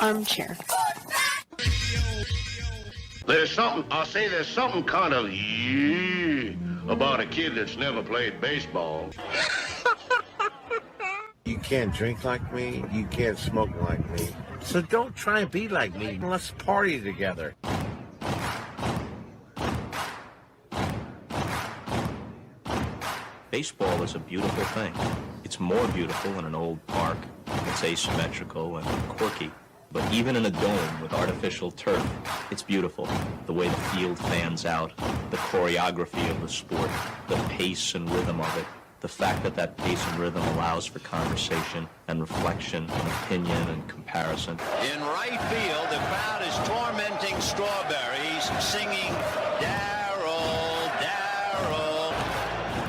armchair. There's something kind of about a kid that's never played baseball. You can't drink like me, you can't smoke like me. So don't try and be like me. Let's party together. Baseball is a beautiful thing. It's more beautiful in an old park. It's asymmetrical and quirky. But even in a dome with artificial turf, it's beautiful. The way the field fans out, the choreography of the sport, the pace and rhythm of it, the fact that that pace and rhythm allows for conversation and reflection and opinion and comparison. In right field, the crowd is tormenting Strawberries, singing, Darryl, Darryl.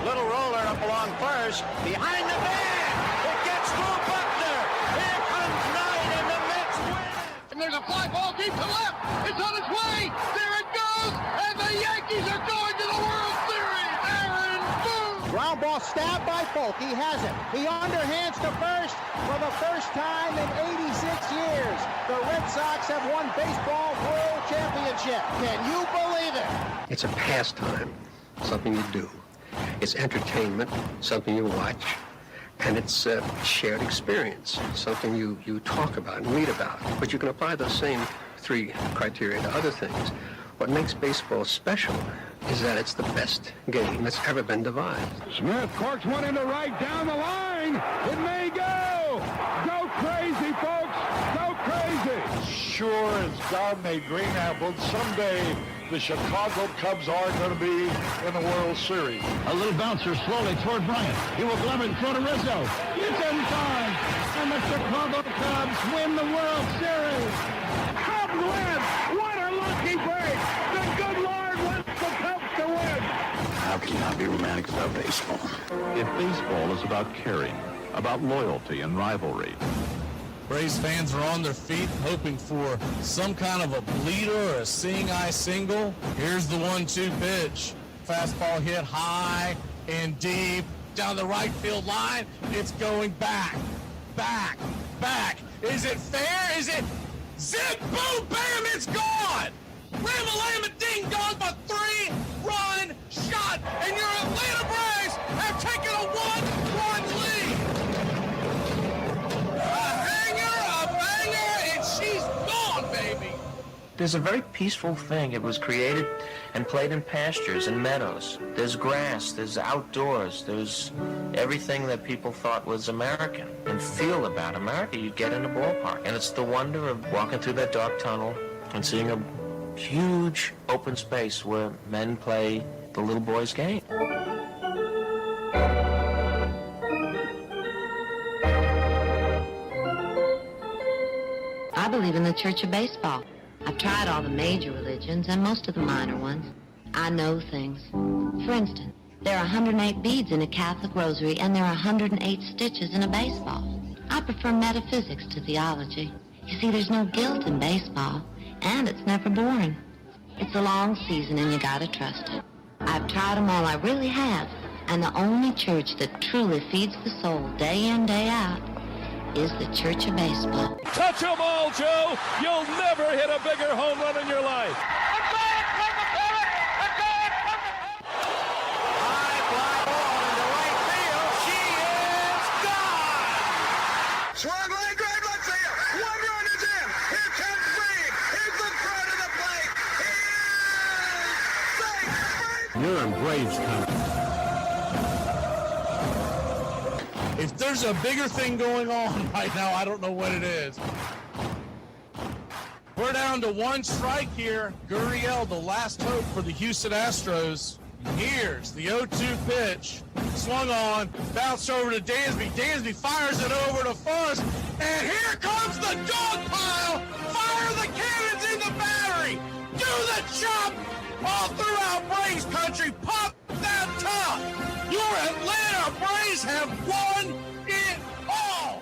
Little roller up along first, behind the bag. It gets through Buckner. Here comes Knight, and the Mets win. And there's a fly ball deep to left. It's on its way. There it goes. And the Yankees are going to the World Series. Aaron Boone. Ground ball stabbed by Polk. He has it. He underhands to first for the first time in 86 years. The Red Sox have won baseball world championship. Can you believe it? It's a pastime, something you do. It's entertainment, something you watch. And it's a shared experience, something you talk about and read about. But you can apply those same three criteria to other things. What makes baseball special is that it's the best game that's ever been devised. Smith corks one into right down the line. It may go. Go crazy, folks. Go crazy. Sure as God made green apples, someday the Chicago Cubs are going to be in the World Series. A little bouncer slowly toward Bryant. He will glove it in front of Rizzo. It's in time. And the Chicago Cubs win the World Series. Cubs win. What a lucky break. The good Lord wants the Cubs to win. How can you not be romantic about baseball? If baseball is about caring, about loyalty and rivalry. Braves fans are on their feet hoping for some kind of a bleeder or a seeing-eye single. Here's the 1-2 pitch. Fastball hit high and deep down the right field line. It's going back, back, back. Is it fair? Is it zip, boom, bam, it's gone. Ram-a-lam-a ding-dong, but 3-run shot, and your Atlanta Braves have taken a 1-1 lead. There's a very peaceful thing. It was created and played in pastures and meadows. There's grass, there's outdoors, there's everything that people thought was American and feel about America you get in a ballpark. And it's the wonder of walking through that dark tunnel and seeing a huge open space where men play the little boy's game. I believe in the Church of Baseball. I've tried all the major religions and most of the minor ones. I know things. For instance, there are 108 beads in a Catholic rosary and there are 108 stitches in a baseball. I prefer metaphysics to theology. You see, there's no guilt in baseball, and it's never boring. It's a long season and you gotta trust it. I've tried them all, I really have. And the only church that truly feeds the soul day in, day out is the Church of Baseball. Touch 'em all, Joe! You'll never hit a bigger home run in your life! High fly ball into right field. She is gone! Swung line drive left field. One run is in. Here comes Brave. Here's the front of the plate. He is safe. You're in Braves country. If there's a bigger thing going on right now, I don't know what it is. We're down to one strike here. Gurriel, the last hope for the Houston Astros. Here's the 0-2 pitch. Swung on, bounced over to Dansby. Dansby fires it over to Forrest. And here comes the dog pile. Fire the cannons in the battery. Do the chop all throughout Braves country. Pop that top. Your Atlanta Braves have won it all.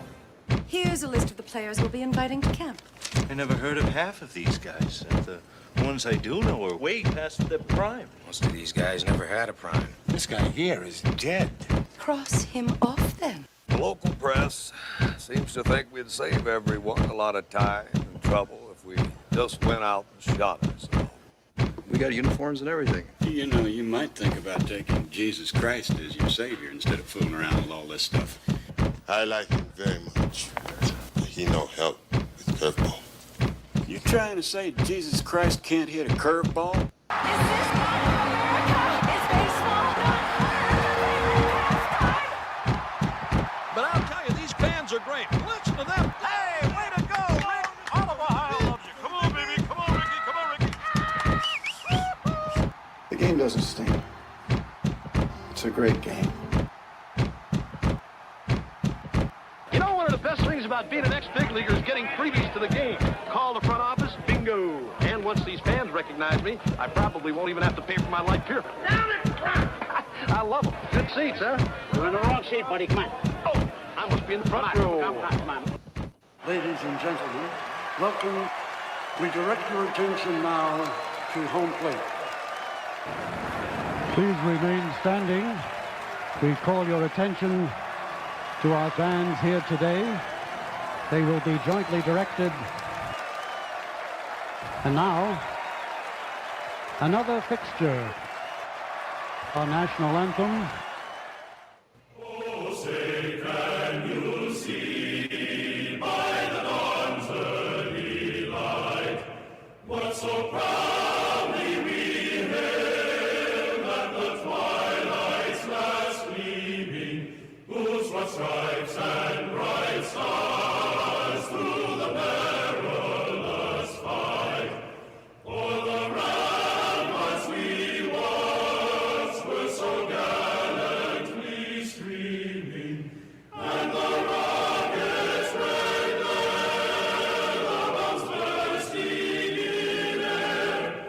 Here's a list of the players we'll be inviting to camp. I never heard of half of these guys. And the ones I do know are way past their prime. Most of these guys never had a prime. This guy here is dead. Cross him off then. The local press seems to think we'd save everyone a lot of time and trouble if we just went out and shot ourselves. We got uniforms and everything. You know, you might think about taking Jesus Christ as your savior instead of fooling around with all this stuff. I like him very much. He no help with curveball. You trying to say Jesus Christ can't hit a curveball? But I'll tell you, these fans are great. Listen to them. Hey, way to go, Rick. All of Ohio loves you. Come on, baby. Come on, Ricky. Come on, Ricky. The game doesn't stink. It's a great game. You know, one of the best things about being an ex-big leaguer is getting freebies to the game. Call the front office, bingo. And once these fans recognize me, I probably won't even have to pay for my life here. I love them. Good seats, huh? You're in the wrong seat, buddy. Come on. Oh, I must be in the front row. Come on. Ladies and gentlemen, welcome. We direct your attention now to home plate. Please remain standing. We call your attention to our fans here today. They will be jointly directed. And now, another fixture. Our national anthem. Oh, say can you see by the dawn's early light what so proudly we hailed at the twilight's last gleaming, whose what stripes and bright stars through the perilous fight o'er the ramparts we watched were so gallantly streaming, and the rockets' red glare, the bombs bursting in air,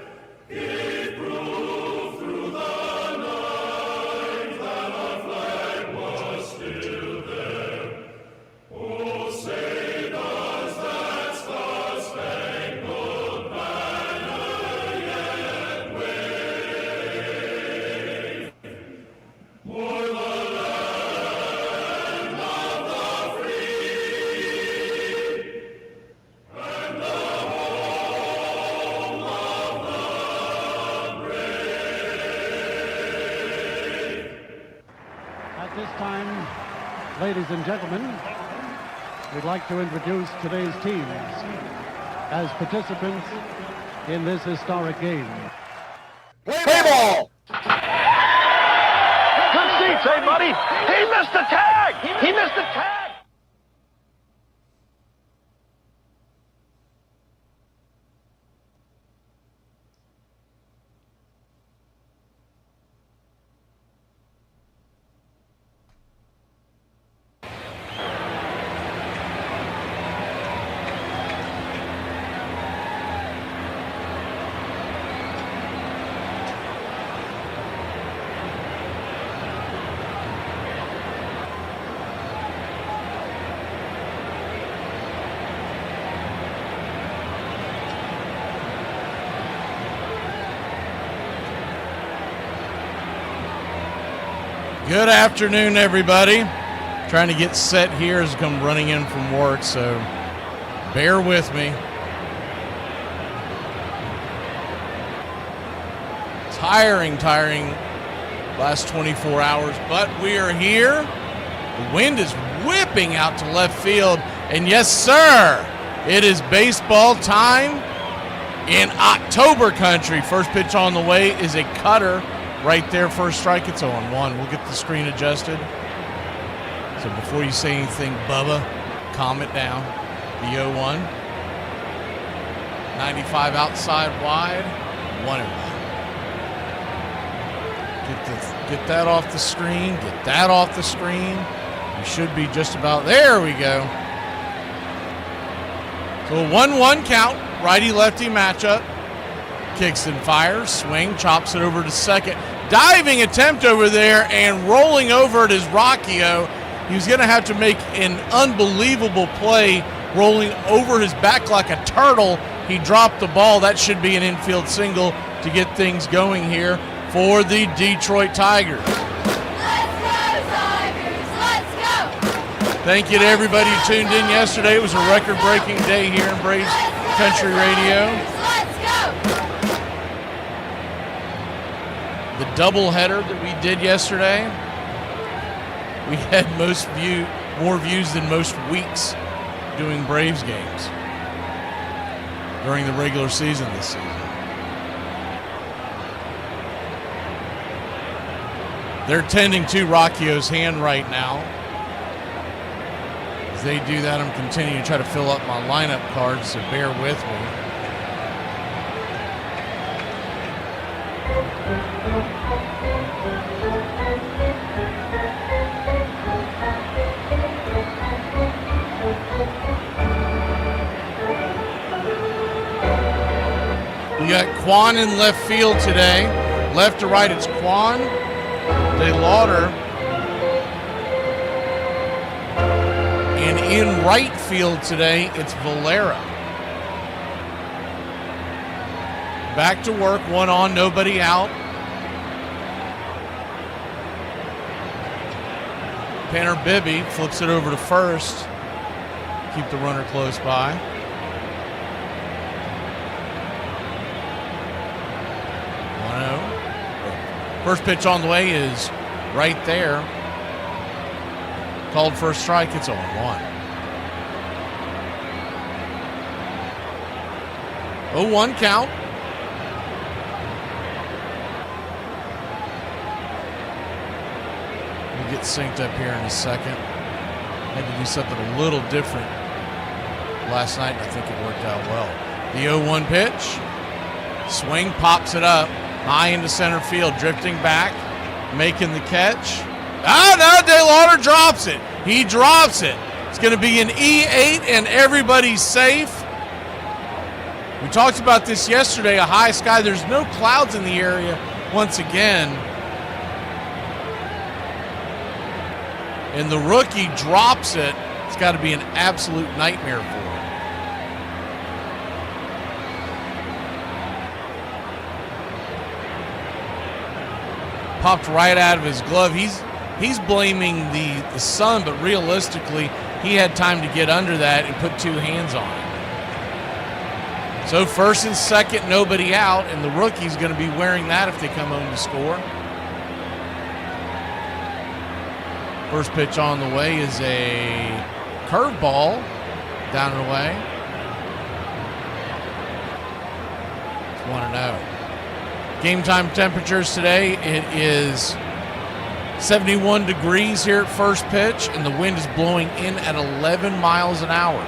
gave proof through the night that our flag was still there. Oh, say does that star-spangled banner yet wave o'er the land of the free and the home of the brave? At this time, ladies and gentlemen, we'd like to introduce today's teams as participants in this historic game. Play ball! Good seats, hey, buddy. He missed the tag! He missed the tag! Good afternoon, everybody. Trying to get set here as I come running in from work, so bear with me. Tiring last 24 hours, but we are here. The wind is whipping out to left field, and yes, sir, it is baseball time in October country. First pitch on the way is a cutter. Right there, first strike, it's 0-1. We'll get the screen adjusted. So before you say anything, Bubba, calm it down. The 0-1. 95 outside wide. 1-1. Get that off the screen. Get that off the screen. We should be just about there. We go. So a 1-1 count. Righty-lefty matchup. Kicks and fires. Swing. Chops it over to second. Diving attempt over there and rolling over it is Rocchio. He was going to have to make an unbelievable play rolling over his back like a turtle. He dropped the ball. That should be an infield single to get things going here for the Detroit Tigers. Let's go, Tigers! Let's go! Thank you to everybody who tuned in yesterday. It was a record-breaking day here in Braves Country Radio. Let's go! The doubleheader that we did yesterday, we had more views than most weeks doing Braves games during the regular season this season. They're tending to Rockio's hand right now. As they do that, I'm continuing to try to fill up my lineup cards, so bear with me. We got Quan in left field today. Left to right, it's Quan, De Lauder, and in right field today, it's Valera. Back to work, one on, nobody out. Tanner Bibby flips it over to first. Keep the runner close by. First pitch on the way is right there. Called for a strike, it's 0-1. 0-1 count. We'll get synced up here in a second. Had to do something a little different last night, and I think it worked out well. The 0-1 pitch. Swing, pops it up. High into center field, drifting back, making the catch. No, De Lauder drops it. He drops it. It's going to be an E8, and everybody's safe. We talked about this yesterday, a high sky. There's no clouds in the area once again. And the rookie drops it. It's got to be an absolute nightmare for him. Popped right out of his glove. He's blaming the sun, but realistically, he had time to get under that and put two hands on it. So first and second, nobody out, and the rookie's going to be wearing that if they come home to score. First pitch on the way is a curveball down and away. It's 1-0. Game time temperatures today, it is 71 degrees here at first pitch, and the wind is blowing in at 11 miles an hour.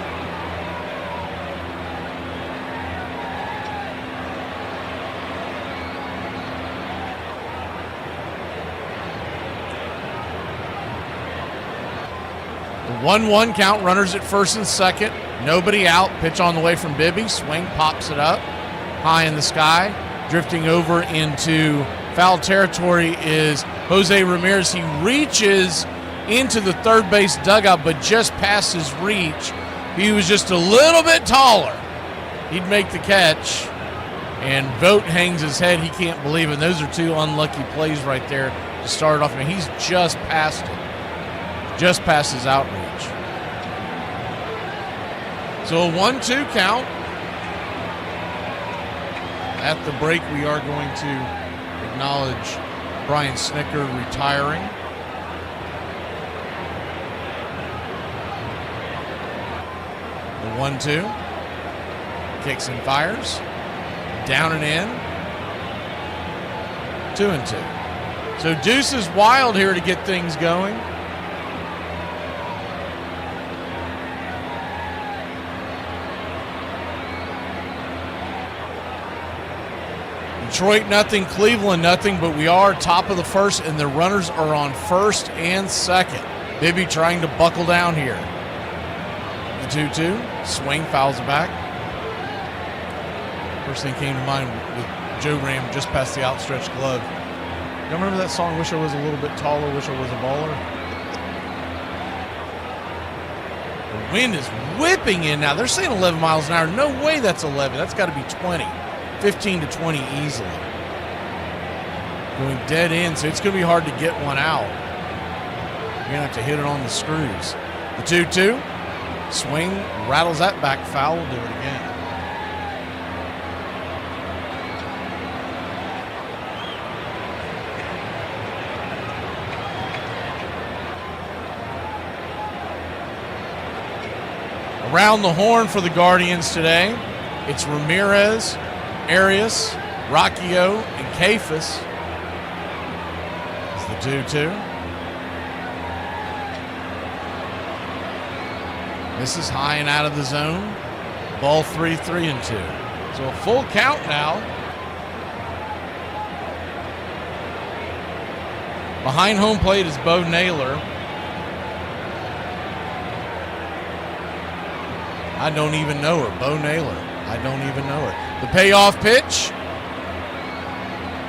The 1-1 count, runners at first and second, nobody out. Pitch on the way from Bibby, swing, pops it up, high in the sky. Drifting over into foul territory is Jose Ramirez. He reaches into the third base dugout, but just past his reach. He was just a little bit taller. He'd make the catch. And Vogt hangs his head. He can't believe it. Those are two unlucky plays right there to start off. I mean, he's just past it. Just past his outreach. So a 1-2 count. At the break, we are going to acknowledge Brian Snicker retiring. The 1-2. Kicks and fires. Down and in. 2-2. So Deuce is wild here to get things going. Detroit nothing, Cleveland nothing, but we are top of the first, and the runners are on first and second. Bibby trying to buckle down here. The 2-2, swing, fouls it back. First thing came to mind with Joe Ram just past the outstretched glove. You remember that song, Wish I Was a Little Bit Taller, Wish I Was a Baller? The wind is whipping in now. They're saying 11 miles an hour. No way that's 11. That's got to be 20. 15 to 20 easily. Going dead in, so it's going to be hard to get one out. You're going to have to hit it on the screws. The 2-2, swing, rattles that back foul. We'll do it again. Around the horn for the Guardians today, it's Ramirez, Arias, Rocchio, and Kafis. It's the 2-2. Misses high and out of the zone. Ball 3-3-2. So a full count now. Behind home plate is Bo Naylor. I don't even know her. Bo Naylor. I don't even know her. The payoff pitch.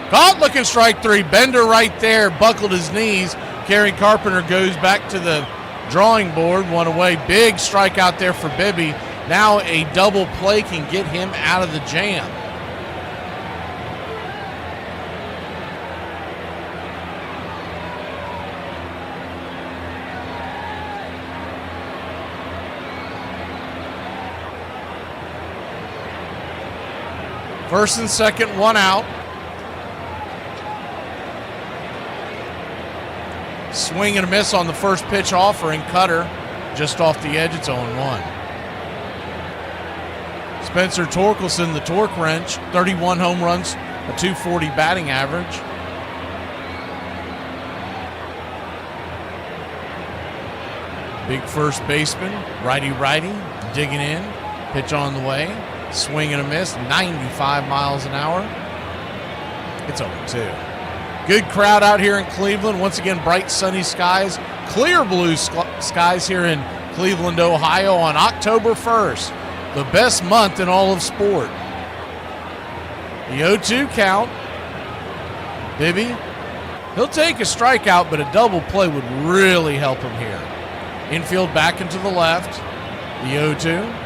Caught, looking strike three. Bender right there, buckled his knees. Kerry Carpenter goes back to the drawing board, one away. Big strikeout there for Bibby. Now a double play can get him out of the jam. First and second, one out. Swing and a miss on the first pitch offering. Cutter just off the edge. It's 0-1. Spencer Torkelson, the torque wrench, 31 home runs, a .240 batting average. Big first baseman, righty-righty, digging in, pitch on the way. Swing and a miss, 95 miles an hour. It's 0-2. Good crowd out here in Cleveland. Once again, bright sunny skies, clear blue skies here in Cleveland, Ohio on October 1st, the best month in all of sport. The 0-2 count. Bibby, he'll take a strikeout, but a double play would really help him here. Infield back into the left. The 0-2.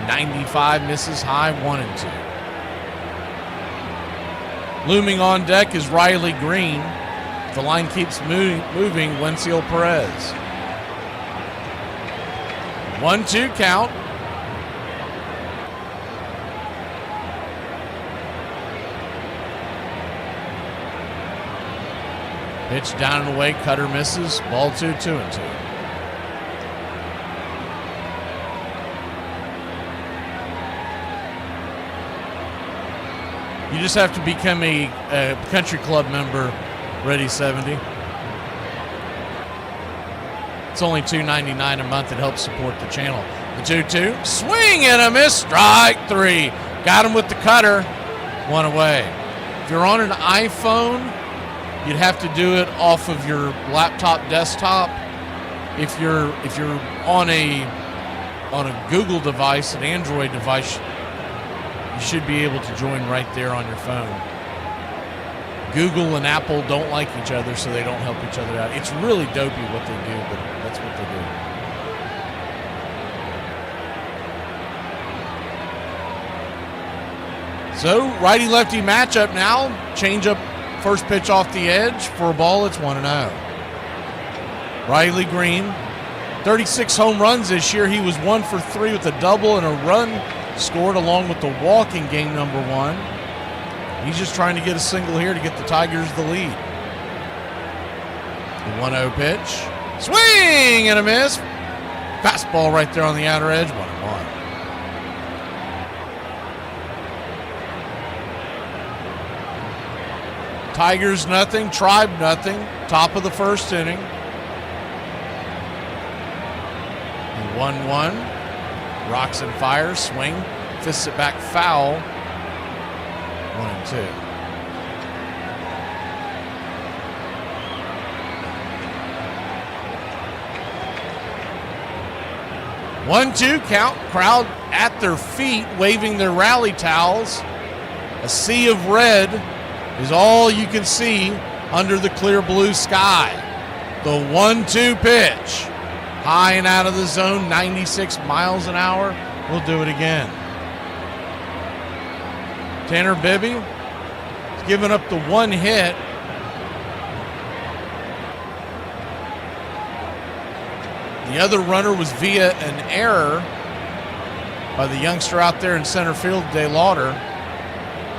95 misses high, 1-2. Looming on deck is Riley Green. The line keeps moving, Wensiel Perez. 1-2 count. Pitch down and away, Cutter misses. Ball 2-2-2. You just have to become a country club member, Ready 70. It's only $2.99 a month. It helps support the channel. The 2-2. Swing and a miss. Strike three. Got him with the cutter. One away. If you're on an iPhone, you'd have to do it off of your laptop desktop. If you're on a Google device, an Android device, you should be able to join right there on your phone. Google and Apple don't like each other, so they don't help each other out. It's really dopey what they do, but that's what they do. So, righty-lefty matchup now. Change up first pitch off the edge. For a ball, it's 1-0. Riley Green, 36 home runs this year. He was 1 for 3 with a double and a run scored along with the walk in game number 1. He's just trying to get a single here to get the Tigers the lead. The 1-0 pitch. Swing and a miss. Fastball right there on the outer edge. 1-1. Tigers nothing, Tribe nothing. Top of the first inning. The 1-1. Rocks and fires, swing, fists it back foul. 1-2. One-two count. Crowd at their feet, waving their rally towels. A sea of red is all you can see under the clear blue sky. The 1-2 pitch. High and out of the zone, 96 miles an hour. We'll do it again. Tanner Bibby has given up the one hit. The other runner was via an error by the youngster out there in center field, DeLauder.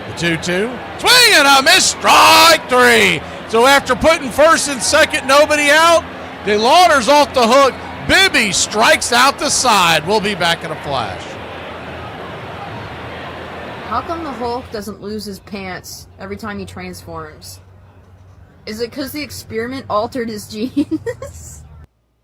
The 2-2. Swing and a miss. Strike three. So after putting first and second, nobody out, DeLauder's off the hook. Bibby strikes out the side. We'll be back in a flash. How come the Hulk doesn't lose his pants every time he transforms? Is it because the experiment altered his genes?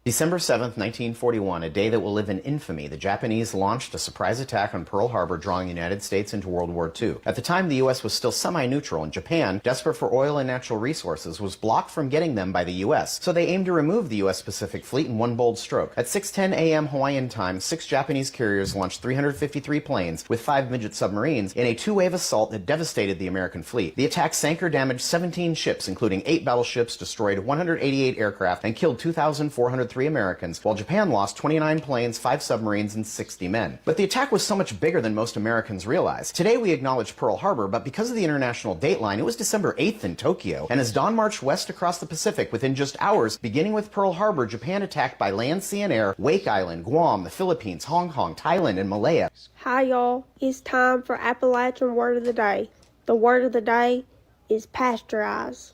December 7th, 1941, a day that will live in infamy, the Japanese launched a surprise attack on Pearl Harbor, drawing the United States into World War II. At the time, the U.S. was still semi-neutral, and Japan, desperate for oil and natural resources, was blocked from getting them by the U.S., so they aimed to remove the U.S. Pacific Fleet in one bold stroke. At 6:10 a.m. Hawaiian time, 6 Japanese carriers launched 353 planes with 5 midget submarines in a two-wave assault that devastated the American fleet. The attack sank or damaged 17 ships, including 8 battleships, destroyed 188 aircraft, and killed 2,403 Americans, while Japan lost 29 planes, 5 submarines, and 60 men. But the attack was so much bigger than most Americans realize. Today we acknowledge Pearl Harbor, but because of the international dateline, it was December 8th in Tokyo, and as dawn marched west across the Pacific, within just hours, beginning with Pearl Harbor, Japan attacked by land, sea, and air Wake Island, Guam, the Philippines, Hong Kong, Thailand, and Malaya. Hi y'all, it's time for Appalachian Word of the Day. The word of the day is pasteurize.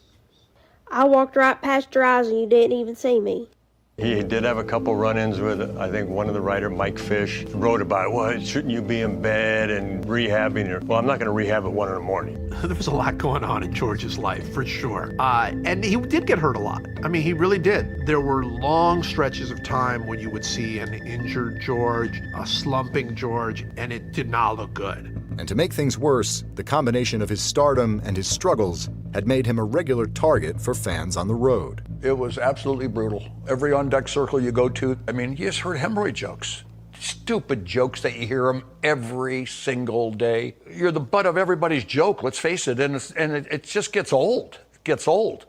I walked right past your eyes and you didn't even see me. He did have a couple run-ins with, I think, one of the writer, Mike Fish, wrote about, well, shouldn't you be in bed and rehabbing? Or, well, I'm not going to rehab at 1 in the morning. There was a lot going on in George's life, for sure. And he did get hurt a lot. I mean, he really did. There were long stretches of time when you would see an injured George, a slumping George, and it did not look good. And to make things worse, the combination of his stardom and his struggles had made him a regular target for fans on the road. It was absolutely brutal. Every on-deck circle you go to, I mean, you just heard hemorrhoid jokes. Stupid jokes that you hear them every single day. You're the butt of everybody's joke, let's face it, and it just gets old. It gets old.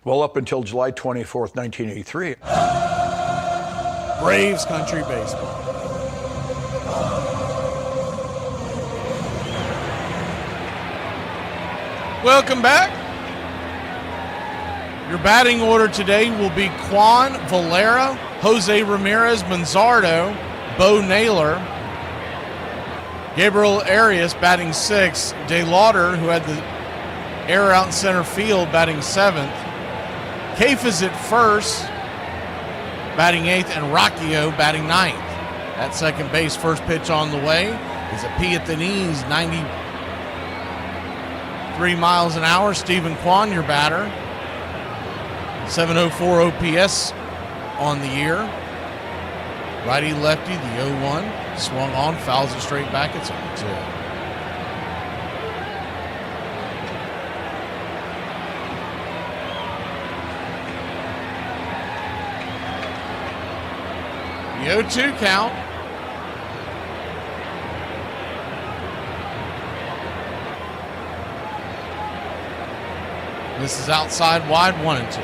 Well, up until July 24th, 1983. Braves country baseball. Welcome back. Your batting order today will be Juan Valera, Jose Ramirez Manzardo, Bo Naylor, Gabriel Arias batting 6th, De Lauder, who had the error out in center field, batting 7th, Cafe is at 1st, batting 8th, and Rocchio batting 9th. At second base, first pitch on the way is a P at the knees, 93 miles an hour. Stephen Kwan, your batter. 704 OPS on the year. Righty lefty, the 0-1. Swung on, fouls it straight back. It's 0-2. The 0-2 count. This is outside wide, 1-2.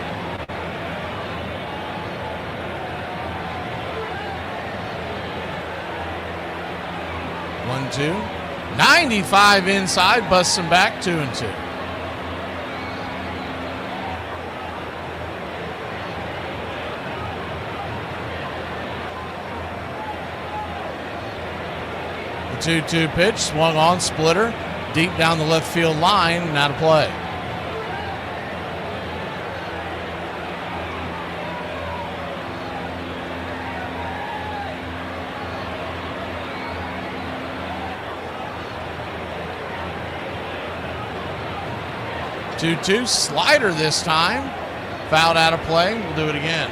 1-2. 95 inside, busts him back, 2-2. The 2-2 pitch, swung on, splitter, deep down the left field line, and out of play. Two slider this time. Fouled out of play. We'll do it again.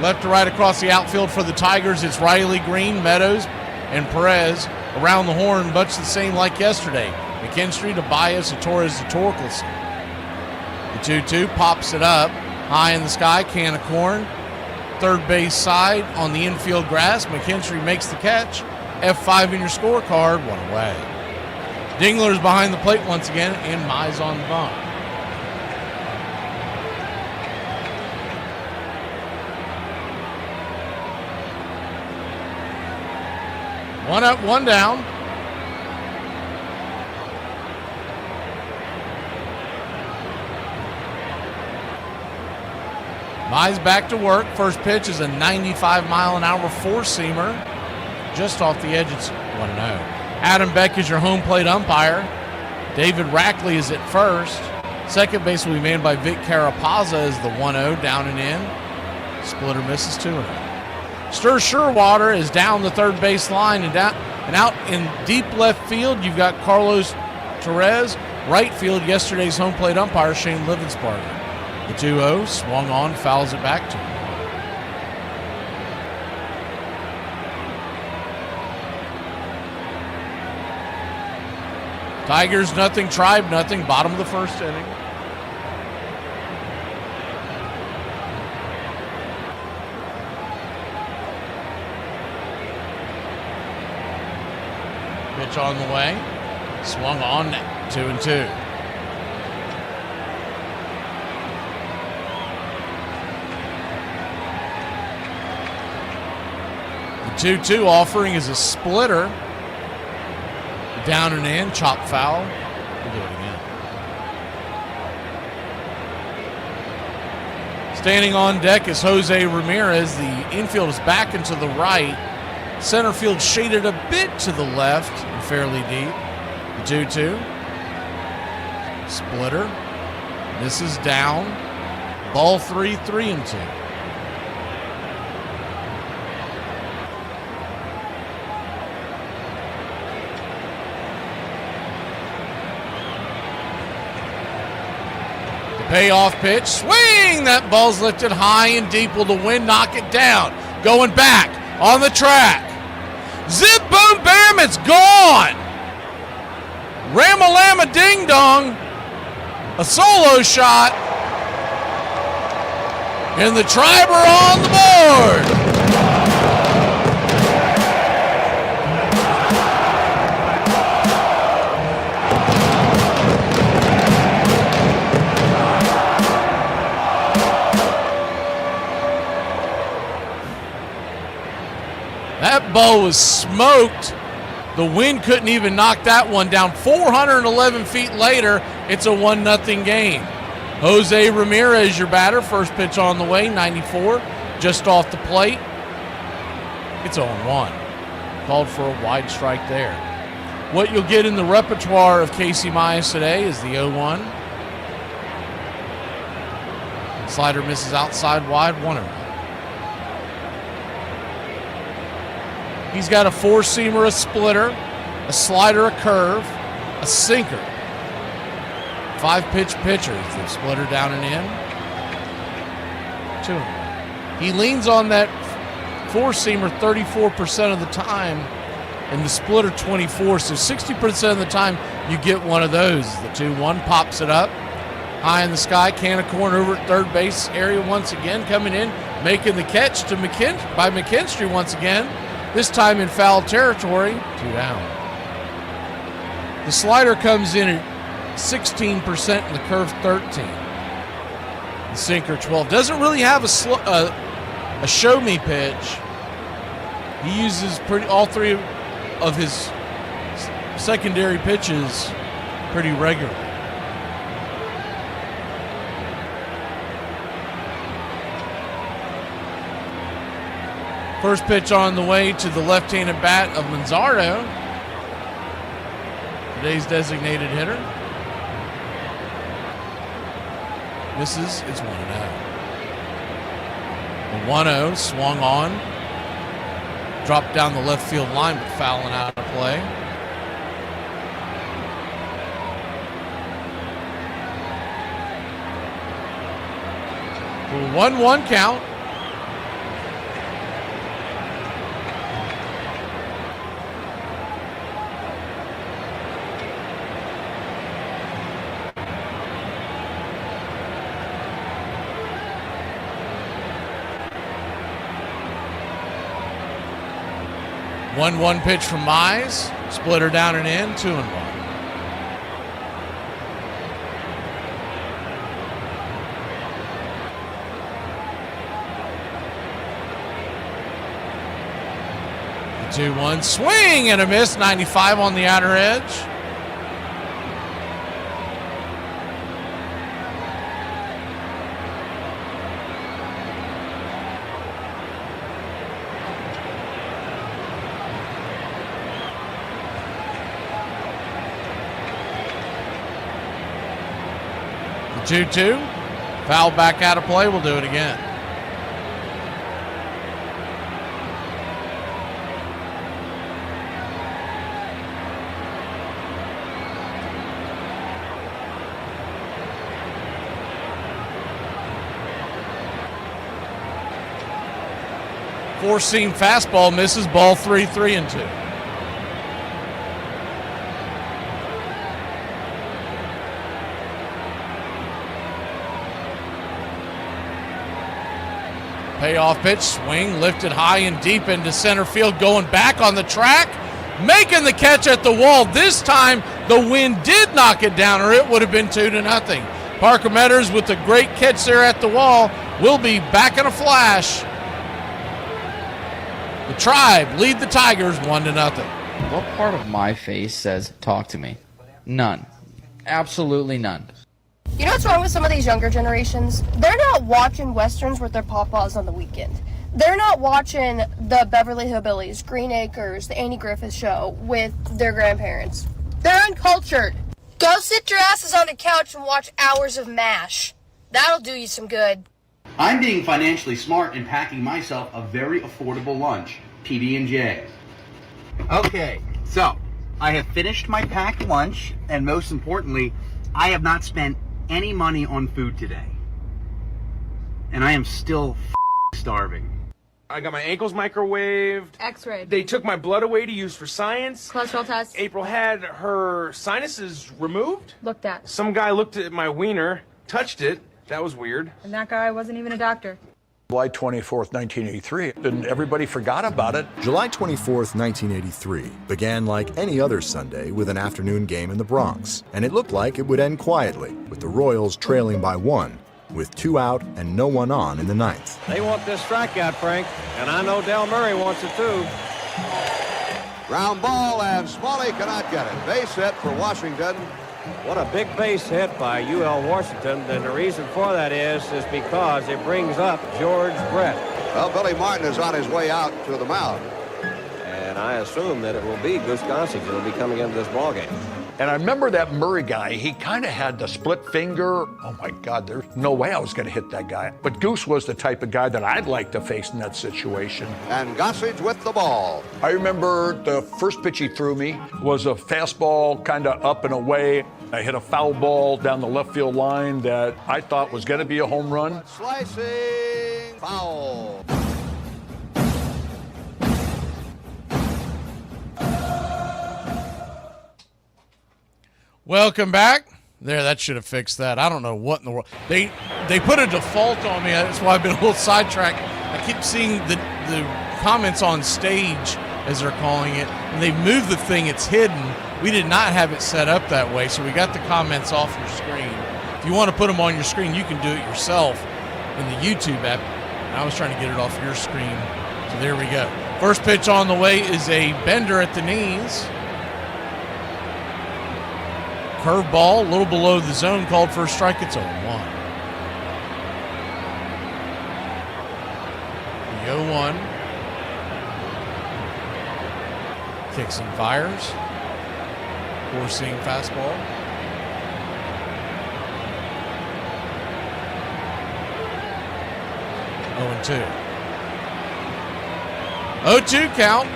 Left to right across the outfield for the Tigers. It's Riley Green, Meadows, and Perez. Around the horn, much the same like yesterday. McKinstry to Baez to Torres to Torkelson. The 2-2 pops it up. High in the sky, can of corn. Third base side on the infield grass. McKinstry makes the catch. F5 in your scorecard, 1 away. Dingler's behind the plate once again, and Mize on the bump. One up, one down. Mize back to work. First pitch is a 95-mile-an-hour four-seamer. Just off the edge, it's 1-0. Adam Beck is your home plate umpire. David Rackley is at first. Second base will be manned by Vic Carapazza as the 1-0 down and in. Splitter misses 2-0. Sherwater is down the third base line and out in deep left field. You've got Carlos Torres. Right field, yesterday's home plate umpire, Shane Livensparger. The 2-0 swung on, fouls it back to him. Tigers nothing, Tribe nothing, bottom of the first inning. Pitch on the way, swung on, 2-2. The 2-2 offering is a splitter. Down and in, chop foul. We'll do it again. Standing on deck is Jose Ramirez. The infield is back and to the right. Center field shaded a bit to the left and fairly deep. The 2-2. Splitter. Misses down. Ball 3, 3-2. Payoff pitch, swing! That ball's lifted high and deep. Will the wind knock it down? Going back on the track. Zip, boom, bam, it's gone! Ramalama ding dong. A solo shot. And the Tribe are on the board. That ball was smoked. The wind couldn't even knock that one down. 411 feet later, it's a 1-0 game. Jose Ramirez, your batter. First pitch on the way, 94, just off the plate. It's 0-1. Called for a wide strike there. What you'll get in the repertoire of Casey Mize today is the 0-1. Slider misses outside wide, 1-0. He's got a four-seamer, a splitter, a slider, a curve, a sinker. 5-pitch pitchers. The splitter down and in. 2. He leans on that four-seamer 34% of the time and the splitter 24%. So 60% of the time you get one of those. The 2-1 pops it up. High in the sky, can of corn over at third base area once again. Coming in, making the catch to by McKinstry once again. This time in foul territory, 2 down. The slider comes in at 16% and the curve 13. The sinker 12. Doesn't really have a show me pitch. He uses all three of his secondary pitches pretty regularly. First pitch on the way to the left-handed bat of Manzardo, today's designated hitter. Misses, it's 1-0. The 1-0 swung on, dropped down the left field line, but fouling out of play. A 1-1 count. One pitch from Mize, splitter down and in, 2-1. The 2-1 swing and a miss, 95 on the outer edge. The 2-2, foul back out of play. We'll do it again. Four-seam fastball misses, ball 3-2. Payoff pitch, swing, lifted high and deep into center field, going back on the track, making the catch at the wall. This time, the wind did knock it down, or it would have been 2-0. Parker Metters with a great catch there at the wall will be back in a flash. The Tribe lead the Tigers 1-0. What part of my face says, talk to me? None. Absolutely none. You know what's wrong with some of these younger generations? They're not watching Westerns with their papas on the weekend. They're not watching the Beverly Hillbillies, Green Acres, the Andy Griffith Show with their grandparents. They're uncultured. Go sit your asses on the couch and watch hours of MASH. That'll do you some good. I'm being financially smart and packing myself a very affordable lunch, PB&J. Okay, so I have finished my packed lunch, and most importantly, I have not spent any money on food today. And I am still starving. I got my ankles microwaved. X-rayed. They took my blood away to use for science. Cholesterol test. April had her sinuses removed. Looked at. Some guy looked at my wiener, touched it. That was weird. And that guy wasn't even a doctor. July 24th, 1983, and everybody forgot about it. July 24th, 1983 began like any other Sunday with an afternoon game in the Bronx, and it looked like it would end quietly, with the Royals trailing by 1, with 2 out and no one on in the 9th. They want this strikeout, Frank, and I know Del Murray wants it too. Ground ball, and Smalley cannot get it. Base hit for Washington. What a big base hit by UL Washington, and the reason for that is because it brings up George Brett. Well, Billy Martin is on his way out to the mound. And I assume that it will be Goose Gossage that will be coming into this ballgame. And I remember that Murray guy, he kind of had the split finger. Oh my God, there's no way I was going to hit that guy. But Goose was the type of guy that I'd like to face in that situation. And Gossage with the ball. I remember the first pitch he threw me was a fastball kind of up and away. I hit a foul ball down the left field line that I thought was going to be a home run. Slicing foul. Welcome back. There, that should have fixed that. I don't know what in the world. They put a default on me. That's why I've been a little sidetracked. I keep seeing the comments on stage, as they're calling it, and they've moved the thing. It's hidden. We did not have it set up that way, so we got the comments off your screen. If you want to put them on your screen, you can do it yourself in the YouTube app. And I was trying to get it off your screen. So there we go. First pitch on the way is a bender at the knees. Curveball, a little below the zone, called for a strike. It's 0-1. The 0-1. Kicks and fires. Four-seam fastball. Oh, 0-2. 0-2 count.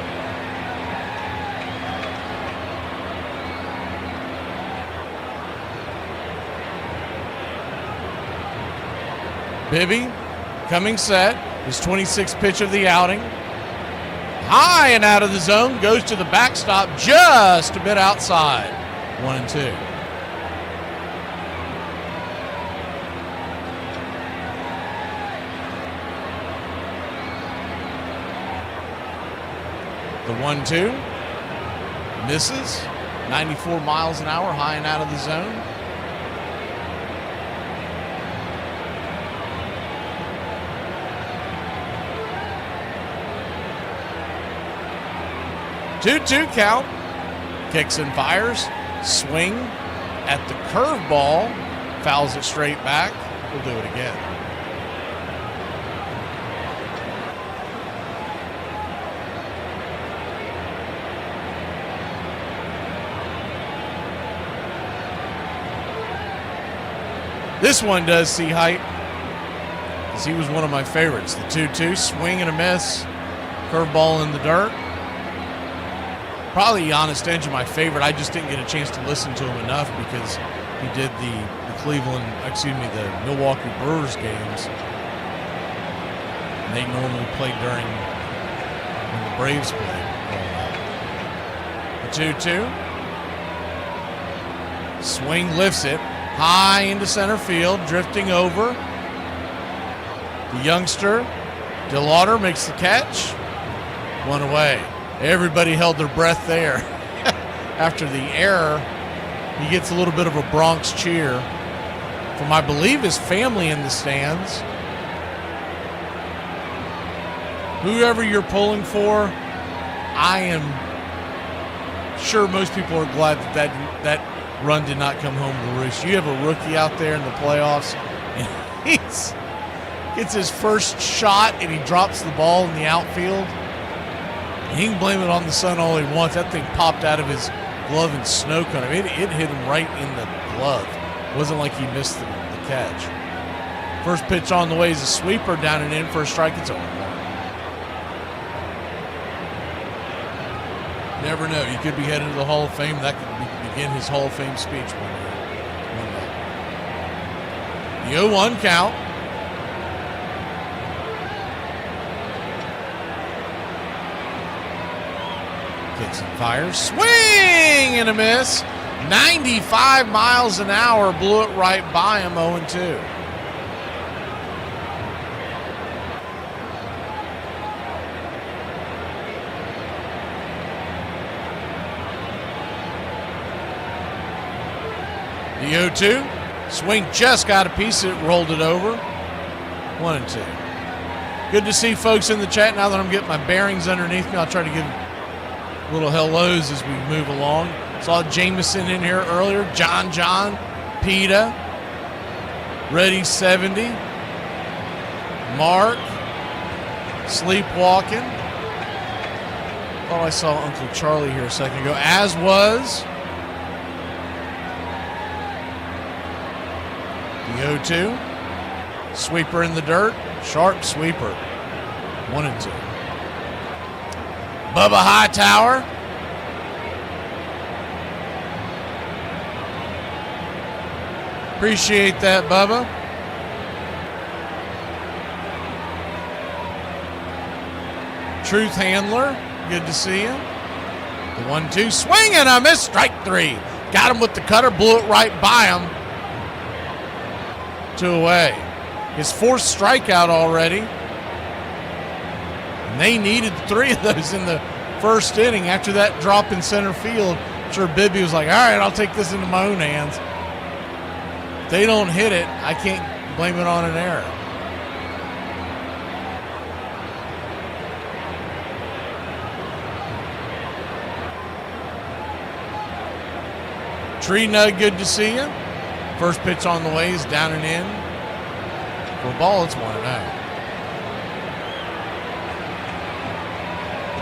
Bibby coming set. His 26th pitch of the outing. High and out of the zone. Goes to the backstop just a bit outside. 1-2. The 1-2. Misses. 94 miles an hour. High and out of the zone. Two count. Kicks and fires. Swing at the curveball. Fouls it straight back. We'll do it again. This one does see height, because he was one of my favorites. The 2-2, swing and a miss. Curveball in the dirt. Probably Giannis Stenja, my favorite. I just didn't get a chance to listen to him enough because he did the Milwaukee Brewers games. And they normally play during when the Braves played. The 2-2. Swing lifts it high into center field, drifting over. The youngster, DeLauder, makes the catch. One away. Everybody held their breath there. After the error, he gets a little bit of a Bronx cheer from, I believe, his family in the stands. Whoever you're pulling for, I am sure most people are glad that run did not come home to roost. You have a rookie out there in the playoffs, and he gets his first shot, and he drops the ball in the outfield. And he can blame it on the sun all he wants. That thing popped out of his glove and snow cone. It hit him right in the glove. It wasn't like he missed the catch. First pitch on the way is a sweeper down and in for a strike. It's over. Never know. He could be headed to the Hall of Fame. That could begin his Hall of Fame speech one day. The 0-1 count. Kicks and fires. Swing and a miss. 95 miles an hour. Blew it right by him. 0-2. The 0-2. Swing just got a piece of it, rolled it over. 1-2. Good to see folks in the chat. Now that I'm getting my bearings underneath me, I'll try to give little hellos as we move along. Saw Jameson in here earlier. John, PETA, Ready 70, Mark, Sleepwalking. Thought I saw Uncle Charlie here a second ago, as was the 0-2. Sweeper in the dirt. Sharp sweeper. 1-2. Bubba Hightower. Appreciate that, Bubba. Truth Handler. Good to see you. The 1-2. Swing and a miss. Strike 3. Got him with the cutter. Blew it right by him. 2 away. His 4th strikeout already. And they needed 3 of those in the first inning. After that drop in center field, I'm sure Bibby was like, all right, I'll take this into my own hands. If they don't hit it, I can't blame it on an error. Tree Nug, good to see you. First pitch on the way is down and in. For a ball, it's 1-0.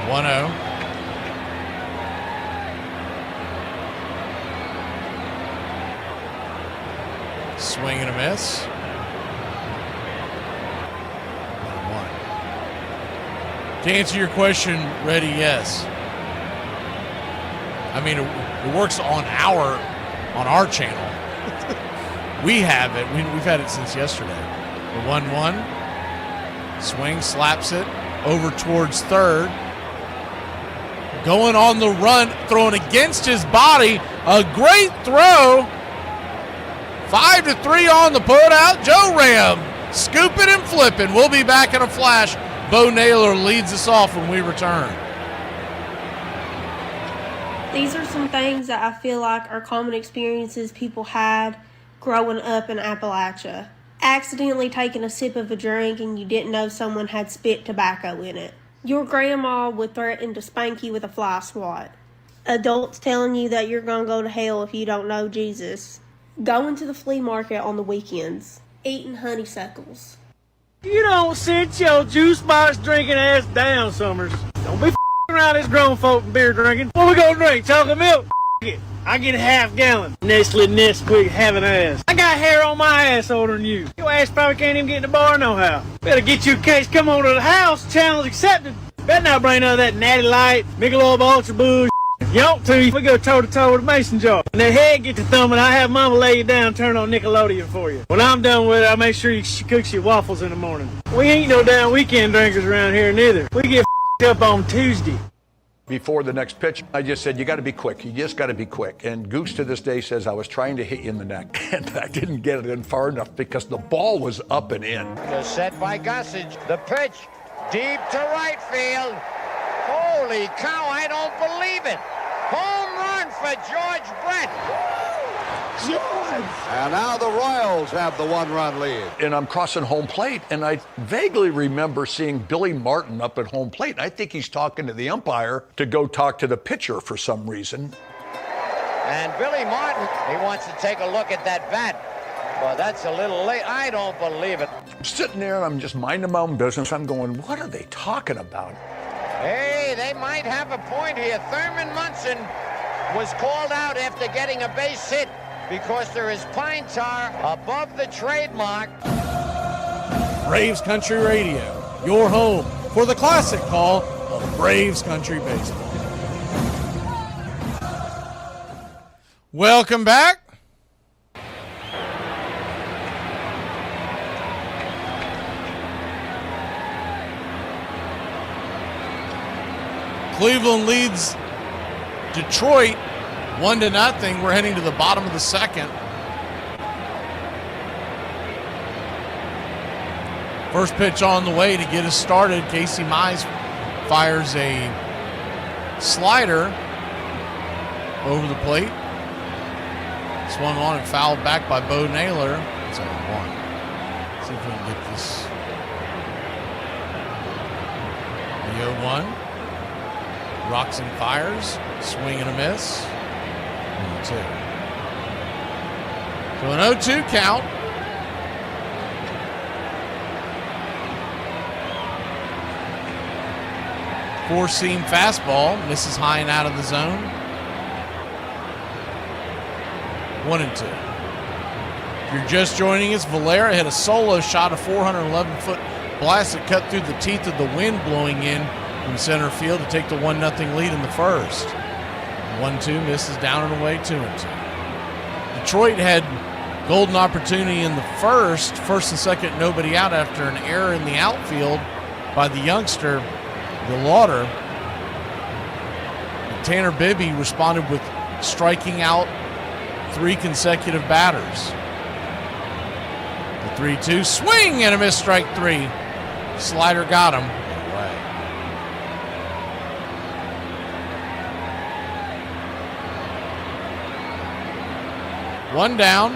1-0. Swing and a miss. 1-1. To answer your question, Ready, yes. I mean, it works on our channel. We have it. We've had it since yesterday. The 1-1. Swing, slaps it over towards third. Going on the run, throwing against his body. A great throw. 5-3 on the putout. Joe Ram scooping and flipping. We'll be back in a flash. Bo Naylor leads us off when we return. These are some things that I feel like are common experiences people had growing up in Appalachia. Accidentally taking a sip of a drink and you didn't know someone had spit tobacco in it. Your grandma would threaten to spank you with a fly swat. Adults telling you that you're going to go to hell if you don't know Jesus. Going to the flea market on the weekends. Eating honeysuckles. You don't sit your juice box drinking ass down, Summers. Don't be around this grown folk and beer drinking. What we gonna drink? Chocolate milk? It. I get a half gallon. Nestle Nesquik having ass. I got hair on my ass older than you. Your ass probably can't even get in the bar no how. Better get you a case, come over to the house, challenge accepted. Better not bring none of that Natty Light, Michelob Ultra Bull. You want to, we go toe to toe with a mason jar. When that head gets to thumbing, I have Mama lay you down, turn on Nickelodeon for you. When I'm done with it, I make sure she cooks you waffles in the morning. We ain't no damn weekend drinkers around here neither. We get up on Tuesday. Before the next pitch, I just said, you got to be quick. You just got to be quick. And Goose to this day says, I was trying to hit you in the neck. And I didn't get it in far enough because the ball was up and in. Just set by Gossage. The pitch deep to right field. Holy cow, I don't believe it. Home run for George Brett. And now the Royals have the one-run lead. And I'm crossing home plate, and I vaguely remember seeing Billy Martin up at home plate. I think he's talking to the umpire to go talk to the pitcher for some reason. And Billy Martin, he wants to take a look at that bat. Well, that's a little late. I don't believe it. I'm sitting there, and I'm just minding my own business. I'm going, what are they talking about? Hey, they might have a point here. Thurman Munson was called out after getting a base hit because there is pine tar above the trademark. Braves Country Radio, your home for the classic call of Braves Country Baseball. Welcome back. Cleveland leads Detroit 1-0. We're heading to the bottom of the second. First pitch on the way to get us started. Casey Mize fires a slider over the plate. Swung on and fouled back by Bo Naylor. It's a 1. See if we can get this. The 0-1. Rocks and fires. Swing and a miss. 1-2. So an 0-2 count. Four-seam fastball. Misses high and out of the zone. 1-2. If you're just joining us, Valera hit a solo shot, a 411-foot blast that cut through the teeth of the wind blowing in from center field to take the 1-0 lead in the first. 1-2 misses down and away, 2-2. Detroit had golden opportunity in the first and second, nobody out after an error in the outfield by the youngster, the Lauder. Tanner Bibby responded with striking out 3 consecutive batters. The 3-2 swing and a miss, strike 3. Slider got him. Away. One down.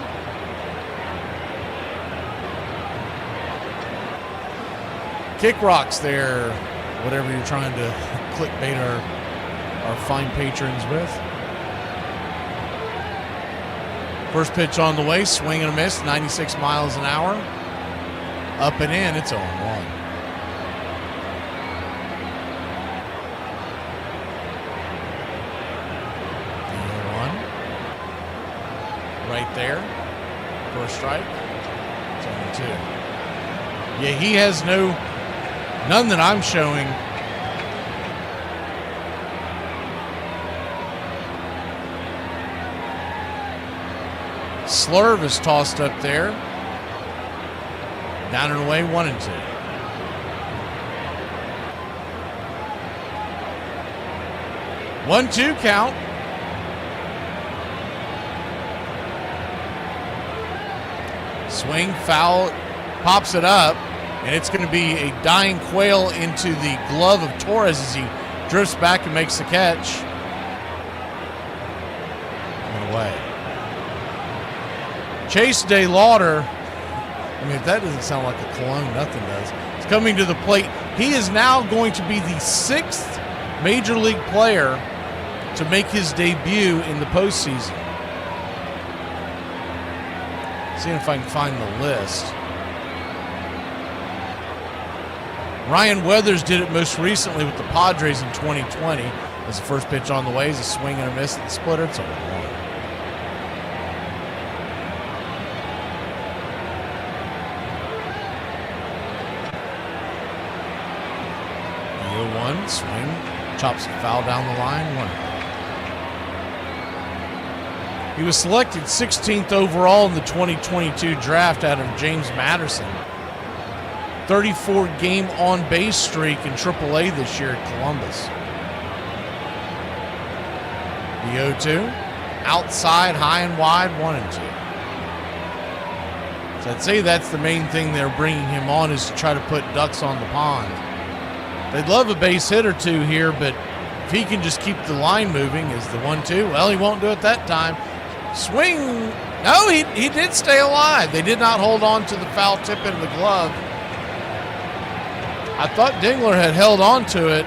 Kick rocks there, whatever you're trying to clickbait our fine patrons with. First pitch on the way, swing and a miss, 96 miles an hour. Up and in, it's 0-1. Right there, first strike. It's 0-2. Yeah, he has none that I'm showing. Slurve is tossed up there. Down and away, 1-2. One-two count. Swing, foul, pops it up, and it's going to be a dying quail into the glove of Torres as he drifts back and makes the catch. And away. Chase De Lauder, I mean, if that doesn't sound like a cologne, nothing does. It's coming to the plate. He is now going to be the 6th major league player to make his debut in the postseason. Seeing if I can find the list. Ryan Weathers did it most recently with the Padres in 2020. As the first pitch on the way is a swing and a miss at the splitter. It's 0-1. Swing, chops it foul down the line, 1. He was selected 16th overall in the 2022 draft out of James Madison. 34-game on-base streak in AAA this year at Columbus. The 0-2. Outside, high and wide, 1-2. So I'd say that's the main thing they're bringing him on, is to try to put ducks on the pond. They'd love a base hit or two here, but if he can just keep the line moving as the 1-2, well, he won't do it that time. Swing. No, he did stay alive. They did not hold on to the foul tip into the glove. I thought Dingler had held on to it.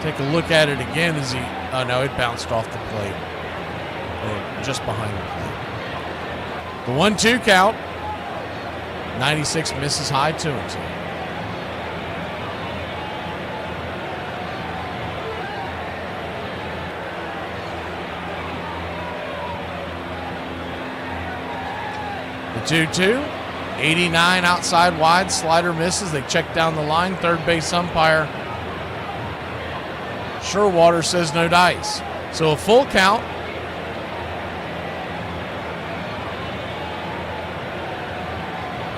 Take a look at it again as he, oh no, it bounced off the plate. Just behind the plate. The 1-2 count. 96 misses high, 2-2. The 2-2. 89 outside wide. Slider misses. They check down the line. Third base umpire Sherwater says no dice. So a full count.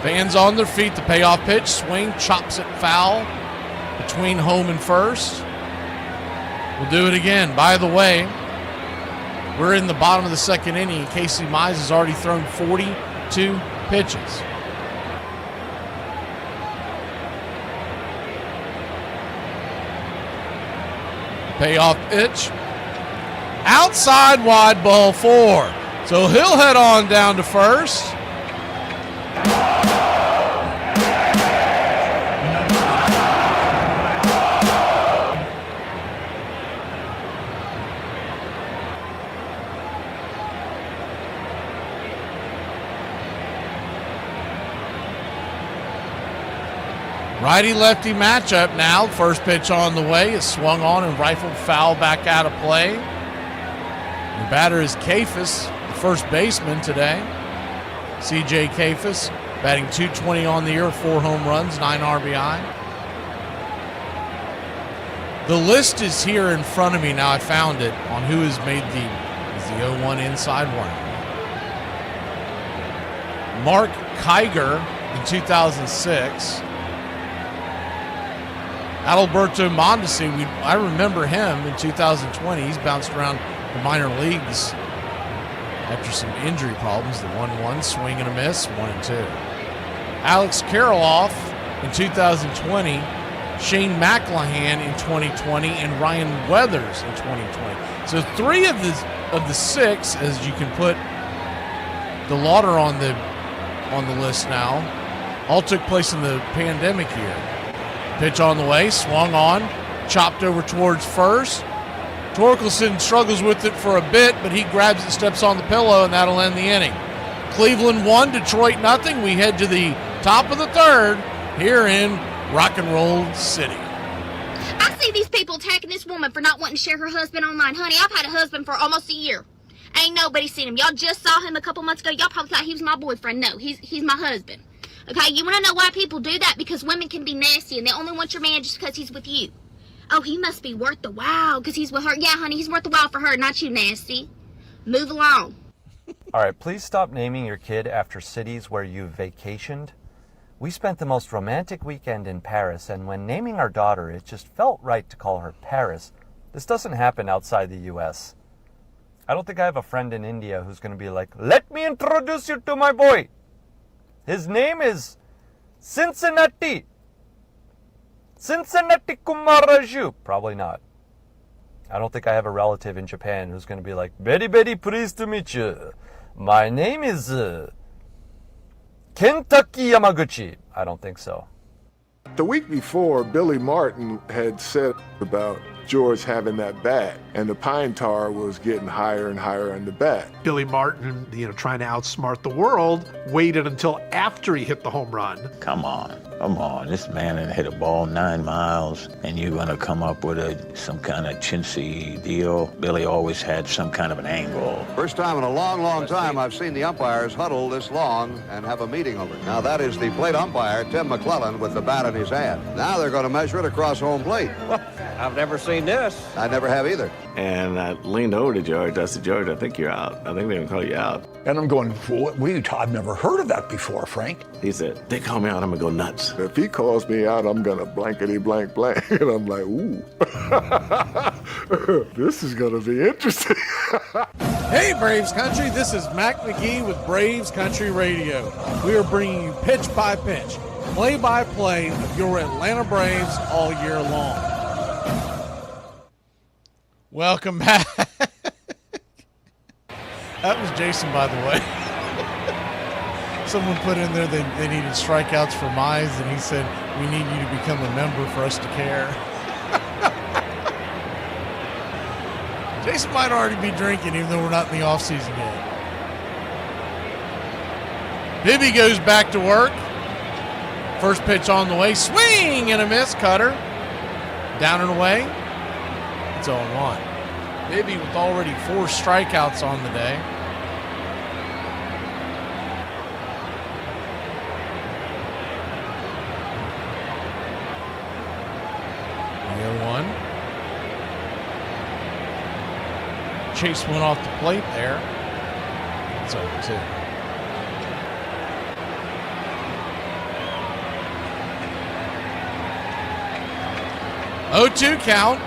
Fans on their feet. The payoff pitch. Swing. Chops it foul between home and first. We'll do it again. By the way, we're in the bottom of the second inning. Casey Mize has already thrown 42 pitches. Payoff pitch. Outside wide, ball 4. So he'll head on down to first. Righty-lefty matchup now. First pitch on the way is swung on and rifled foul back out of play. The batter is Kafis, the first baseman today. C.J. Kafis, batting .220 on the year, 4 home runs, 9 RBI. The list is here in front of me now. I found it on who has made the 0-1 inside one. Mark Kiger in 2006. Adalberto Mondesi, I remember him in 2020. He's bounced around the minor leagues after some injury problems. The 1-1, swing and a miss, 1-2. Alex Kirilloff in 2020, Shane McClanahan in 2020, and Ryan Weathers in 2020. So 3 of the 6, as you can put the Lauder on the list now, all took place in the pandemic year. Pitch on the way, swung on, chopped over towards first. Torkelson struggles with it for a bit, but he grabs it, steps on the pillow, and that'll end the inning. Cleveland 1, Detroit 0. We head to the top of the third here in Rock and Roll City. I see these people attacking this woman for not wanting to share her husband online. Honey, I've had a husband for almost a year. Ain't nobody seen him. Y'all just saw him a couple months ago. Y'all probably thought he was my boyfriend. No, he's my husband. Okay, you want to know why people do that? Because women can be nasty and they only want your man just because he's with you. Oh, he must be worth the while because he's with her. Yeah, honey, he's worth the while for her, not you, nasty. Move along. All right, please stop naming your kid after cities where you've vacationed. We spent the most romantic weekend in Paris, and when naming our daughter, it just felt right to call her Paris. This doesn't happen outside the U.S. I don't think I have a friend in India who's going to be like, let me introduce you to my boy. His name is Cincinnati. Cincinnati Kumaraju. Probably not. I don't think I have a relative in Japan who's going to be like, very, very pleased to meet you. My name is Kentucky Yamaguchi. I don't think so. The week before, Billy Martin had said about George having that bat, and the pine tar was getting higher and higher on the bat. Billy Martin, trying to outsmart the world, waited until after he hit the home run. Come on. This man had hit a ball 9 miles, and you're going to come up with some kind of chintzy deal. Billy always had some kind of an angle. First time in a long, long time I've seen the umpires huddle this long and have a meeting over it. Now that is the plate umpire, Tim McClellan, with the bat in his hand. Now they're going to measure it across home plate. I've never seen this. I never have either. And I leaned over to George. I said, George, I think you're out. I think they're going to call you out. And I'm going, I've never heard of that before, Frank. He said, they call me out, I'm going to go nuts. If he calls me out, I'm going to blankety blank blank. And I'm like, ooh, this is going to be interesting. Hey, Braves Country, this is Mac McGee with Braves Country Radio. We are bringing you pitch by pitch, play-by-play of your Atlanta Braves all year long. Welcome back. That was Jason, by the way. Someone put in there they needed strikeouts for Mize, and he said, we need you to become a member for us to care. Jason might already be drinking, even though we're not in the offseason yet. Bibby goes back to work. First pitch on the way. Swing and a miss. Cutter. Down and away. It's 0-1. Bibby with already 4 strikeouts on the day. The 0-1. Chase went off the plate there. It's 0-2. Oh, 2 count.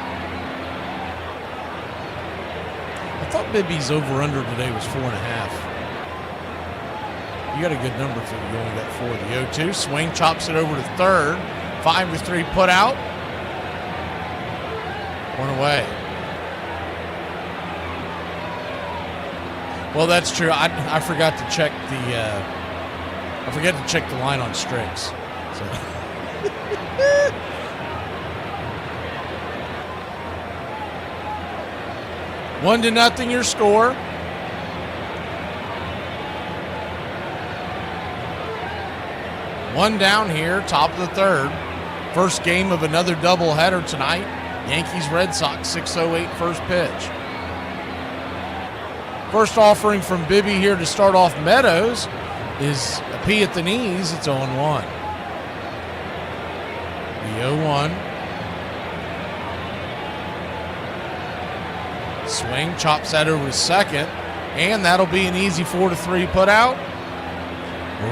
I thought Bibby's over-under today was 4.5. You got a good number for you only got 4. The 0-2. Swing, chops it over to third. 5-3 put out. 1 away. Well, that's true. I forgot to check the line on Strix. So. 1-0 your score. One down here, top of the third. First game of another doubleheader tonight. Yankees-Red Sox, 6:08 first pitch. First offering from Bibby here to start off Meadows is a P at the knees. It's 0-1. The 0-1. Swing, chops that over to second, and that'll be an easy 4-3 put out.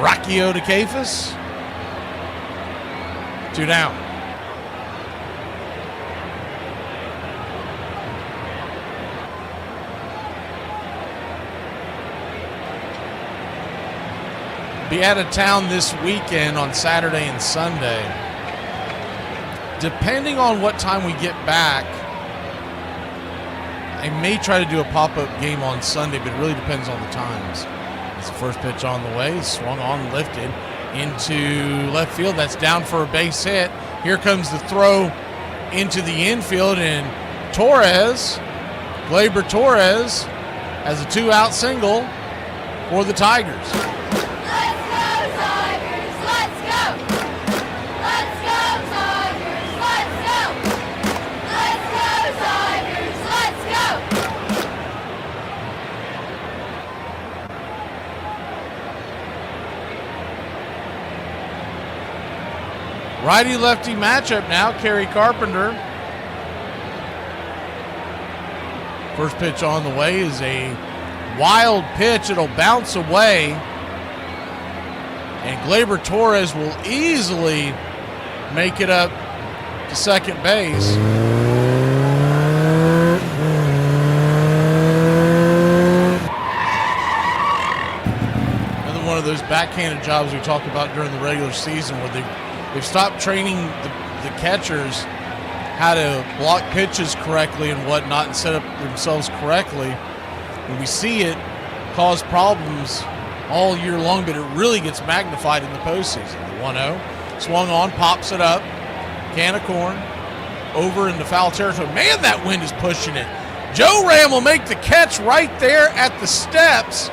Rocchio to Kafis. 2 down. Be out of town this weekend on Saturday and Sunday. Depending on what time we get back, I may try to do a pop-up game on Sunday, but it really depends on the times. It's the first pitch on the way. Swung on, lifted into left field. That's down for a base hit. Here comes the throw into the infield, and Gleyber Torres, has a 2-out single for the Tigers. Righty-lefty matchup now. Kerry Carpenter. First pitch on the way is a wild pitch. It'll bounce away. And Gleyber Torres will easily make it up to second base. Another one of those backhanded jobs we talked about during the regular season where they've stopped training the catchers how to block pitches correctly and whatnot and set up themselves correctly. And we see it cause problems all year long, but it really gets magnified in the postseason. The 1-0, swung on, pops it up, can of corn, over into foul territory. Man, that wind is pushing it. Joe Ram will make the catch right there at the steps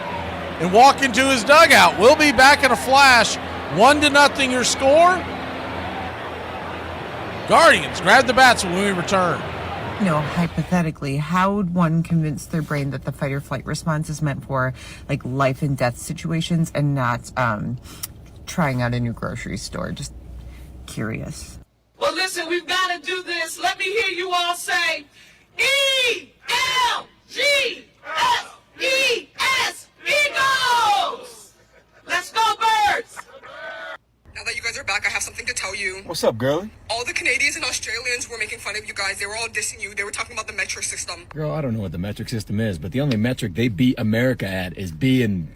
and walk into his dugout. We'll be back in a flash. 1-0 your score. Guardians, grab the bats when we return. Hypothetically, how would one convince their brain that the fight or flight response is meant for like life and death situations and not trying out a new grocery store? Just curious. Well, Listen, we've got to do this. Let me hear you all say ELGSES, Eagles! Let's go, Birds! Now that you guys are back, I have something to tell you. What's up, girlie? All the Canadians and Australians were making fun of you guys. They were all dissing you. They were talking about the metric system. Girl, I don't know what the metric system is, but the only metric they beat America at is being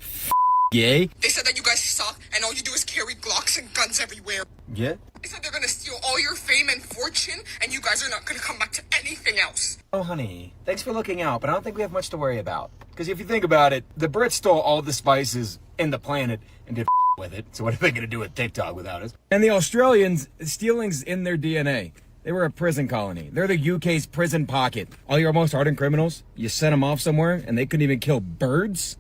gay. They said that you guys suck and all you do is carry Glocks and guns everywhere. Yeah? They said they're gonna steal all your fame and fortune and you guys are not gonna come back to anything else. Oh, honey, thanks for looking out, but I don't think we have much to worry about. Because if you think about it, the Brits stole all the spices in the planet and did with it. So what are they going to do with TikTok without us? And the Australians, stealing's in their DNA. They were a prison colony. They're the UK's prison pocket. All your most hardened criminals, you sent them off somewhere and they couldn't even kill birds?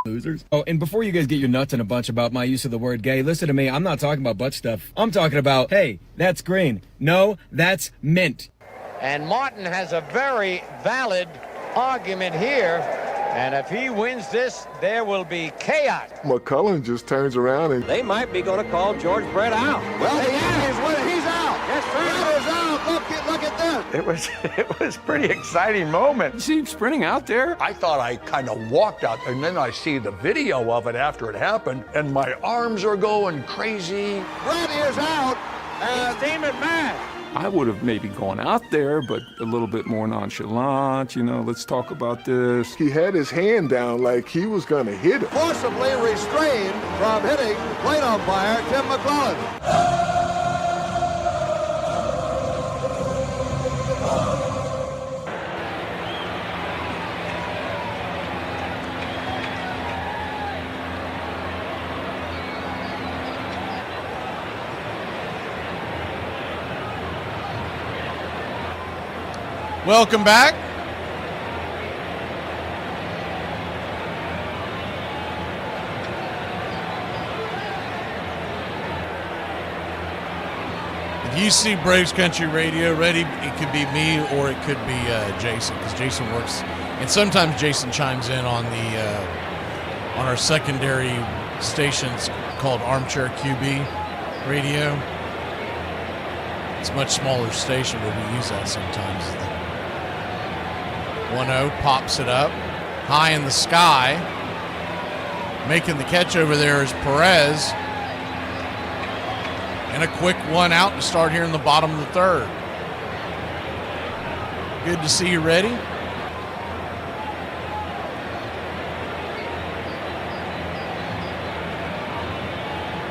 Losers. Oh, and before you guys get your nuts in a bunch about my use of the word gay, listen to me. I'm not talking about butt stuff. I'm talking about, hey, that's green. No, that's mint. And Martin has a very valid argument here. And if he wins this, there will be chaos. McCullen just turns around and... They might be going to call George Brett out. Well, the Yankees win. He's out. Yes, sir. Brett is out. Look at this. It was a pretty exciting moment. You see him sprinting out there? I thought I kind of walked out, and then I see the video of it after it happened, and my arms are going crazy. Brett is out. And Damon Matt. I would have maybe gone out there, but a little bit more nonchalant, let's talk about this. He had his hand down like he was going to hit it. Forcibly restrained from hitting plate umpire Tim McClellan. Welcome back. If you see Braves Country Radio ready, it could be me or it could be Jason, because Jason works, and sometimes Jason chimes in on on our secondary stations called Armchair QB Radio. It's a much smaller station, but we use that sometimes. 1-0, pops it up, high in the sky. Making the catch over there is Perez. And a quick one out to start here in the bottom of the third. Good to see you ready.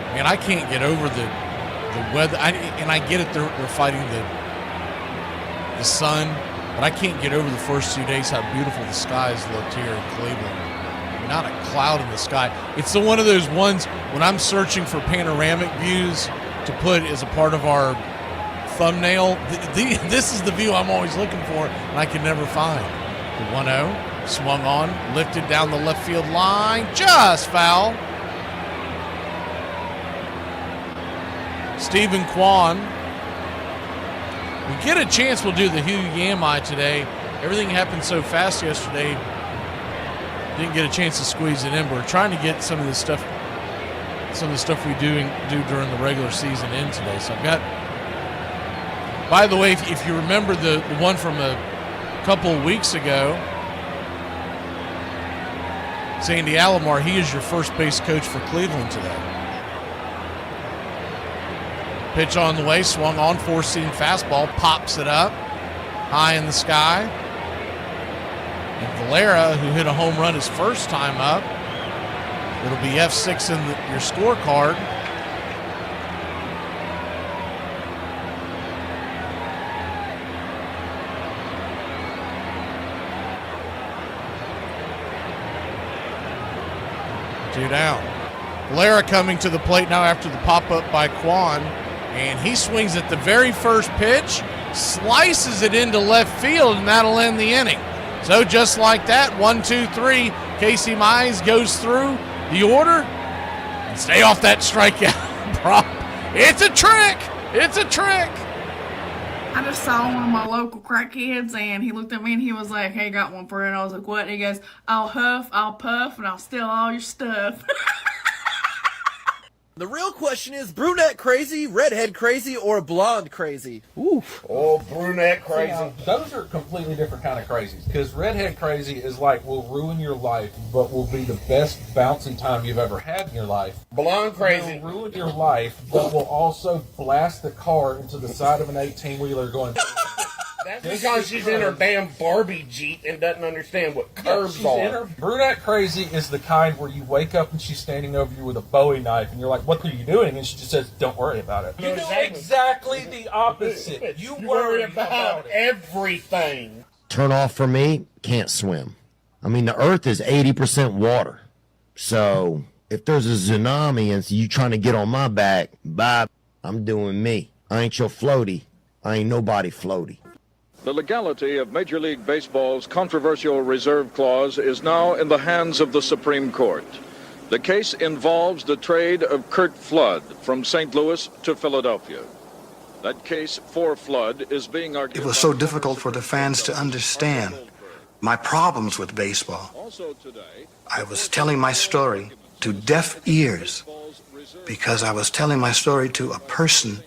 Man, I can't get over the weather. And I get it, they're fighting the sun. But I can't get over the first 2 days how beautiful the skies looked here in Cleveland. Not a cloud in the sky. It's one of those ones when I'm searching for panoramic views to put as a part of our thumbnail. This is the view I'm always looking for, and I can never find. The 1-0, swung on, lifted down the left field line, just foul. Stephen Kwan. We get a chance, we'll do the Who Am I today. Everything happened so fast yesterday, didn't get a chance to squeeze it in, but we're trying to get some of the stuff we do during the regular season in today. So I've got, by the way, if you remember the one from a couple of weeks ago, Sandy Alomar, he is your first base coach for Cleveland today. Pitch on the way, swung on, four-seam fastball, pops it up, high in the sky. And Valera, who hit a home run his first time up, it'll be F6 in your scorecard. Two down. Valera coming to the plate now after the pop-up by Kwan. And he swings at the very first pitch, slices it into left field, and that'll end the inning. So just like that, 1-2-3, Casey Mize goes through the order. And stay off that strikeout prop. It's a trick. It's a trick. I just saw one of my local crackheads, and he looked at me and he was like, "Hey, got one for it." And I was like, "What?" And he goes, "I'll huff, I'll puff, and I'll steal all your stuff." The real question is brunette crazy, redhead crazy, or blonde crazy? Oof. Oh, brunette crazy. Those are completely different kind of crazies. Because redhead crazy is like will ruin your life, but will be the best bouncing time you've ever had in your life. Blonde crazy. Will ruin your life, but will also blast the car into the side of an 18-wheeler going... That's because she's in her damn Barbie Jeep and doesn't understand what curves are. Brunette crazy is the kind where you wake up and she's standing over you with a Bowie knife and you're like, what are you doing? And she just says, don't worry about it. You do exactly the opposite. You worry about everything. Turn off for me, can't swim. I mean, the earth is 80% water. So if there's a tsunami and you trying to get on my back, bye, I'm doing me. I ain't your floaty. I ain't nobody floaty. The legality of Major League Baseball's controversial reserve clause is now in the hands of the Supreme Court. The case involves the trade of Curt Flood from St. Louis to Philadelphia. That case for Flood is being argued. It was so difficult for the fans to understand my problems with baseball. I was telling my story to deaf ears because I was telling my story to a person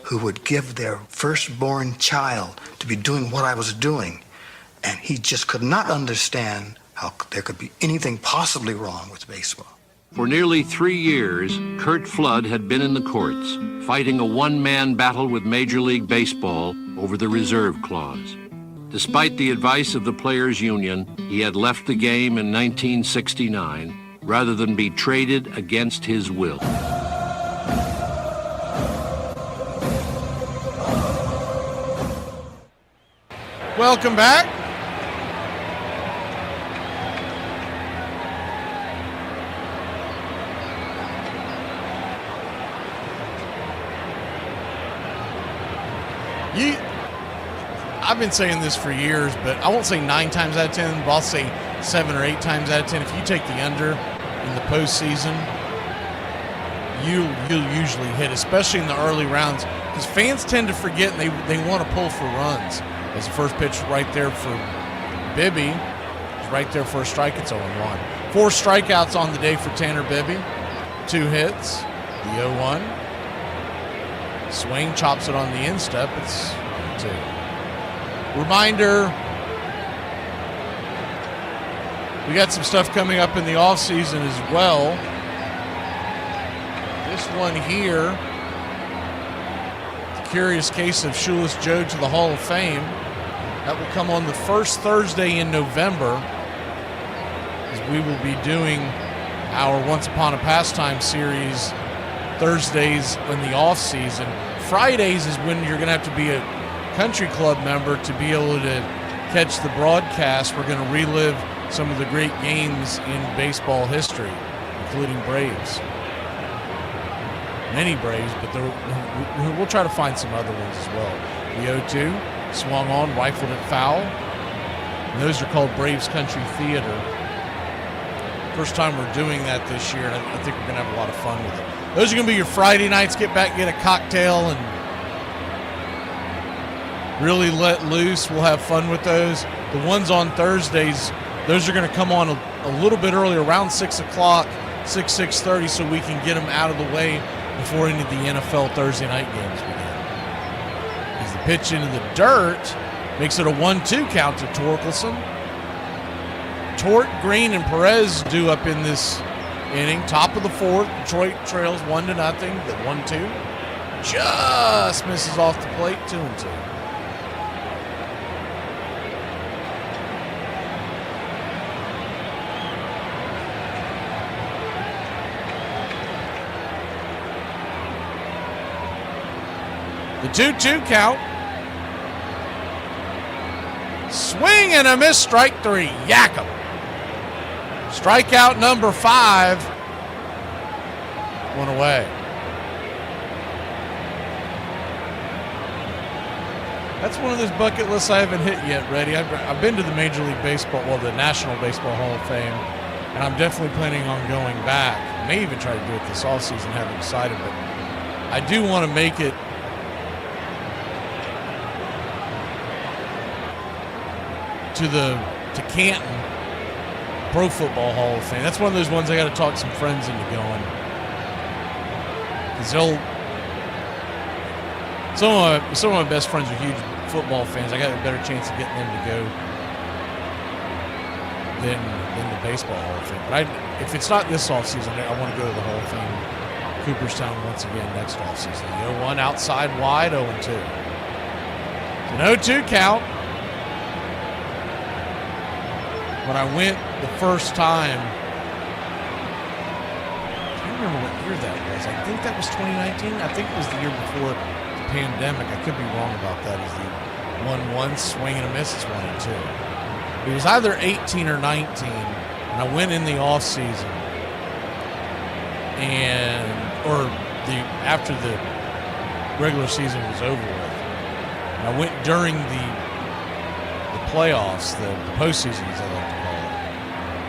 who would give their firstborn child to be doing what I was doing. And he just could not understand how there could be anything possibly wrong with baseball. For nearly 3 years, Curt Flood had been in the courts, fighting a one-man battle with Major League Baseball over the reserve clause. Despite the advice of the Players Union, he had left the game in 1969 rather than be traded against his will. Welcome back. I've been saying this for years, but I won't say 9 times out of 10, but I'll say 7 or 8 times out of 10. If you take the under in the postseason, you'll usually hit, especially in the early rounds, because fans tend to forget and they want to pull for runs. As the first pitch right there for Bibby, is right there for a strike. It's 0-1. 4 strikeouts on the day for Tanner Bibby. 2 hits. The 0-1. Swing, chops it on the instep. It's 2. Reminder, we got some stuff coming up in the offseason as well. This one here, the curious case of Shoeless Joe to the Hall of Fame. That will come on the first Thursday in November, as we will be doing our Once Upon a Pastime series Thursdays in the off season. Fridays is when you're going to have to be a country club member to be able to catch the broadcast. We're going to relive some of the great games in baseball history, including Braves. Many Braves, but we'll try to find some other ones as well. The 0-2. Swung on, rifled it foul. And those are called Braves Country Theater. First time we're doing that this year, and I think we're going to have a lot of fun with it. Those are going to be your Friday nights. Get back, get a cocktail, and really let loose. We'll have fun with those. The ones on Thursdays, those are going to come on a little bit earlier, around 6 o'clock, 6:30, so we can get them out of the way before any of the NFL Thursday night games begin. Pitch into the dirt makes it a 1-2 count to Torkelson. Tort, Green, and Perez due up in this inning. Top of the 4th, Detroit trails 1-0. The 1-2 just misses off the plate. 2-2. The 2-2 count. Swing and a miss, strike 3. Yak 'em. Strikeout number 5. 1 away. That's one of those bucket lists I haven't hit yet, Reddy. I've been to the Major League Baseball, well, the National Baseball Hall of Fame, and I'm definitely planning on going back. I may even try to do it this offseason, haven't decided, but I do want to make it to Canton Pro Football Hall of Fame. That's one of those ones I got to talk some friends into going. Because some of my best friends are huge football fans. I got a better chance of getting them to go than the Baseball Hall of Fame. But if it's not this offseason, I want to go to the Hall of Fame, Cooperstown, once again next offseason. The 0-1 outside wide, 0-2. It's an 0-2 count. When I went the first time, I can't remember what year that was. I think that was 2019. I think it was the year before the pandemic. I could be wrong about that. Is the 1-1 swing and a miss is 1-2. It was either 18 or 19, and I went in the off season, after the regular season was over with. And I went during the playoffs, the postseason, as I like to call it.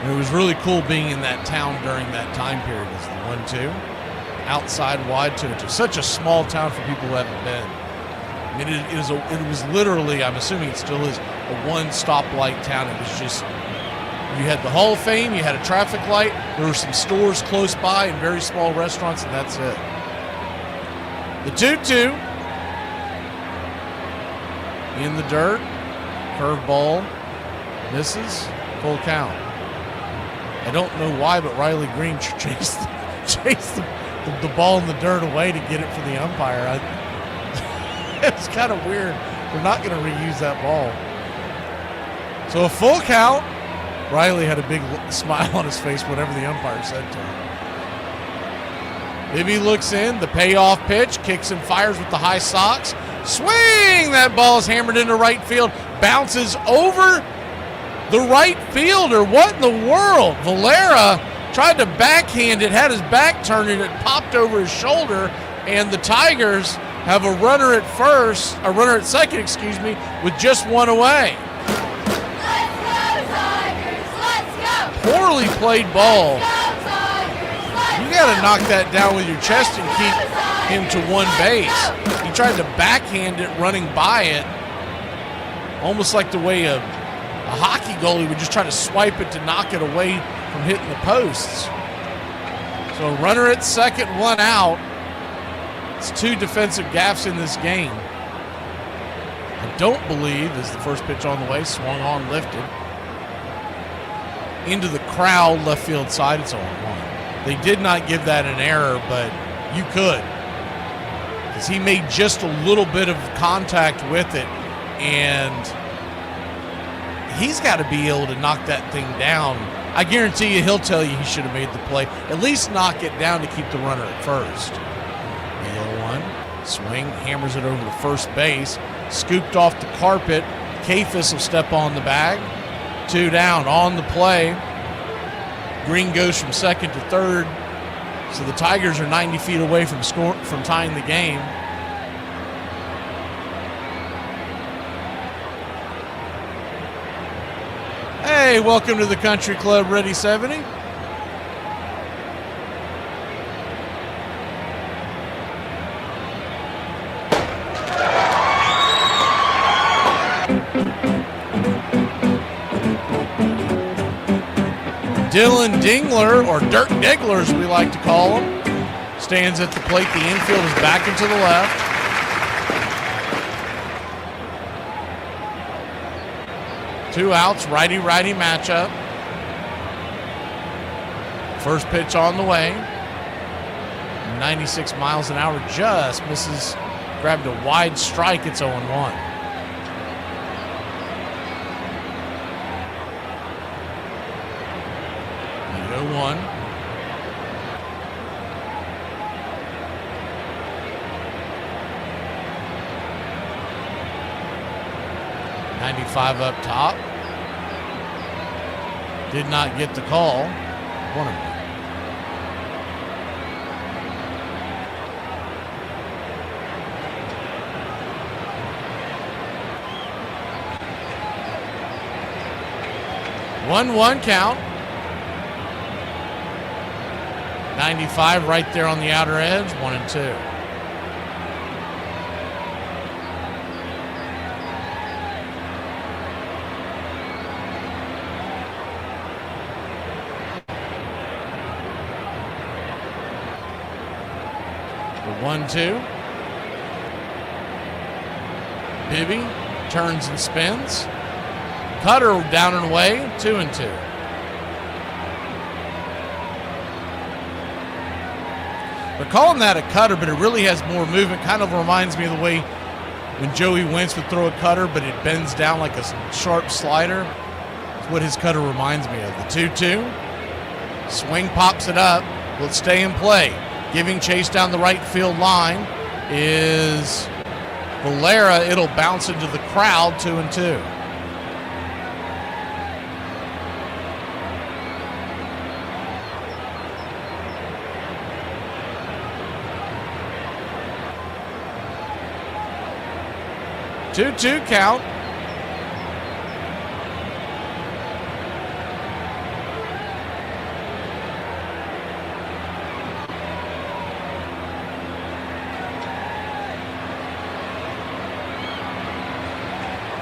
And it was really cool being in that town during that time period. As the 1-2, outside wide 2-2. Such a small town for people who haven't been. I mean, it was literally, I'm assuming it still is, a one stoplight town. It was just, you had the Hall of Fame, you had a traffic light, there were some stores close by and very small restaurants, and that's it. The 2-2 in the dirt, curveball, misses, full count. I don't know why, but Riley Green chased the ball in the dirt away to get it for the umpire. It's kind of weird. They're not going to reuse that ball. So a full count. Riley had a big smile on his face, whatever the umpire said to him. Bibby looks in, the payoff pitch, kicks and fires with the high socks. Swing! That ball is hammered into right field. Bounces over the right fielder. What in the world? Valera tried to backhand it, had his back turned, and it popped over his shoulder, and the Tigers have a runner at second, with just one away. Poorly played ball. You got to knock that down with your chest and keep him to one base. He tried to backhand it running by it, almost like the way a hockey goalie would just try to swipe it to knock it away from hitting the posts. So a runner at second, one out. It's two defensive gaffes in this game. I don't believe, as the first pitch on the way, swung on, lifted. Into the crowd, left field side, it's 0-1. They did not give that an error, but you could. Because he made just a little bit of contact with it, and he's got to be able to knock that thing down. I guarantee you he'll tell you he should have made the play. At least knock it down to keep the runner at first. The 0-1. Swing, hammers it over to first base. Scooped off the carpet. Kafis will step on the bag. 2 down on the play. Green goes from second to third. So the Tigers are 90 feet away from tying the game. Hey, welcome to the Country Club, Ready 70. Dylan Dingler, or Dirk Diggler as we like to call him, stands at the plate. The infield is back into the left. Two outs, righty-righty matchup. First pitch on the way. 96 miles an hour, just misses. Grabbed a wide strike. It's 0-1. One. .95 up top. Did not get the call. 1-1 count. 95 right there on the outer edge, 1-2. 1-2. Bibby turns and spins. Cutter down and away, 2-2. They're calling that a cutter, but it really has more movement. Kind of reminds me of the way when Joey Wentz would throw a cutter, but it bends down like a sharp slider. That's what his cutter reminds me of. The 2-2. Swing pops it up. Will it stay in play? Giving chase down the right field line is Valera. It'll bounce into the crowd, 2-2. Two count.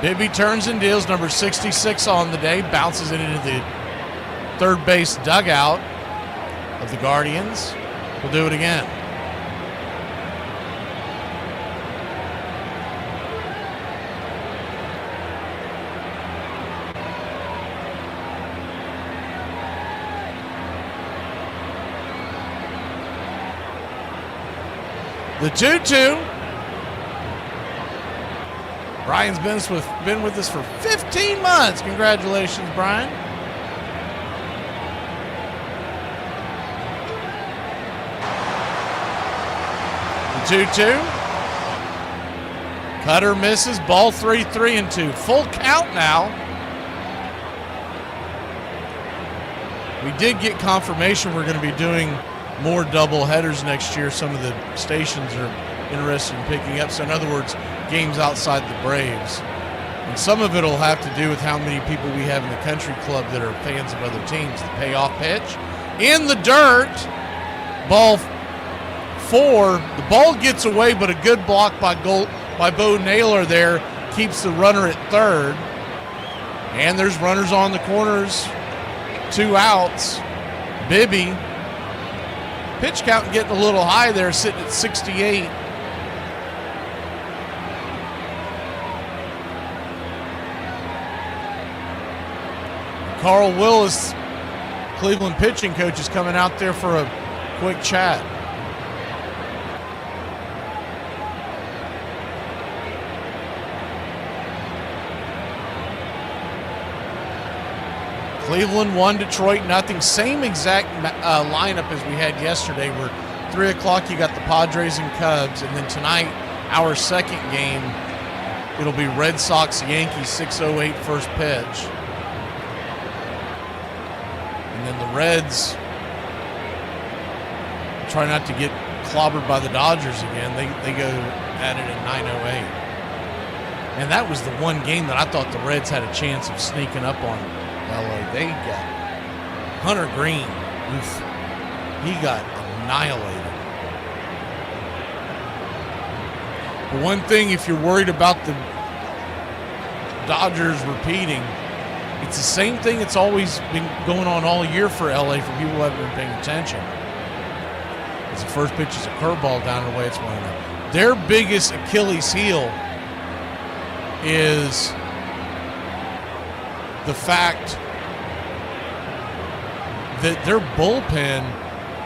Bibby turns and deals, number 66 on the day, bounces it into the third base dugout of the Guardians. We'll do it again. The 2-2. Brian's been with us for 15 months. Congratulations, Brian. The 2-2. Cutter misses. Ball 3-2. Full count now. We did get confirmation we're going to be doing more double headers next year. Some of the stations are interested in picking up. So in other words, games outside the Braves. And some of it will have to do with how many people we have in the country club that are fans of other teams. The payoff pitch in the dirt. Ball 4. The ball gets away, but a good block by Bo Naylor there keeps the runner at third. And there's runners on the corners. 2 outs. Bibby. Pitch count getting a little high there, sitting at 68. Carl Willis, Cleveland pitching coach, is coming out there for a quick chat. Cleveland 1, Detroit nothing. Same exact lineup as we had yesterday. Where 3 o'clock you got the Padres and Cubs, and then tonight our second game, it'll be Red Sox Yankees 6:08 first pitch. And then the Reds try not to get clobbered by the Dodgers again. They go at it at 9:08. And that was the one game that I thought the Reds had a chance of sneaking up on LA. They got Hunter Green. Oof, he got annihilated. But one thing, if you're worried about the Dodgers repeating, it's the same thing that's always been going on all year for LA for people who haven't been paying attention. As the first pitch is a curveball down and away, it's 1-0. Their biggest Achilles heel is the fact that their bullpen,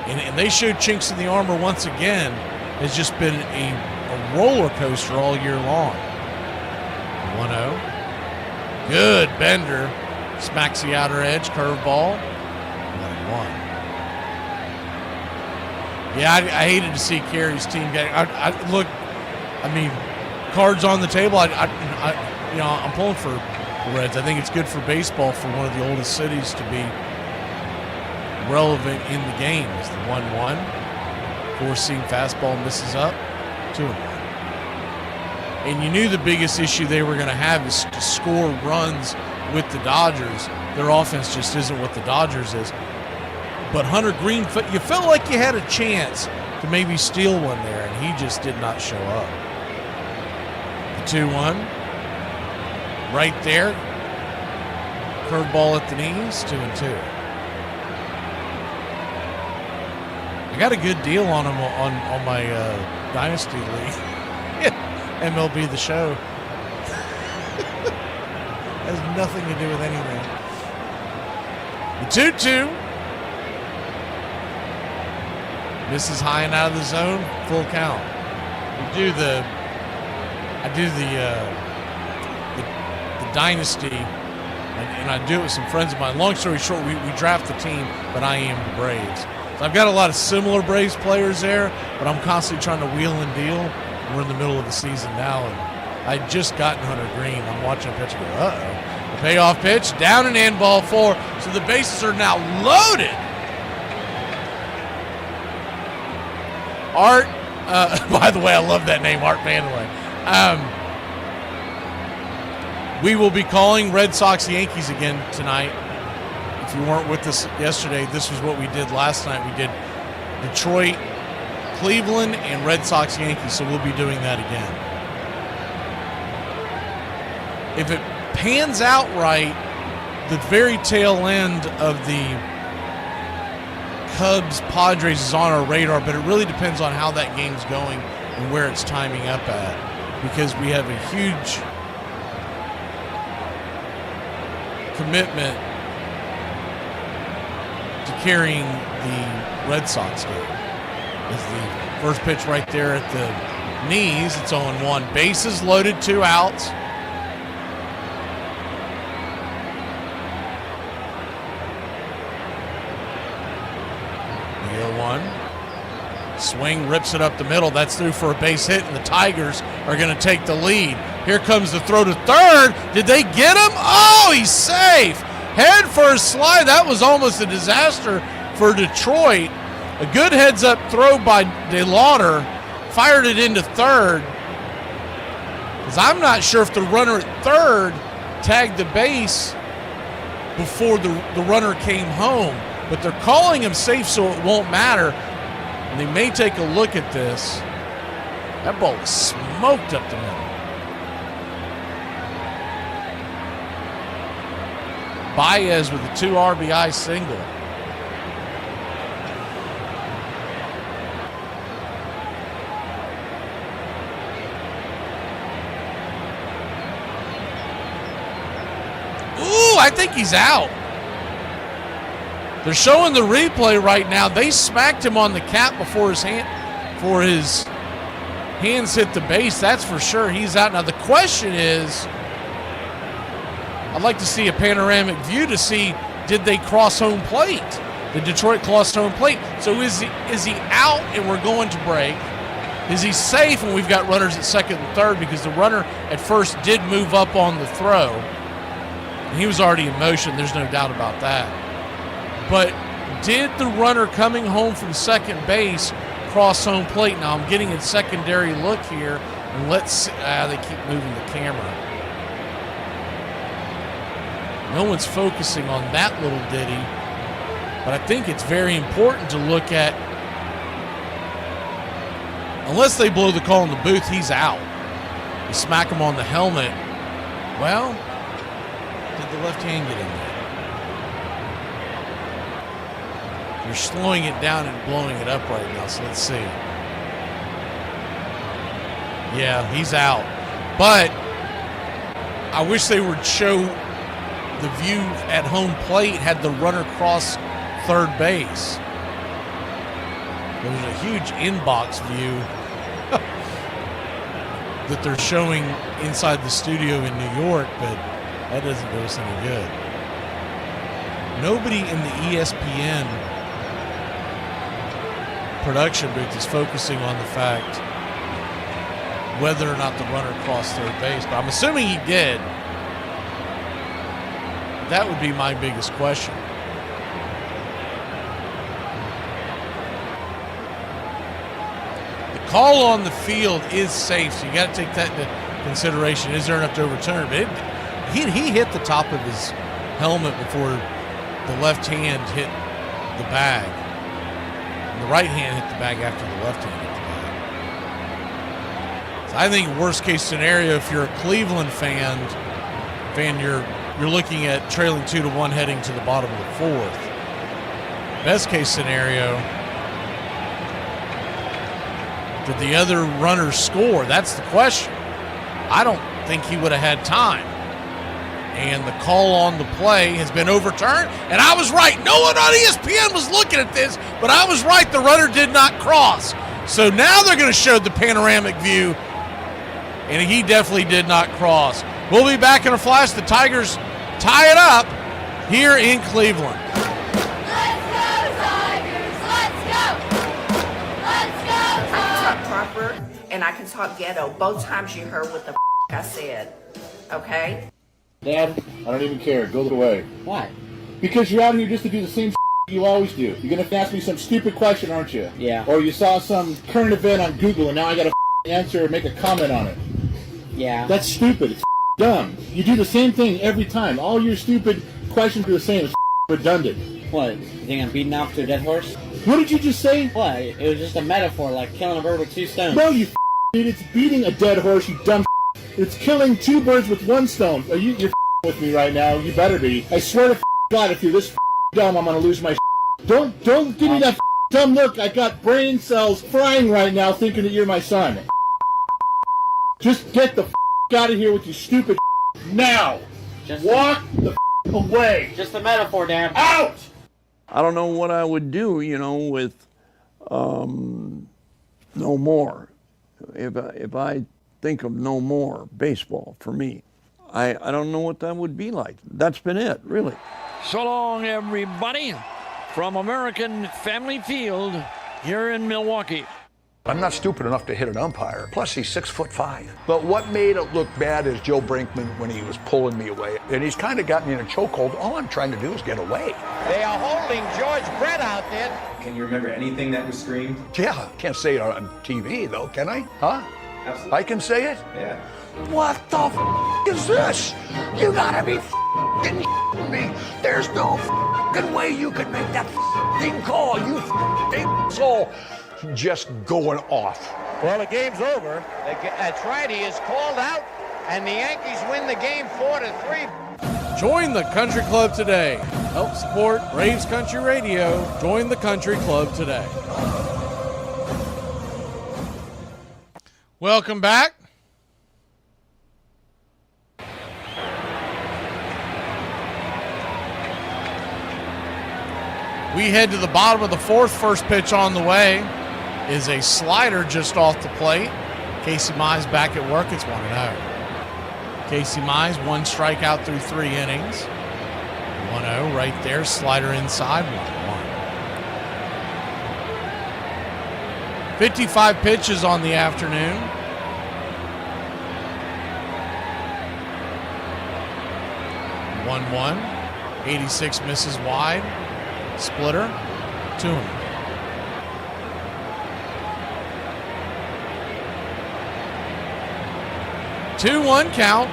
and they showed chinks in the armor once again, has just been a roller coaster all year long. 1-0. Good bender. Smacks the outer edge, curveball. 1-1. Yeah, I hated to see Carey's team getting. Look, I mean, cards on the table. I'm pulling for the Reds. I think it's good for baseball for one of the oldest cities to be relevant in the game. Is the 1-1. Four-seam fastball misses up. 2-1. And you knew the biggest issue they were going to have is to score runs with the Dodgers. Their offense just isn't what the Dodgers is. But Hunter Green, you felt like you had a chance to maybe steal one there, and he just did not show up. The 2-1. Right there. Curveball at the knees, 2-2. I got a good deal on him on my Dynasty League. MLB The Show. Has nothing to do with anything. The 2-2. Misses high and out of the zone. Full count. I do the Dynasty, and I do it with some friends of mine. Long story short, we draft the team, but I am the Braves. So I've got a lot of similar Braves players there, but I'm constantly trying to wheel and deal. We're in the middle of the season now, and I just gotten Hunter Green. I'm watching a pitch and go, uh-oh. The payoff pitch, down and in, ball 4. So the bases are now loaded. Art, by the way, I love that name, Art Vandelay. We will be calling Red Sox Yankees again tonight. If you weren't with us yesterday, this was what we did last night. We did Detroit, Cleveland, and Red Sox Yankees, so we'll be doing that again. If it pans out right, the very tail end of the Cubs Padres is on our radar, but it really depends on how that game's going and where it's timing up at, because we have a huge commitment to carrying the Red Sox game. It's the first pitch right there at the knees. It's 0-1. Bases loaded, 2 outs. The 0-1. Swing, rips it up the middle. That's through for a base hit, and the Tigers are going to take the lead. Here comes the throw to third. Did they get him? Oh, he's safe. Head first slide. That was almost a disaster for Detroit. A good heads-up throw by DeLauder. Fired it into third. Because I'm not sure if the runner at third tagged the base before the runner came home. But they're calling him safe, so it won't matter. And they may take a look at this. That ball was smoked up the middle. Baez with a 2 RBI single. Ooh, I think he's out. They're showing the replay right now. They smacked him on the cap before his hands hit the base. That's for sure. He's out. Now the question is, I'd like to see a panoramic view to see, did they cross home plate? Did Detroit cross home plate? So is he out and we're going to break? Is he safe and we've got runners at second and third, because the runner at first did move up on the throw. And he was already in motion. There's no doubt about that. But did the runner coming home from second base cross home plate? Now I'm getting a secondary look here, and let's see. They keep moving the camera. No one's focusing on that little ditty, but I think it's very important to look at. Unless they blow the call in the booth, he's out. You smack him on the helmet. Well, did the left hand get in there? You're slowing it down and blowing it up right now, so let's see. Yeah, he's out. But I wish they would show the view at home plate had the runner cross third base. There's a huge inbox view that they're showing inside the studio in New York, but that doesn't do us any good. Nobody in the ESPN production booth is focusing on the fact whether or not the runner crossed third base, but I'm assuming he did. That would be my biggest question. The call on the field is safe, so you got to take that into consideration. Is there enough to overturn? But he hit the top of his helmet before the left hand hit the bag. And the right hand hit the bag after the left hand hit the bag. So I think worst case scenario, if you're a Cleveland fan, you're looking at trailing 2-1 heading to the bottom of the fourth. Best case scenario, Did the other runners score? That's the question. I don't think he would have had time. And the call on the play has been overturned, and I was right. No one on ESPN was looking at this, but I was right. The runner did not cross. So now they're going to show the panoramic view, and he definitely did not cross. We'll be back in a flash. The Tigers tie it up here in Cleveland. Proper, and I can talk ghetto. Both times you heard what the I said. Okay? Dad, I don't even care. Go away. Why? Because you're out here just to do the same you always do. You're gonna ask me some stupid question, aren't you? Yeah. Or you saw some current event on Google and now I gotta answer or make a comment on it. Yeah. That's stupid. It's dumb. You do the same thing every time. All your stupid questions are the same. It's redundant. What? You think I'm beating off to a dead horse? What did you just say? What? It was just a metaphor, like killing a bird with two stones. No, you dude. It's beating a dead horse, you dumb. It's killing two birds with one stone. You're with me right now. You better be. I swear to God, if you're this dumb, I'm gonna lose my. Don't give me that dumb look. I got brain cells frying right now, thinking that you're my son. Just get the out of here with your stupid now. Walk the away. Just a metaphor, Dad. Out. I don't know what I would do, with no more. If I think of no more baseball for me, I don't know what that would be like. That's been it, really. So long, everybody, from American Family Field here in Milwaukee. I'm not stupid enough to hit an umpire. Plus, he's 6'5". But what made it look bad is Joe Brinkman when he was pulling me away. And he's kind of got me in a chokehold. All I'm trying to do is get away. They are holding George Brett out there. Can you remember anything that was screamed? Yeah, can't say it on TV, though, can I? Huh? Absolutely. I can say it? Yeah. What the is this? You gotta be f***ing me. There's no f***ing way you could make that f***ing call. You f***ing soul. Just going off. Well, the game's over. That's right. He is called out, and the Yankees win the game 4-3. Join the Country Club today. Help support Braves Country Radio. Join the Country Club today. Welcome back. We head to the bottom of the fourth. First pitch on the way is a slider just off the plate. Casey Mize back at work. It's 1-0. Casey Mize, one strikeout through 3 innings. 1-0 right there. Slider inside. 1-1. 55 pitches on the afternoon. 1-1. 86 misses wide. Splitter. 2-0. 2-1 count.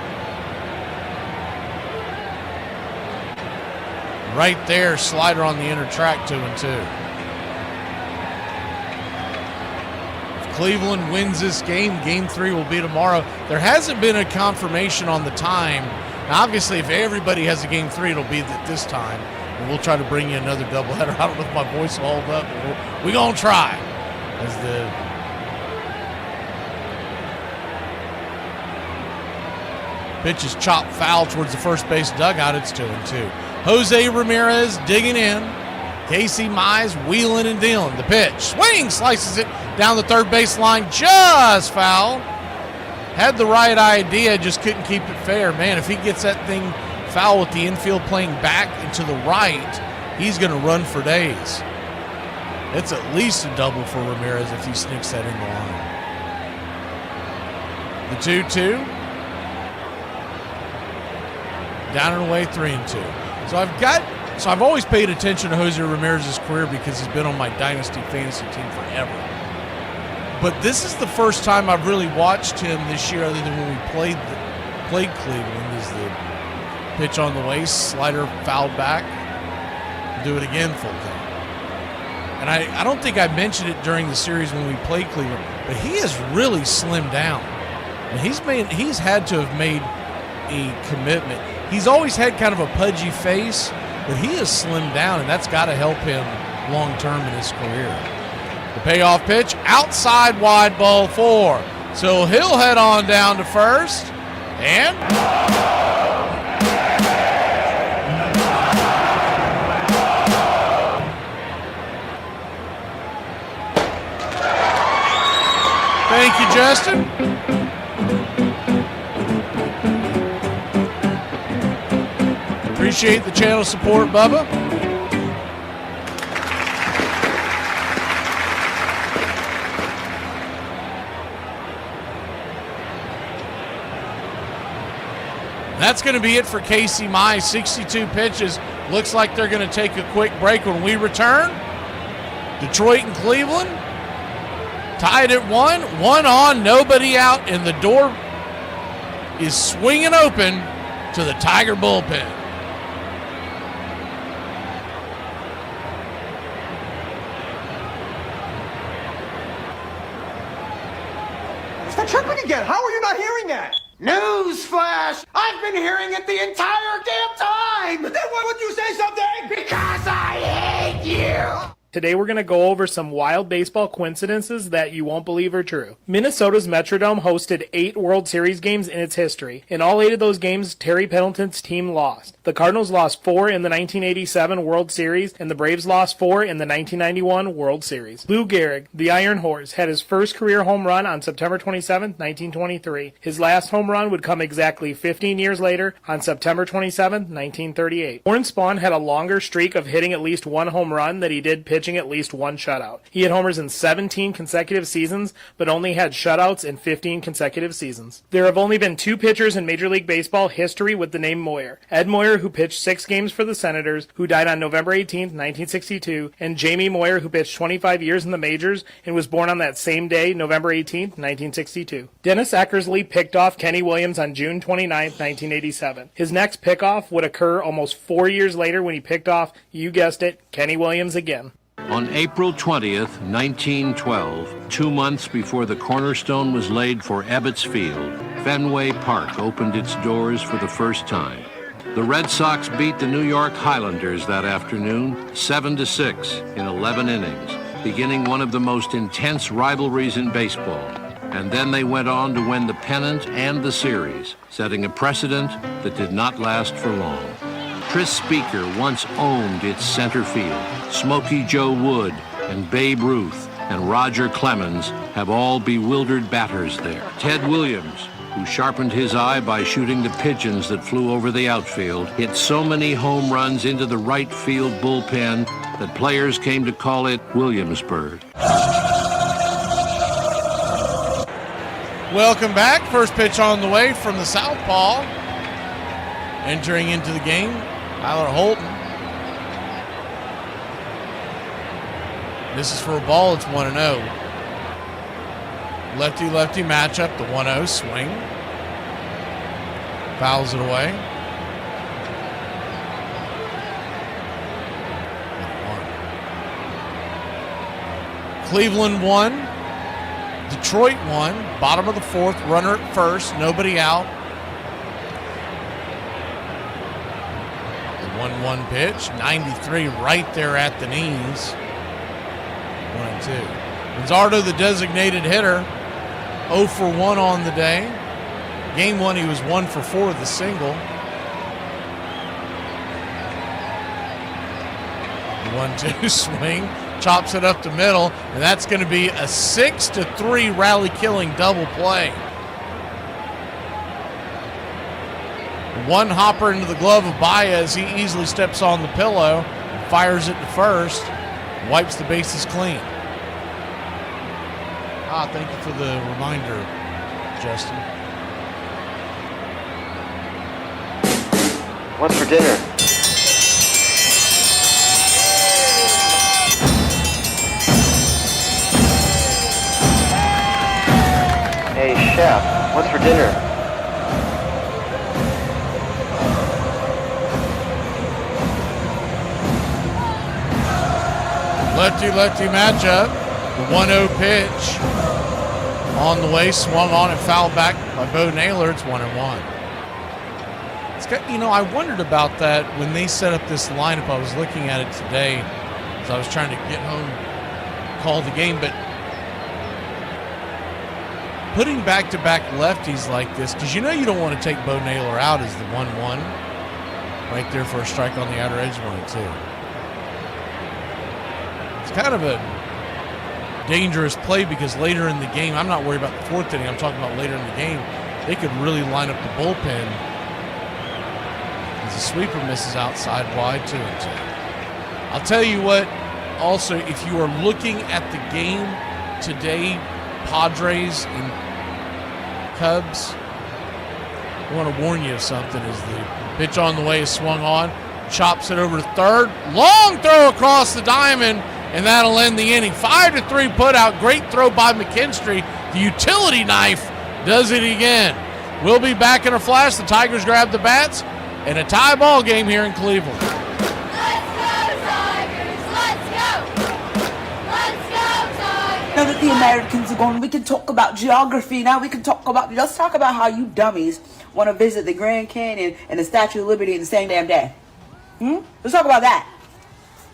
Right there, slider on the inner track, 2-2. If Cleveland wins this game, Game 3 will be tomorrow. There hasn't been a confirmation on the time. Now, obviously, if everybody has a Game 3, it'll be at this time. And we'll try to bring you another doubleheader. I don't know if my voice will hold up, but we're going to try. As the pitch is chopped foul towards the first base dugout. It's 2-2. Jose Ramirez digging in. Casey Mize wheeling and dealing. The pitch. Swing. Slices it down the third base line. Just foul. Had the right idea. Just couldn't keep it fair. Man, if he gets that thing foul with the infield playing back and to the right, he's going to run for days. It's at least a double for Ramirez if he sneaks that in the line. The 2-2. Down and away, 3-2. So I've always paid attention to Jose Ramirez's career because he's been on my dynasty fantasy team forever. But this is the first time I've really watched him this year, other than when we played Cleveland. Is the pitch on the way, slider fouled back, do it again, full count. And I don't think I mentioned it during the series when we played Cleveland, but he has really slimmed down. And he's had to have made a commitment. He's always had kind of a pudgy face, but he has slimmed down, and that's got to help him long term in his career. The payoff pitch, outside wide ball 4. So he'll head on down to first. And thank you, Justin. Appreciate the channel support, Bubba. That's going to be it for Casey Mize. 62 pitches. Looks like they're going to take a quick break when we return. Detroit and Cleveland tied at 1. 1 on, nobody out, and the door is swinging open to the Tiger bullpen. Stop chirping again. How are you not hearing that? Newsflash! I've been hearing it the entire damn time! Then why would you say something? Because I hate you! Today we're going to go over some wild baseball coincidences that you won't believe are true. Minnesota's Metrodome hosted 8 World Series games in its history. In all 8 of those games, Terry Pendleton's team lost. The Cardinals lost 4 in the 1987 World Series, and the Braves lost 4 in the 1991 World Series. Lou Gehrig, the Iron Horse, had his first career home run on September 27, 1923. His last home run would come exactly 15 years later on September 27, 1938. Warren Spahn had a longer streak of hitting at least one home run than he did pitching at least one shutout. He had homers in 17 consecutive seasons, but only had shutouts in 15 consecutive seasons. There have only been 2 pitchers in Major League Baseball history with the name Moyer. Ed Moyer, who pitched 6 games for the Senators, who died on November 18, 1962, and Jamie Moyer, who pitched 25 years in the majors and was born on that same day, November 18, 1962. Dennis Eckersley picked off Kenny Williams on June 29, 1987. His next pickoff would occur almost 4 years later when he picked off, you guessed it, Kenny Williams again. On April 20th, 1912, 2 months before the cornerstone was laid for Ebbets Field, Fenway Park opened its doors for the first time. The Red Sox beat the New York Highlanders that afternoon 7-6 in 11 innings, beginning one of the most intense rivalries in baseball. And then they went on to win the pennant and the series, setting a precedent that did not last for long. Tris Speaker once owned its center field. Smokey Joe Wood and Babe Ruth and Roger Clemens have all bewildered batters there. Ted Williams, who sharpened his eye by shooting the pigeons that flew over the outfield, hit so many home runs into the right field bullpen that players came to call it Williamsburg. Welcome back. First pitch on the way from the southpaw. Entering into the game, Tyler Holton. This is for a ball. It's 1-0. Lefty-lefty matchup. The 1-0 swing. Fouls it away. 1-1. Cleveland 1. Detroit 1. Bottom of the 4th. Runner at first. Nobody out. 1-1 pitch, 93 right there at the knees. 1-2. Gonzardo, the designated hitter, 0 for 1 on the day. Game 1, he was 1 for 4 with the single. The 1-2 swing, chops it up the middle, and that's going to be a 6-3 rally-killing double play. One hopper into the glove of Baez. He easily steps on the pillow, fires it to first, wipes the bases clean. Thank you for the reminder, Justin. What's for dinner? Hey, chef, what's for dinner? Lefty-lefty matchup. The 1-0 pitch on the way, swung on and fouled back by Bo Naylor. It's 1-1. It's got, I wondered about that when they set up this lineup. I was looking at it today as I was trying to get home call the game, but putting back-to-back lefties like this, because you know you don't want to take Bo Naylor out as the 1-1 right there for a strike on the outer edge 1-2. It's kind of a dangerous play because later in the game, I'm not worried about the fourth inning, I'm talking about later in the game, they could really line up the bullpen as the sweeper misses outside wide 2-2. I'll tell you what, also, if you are looking at the game today, Padres and Cubs, I want to warn you of something as the pitch on the way is swung on, chops it over to third, long throw across the diamond, and that'll end the inning. 5-3 put out, great throw by McKinstry. The utility knife does it again. We'll be back in a flash. The Tigers grab the bats, and a tie ball game here in Cleveland. Now that the Americans are gone, we can talk about geography. Now let's talk about how you dummies want to visit the Grand Canyon and the Statue of Liberty in the same damn day. Let's talk about that.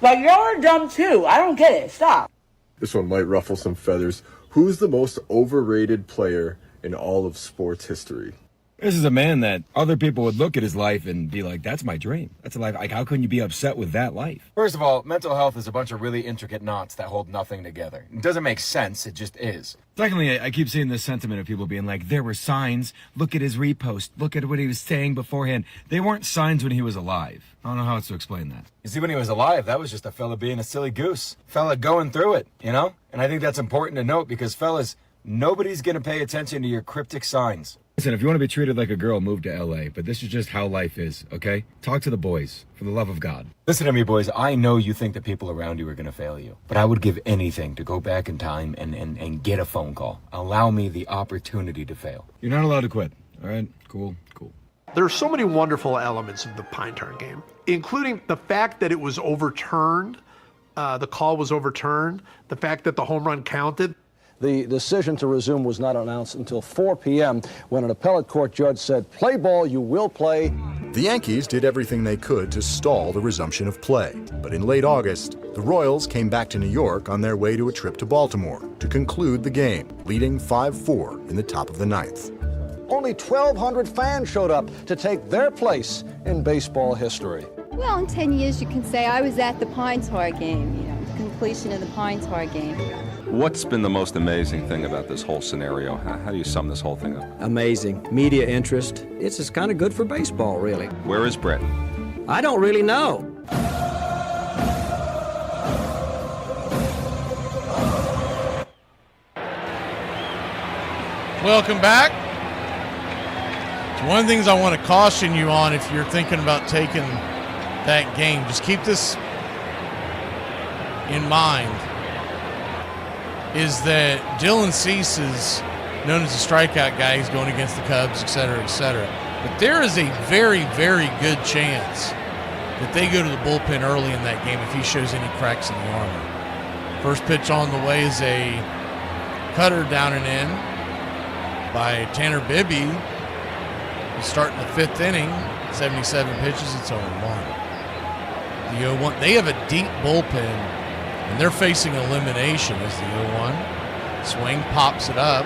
Like, you're dumb too. I don't get it. Stop. This one might ruffle some feathers. Who's the most overrated player in all of sports history? This is a man that other people would look at his life and be like, that's my dream. That's a life. Like, how can you be upset with that life? First of all, mental health is a bunch of really intricate knots that hold nothing together. It doesn't make sense. It just is. Secondly, I keep seeing this sentiment of people being like, there were signs. Look at his repost. Look at what he was saying beforehand. They weren't signs when he was alive. I don't know how else to explain that. You see, when he was alive, that was just a fella being a silly goose. Fella going through it, you know? And I think that's important to note because, fellas, nobody's going to pay attention to your cryptic signs. Listen, if you want to be treated like a girl, move to LA. But this is just how life is, okay? Talk to the boys, for the love of God. Listen to me, boys. I know you think the people around you are going to fail you. But I would give anything to go back in time and get a phone call. Allow me the opportunity to fail. You're not allowed to quit. All right? Cool. There are so many wonderful elements of the Pine Tar game, including the fact that it was overturned. The call was overturned. The fact that the home run counted. The decision to resume was not announced until 4 p.m. when an appellate court judge said, play ball, you will play. The Yankees did everything they could to stall the resumption of play. But in late August, the Royals came back to New York on their way to a trip to Baltimore to conclude the game, leading 5-4 in the top of the ninth. Only 1,200 fans showed up to take their place in baseball history. Well, in 10 years, you can say I was at the Pine Tar game, the completion of the Pine Tar game. What's been the most amazing thing about this whole scenario? How do you sum this whole thing up? Amazing. Media interest. It's just kind of good for baseball, really. Where is Brett? I don't really know. Welcome back. So one of the things I want to caution you on if you're thinking about taking that game, just keep this in mind, is that Dylan Cease is known as a strikeout guy. He's going against the Cubs, et cetera, et cetera. But there is a very, very good chance that they go to the bullpen early in that game if he shows any cracks in the armor. First pitch on the way is a cutter down and in by Tanner Bibby. He's starting the fifth inning, 77 pitches, it's 0-1. The 0-1, they have a deep bullpen, and they're facing elimination as the 0-1. Swing pops it up.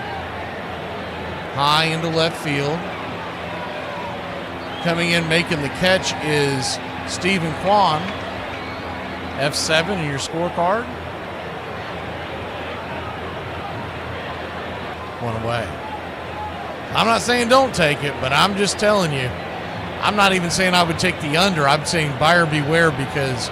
High into left field. Coming in, making the catch is Stephen Kwan. F7 in your scorecard. One away. I'm not saying don't take it, but I'm just telling you, I'm not even saying I would take the under. I'm saying buyer beware because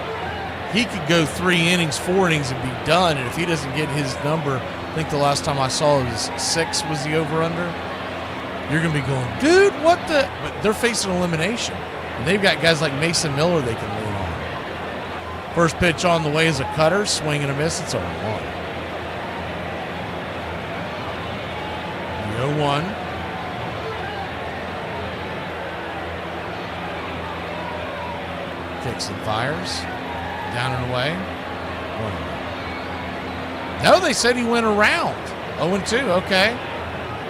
he could go 3 innings, 4 innings and be done. And if he doesn't get his number, I think the last time I saw it was 6 was the over-under. You're going to be going, dude, what the? But they're facing elimination. And they've got guys like Mason Miller they can lean on. First pitch on the way is a cutter, swing and a miss. It's 0-1. The 0-1. Kicks and fires. Down and away. 1-1. No, they said he went around. 0-2, okay.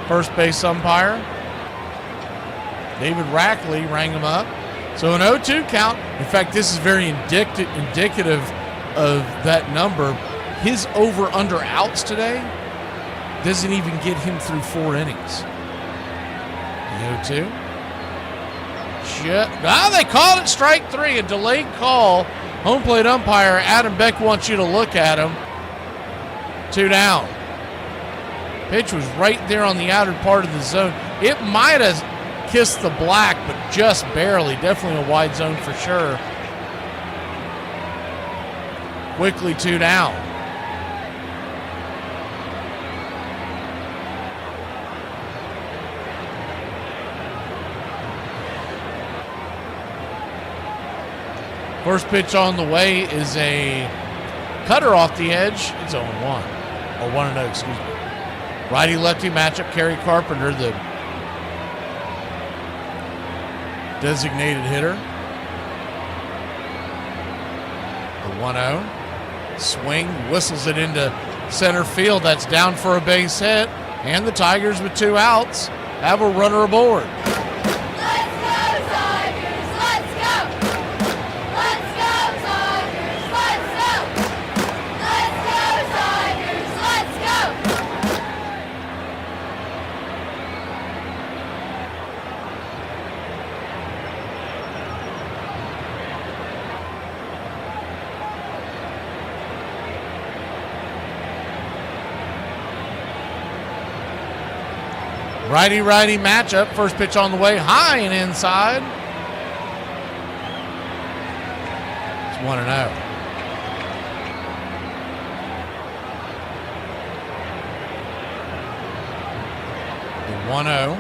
First base umpire. David Rackley rang him up. So an 0-2 count. In fact, this is very indicative of that number. his over-under outs today doesn't even get him through 4 innings. The 0-2. They called it strike 3, a delayed call. Home plate umpire Adam Beck wants you to look at him. 2 down. Pitch was right there on the outer part of the zone. It might have kissed the black, but just barely. Definitely a wide zone for sure. Quickly 2 down. First pitch on the way is a cutter off the edge. It's 0-1. Or 1-0, excuse me. Righty-lefty matchup. Kerry Carpenter, the designated hitter. The 1-0. Swing, whistles it into center field. That's down for a base hit. And the Tigers, with 2 outs, have a runner aboard. Righty-righty matchup. First pitch on the way, high and inside. It's 1-0. The 1-0.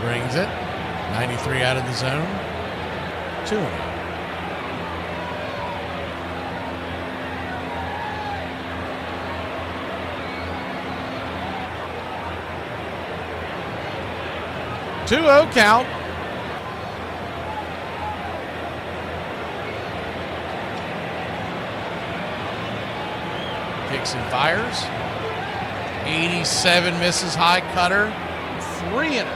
Brings it. 93 out of the zone. 2-0. Two-0 count. Kicks and fires. 87 misses, high cutter. 3-0.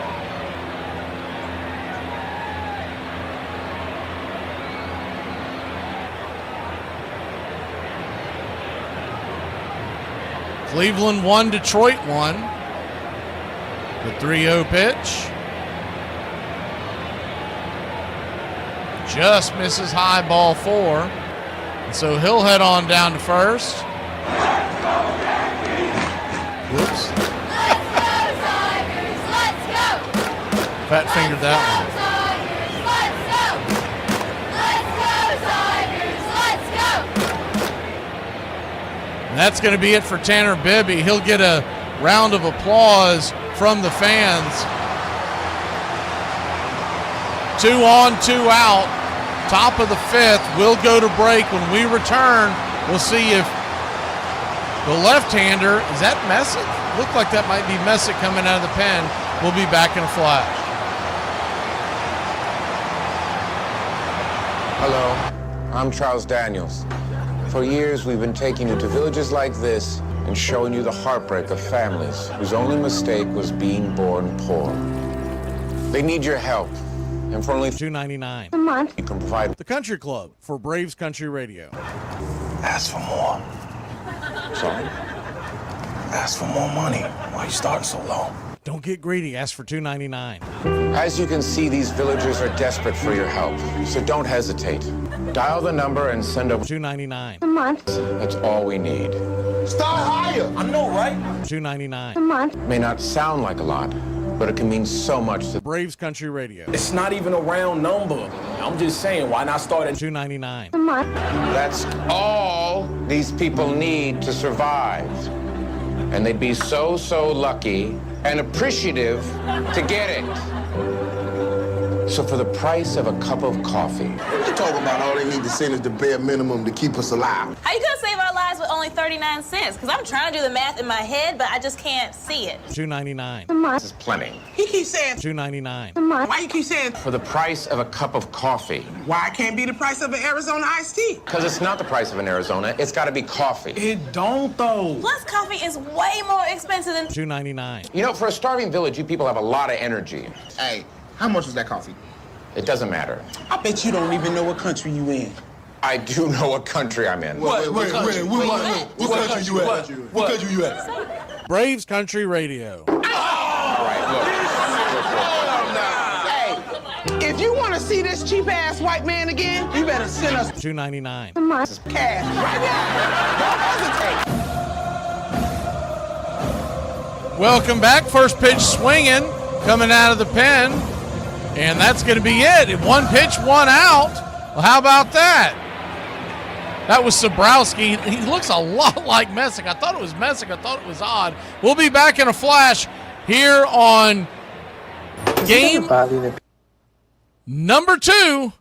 Cleveland 1, Detroit 1. The 3-0 pitch. Just misses high, ball 4. And so he'll head on down to first. Whoops. Fat fingered that one. And that's going to be it for Tanner Bibby. He'll get a round of applause from the fans. 2 on, 2 out. Top of the 5th. We'll go to break. When we return, we'll see if the left-hander, is that Messick? Looked like that might be Messick coming out of the pen. We'll be back in a flash. Hello, I'm Charles Daniels. For years, we've been taking you to villages like this and showing you the heartbreak of families whose only mistake was being born poor. They need your help. And for only $2.99 a month, you can provide the Country Club for Braves Country Radio. Ask for more. Sorry? Ask for more money. Why are you starting so low? Don't get greedy. Ask for $2.99. As you can see, these villagers are desperate for your help, so don't hesitate. Dial the number and send over $2.99 a month. That's all we need. Start higher. I know, right? $2.99 a month. May not sound like a lot, but it can mean so much to Braves Country Radio. It's not even a round number. I'm just saying, why not start at $2.99 a month? That's all these people need to survive. And they'd be so lucky and appreciative to get it. So for the price of a cup of coffee. You talk about all they need to send is the bare minimum to keep us alive. How you gonna save our lives with only 39 cents? Because I'm trying to do the math in my head, but I just can't see it. $2.99 This is plenty. He keeps saying $2.99 Why you keep saying For the price of a cup of coffee. why it can't be the price of an Arizona iced tea? Because it's not the price of an Arizona, it's gotta be coffee. It don't, though. Plus, coffee is way more expensive than $2.99 You know, for a starving village, you people have a lot of energy. Hey, how much was that coffee? It doesn't matter. I bet you don't even know what country you in. I do know what country I'm in. What country you at? What country you at? Braves Country Radio. All right, Hey, if you want to see this cheap-ass white man again, you better send us $2.99. cash right now. Don't hesitate. Welcome back. First pitch swinging, coming out of the pen. And that's going to be it. One pitch, one out. Well, how about that? That was Sobrowski. He looks a lot like Messick. I thought it was Messick. I thought it was odd. We'll be back in a flash here on game number 2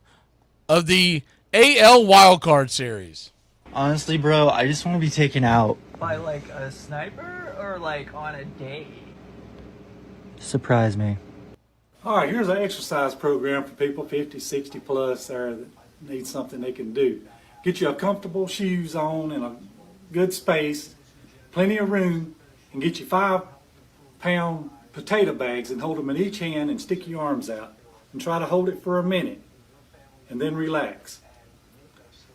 of the AL Wildcard Series. Honestly, bro, I just want to be taken out. By like a sniper or like on a date? Surprise me. All right, here's an exercise program for people 50, 60 plus there that need something they can do. Get you a comfortable shoes on in a good space, plenty of room, and get you 5-pound potato bags and hold them in each hand and stick your arms out and try to hold it for a minute and then relax.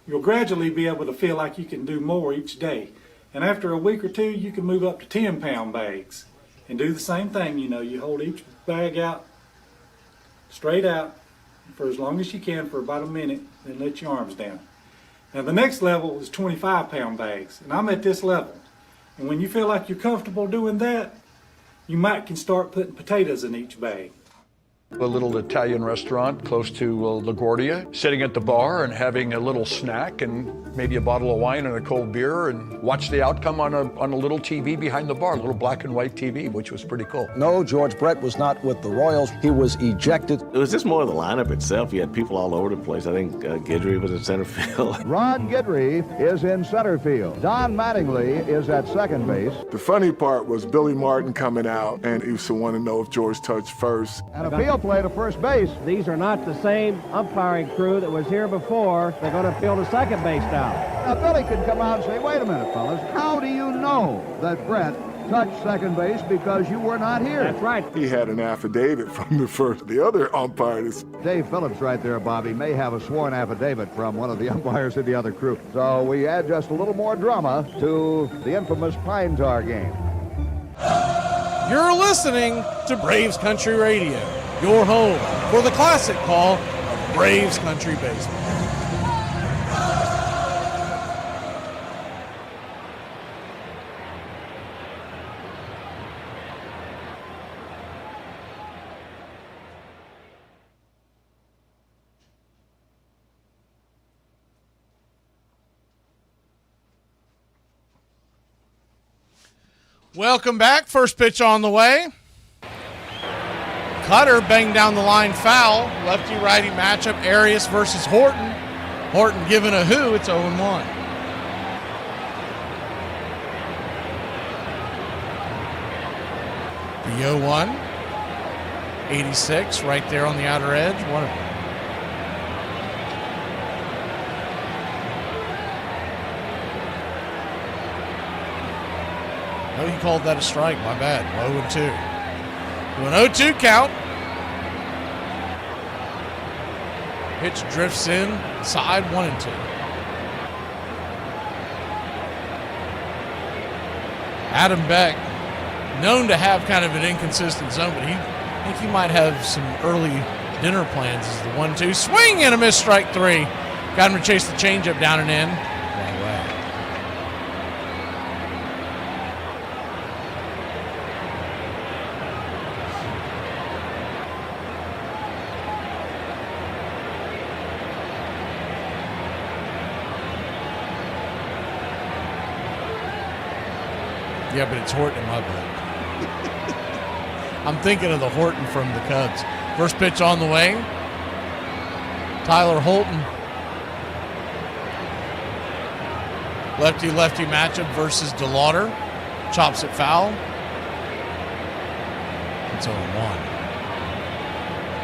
You'll gradually be able to feel like you can do more each day. And after a week or two, you can move up to 10-pound bags and do the same thing. You know, you hold each bag out straight out for as long as you can for about a minute, then let your arms down. Now the next level is 25-pound bags, and I'm at this level. And when you feel like you're comfortable doing that, you might can start putting potatoes in each bag. A little Italian restaurant close to LaGuardia, sitting at the bar and having a little snack and maybe a bottle of wine and a cold beer and watch the outcome on a little TV behind the bar, a little black and white TV, which was pretty cool. No, George Brett was not with the Royals. He was ejected. It was just more of the lineup itself. You had people all over the place. I think Guidry was in center field. Ron Guidry is in center field. Don Mattingly is at second base. The funny part was Billy Martin coming out, and he used to want to know if George touched first. And a field play to first base. These are not the same umpiring crew that was here before. They're going to field a second base now. Now, Billy could come out and say, wait a minute, fellas, how do you know that Brett touched second base because you were not here? That's right. He had an affidavit from the other umpires. Dave Phillips right there, Bobby, may have a sworn affidavit from one of the umpires in the other crew. So we add just a little more drama to the infamous Pine Tar game. You're listening to Braves Country Radio, your home for the classic call of Braves Country Baseball. Welcome back. First pitch on the way. Cutter banged down the line foul. Lefty-righty matchup, Arias versus Horton. Horton given a who, it's 0-1. The 0-1. 86 right there on the outer edge. Oh, he called that a strike. My bad. 0-2. To an 0-2 count. Pitch drifts in. Side 1-2. Adam Beck, known to have kind of an inconsistent zone, but I think he might have some early dinner plans as the 1-2. Swing and a miss, strike 3. Got him to chase the changeup down and in. Wrong way. Yeah, but it's Horton in my book. I'm thinking of the Horton from the Cubs. First pitch on the way. Tyler Holton. Lefty-lefty matchup versus DeLauder. Chops it foul. It's 0-1.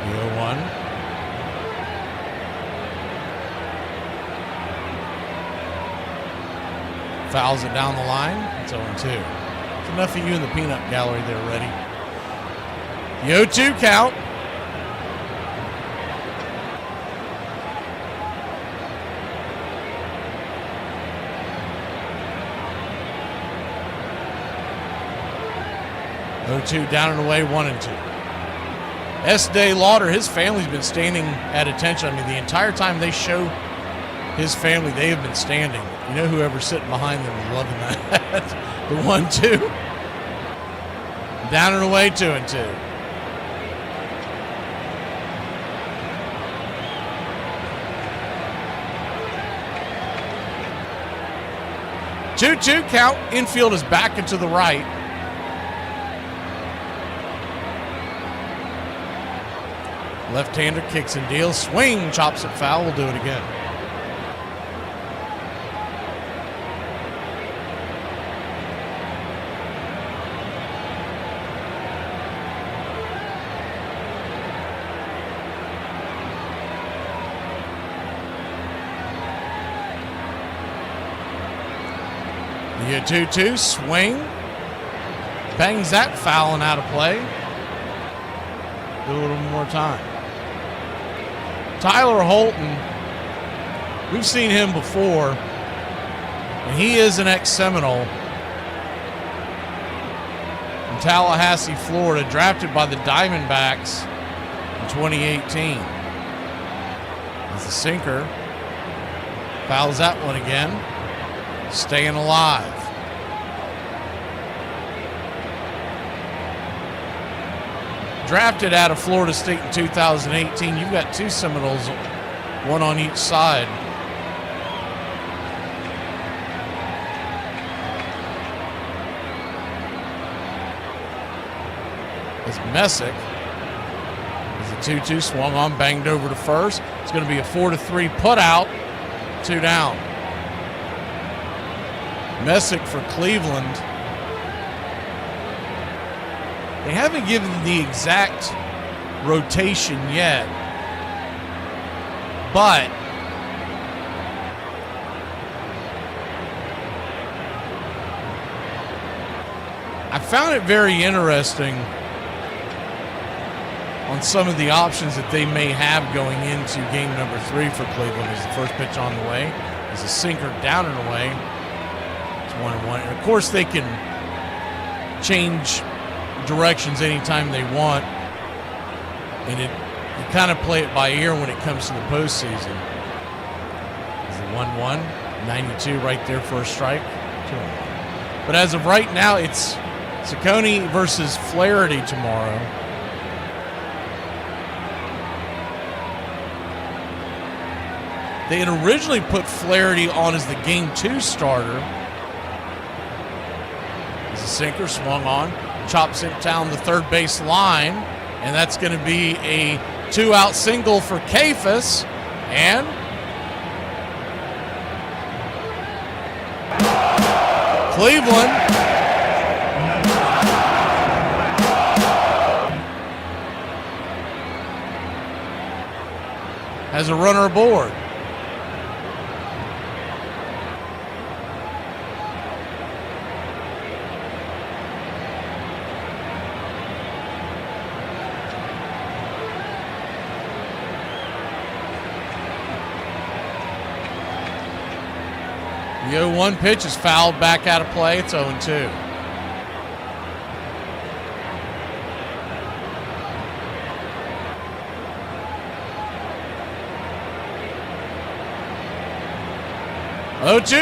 The 0-1. Fouls it down the line. It's 0-2. It's enough of you in the peanut gallery there, ready. The 0-2 count. 0-2, down and away, 1-2. S. Day Lauder, his family's been standing at attention. I mean, the entire time they show his family, they have been standing. You know, whoever's sitting behind them is loving that. The 1-2. Down and away, 2-2. Two count. Infield is back into the right. Left-hander kicks and deals. Swing, chops it foul. We'll do it again. The 2-2 swing. Bangs that foul and out of play. Do a little more time. Tyler Holton, we've seen him before, and he is an ex-Seminole from Tallahassee, Florida, drafted by the Diamondbacks in 2018. As the sinker fouls that one again, staying alive. Drafted out of Florida State in 2018. You've got two Seminoles, one on each side. As Messick, as the 2-2 swung on, banged over to first. It's going to be a 4-3 put out, 2 down. Messick for Cleveland. They haven't given the exact rotation yet, but I found it very interesting on some of the options that they may have going into game number 3 for Cleveland. As the first pitch on the way, is a sinker down and away. It's 1-1. And of course, they can change directions anytime they want, and you kind of play it by ear when it comes to the postseason. It's the 1-1, 92 right there for a strike, 2-1. But as of right now, it's Ciccone versus Flaherty tomorrow. They had originally put Flaherty on as the game 2 starter. As a sinker swung on, chops it down the third base line, and that's going to be a 2-out single for Kafis, and Cleveland has a runner aboard. The 0-1 pitch is fouled back out of play. It's 0-2.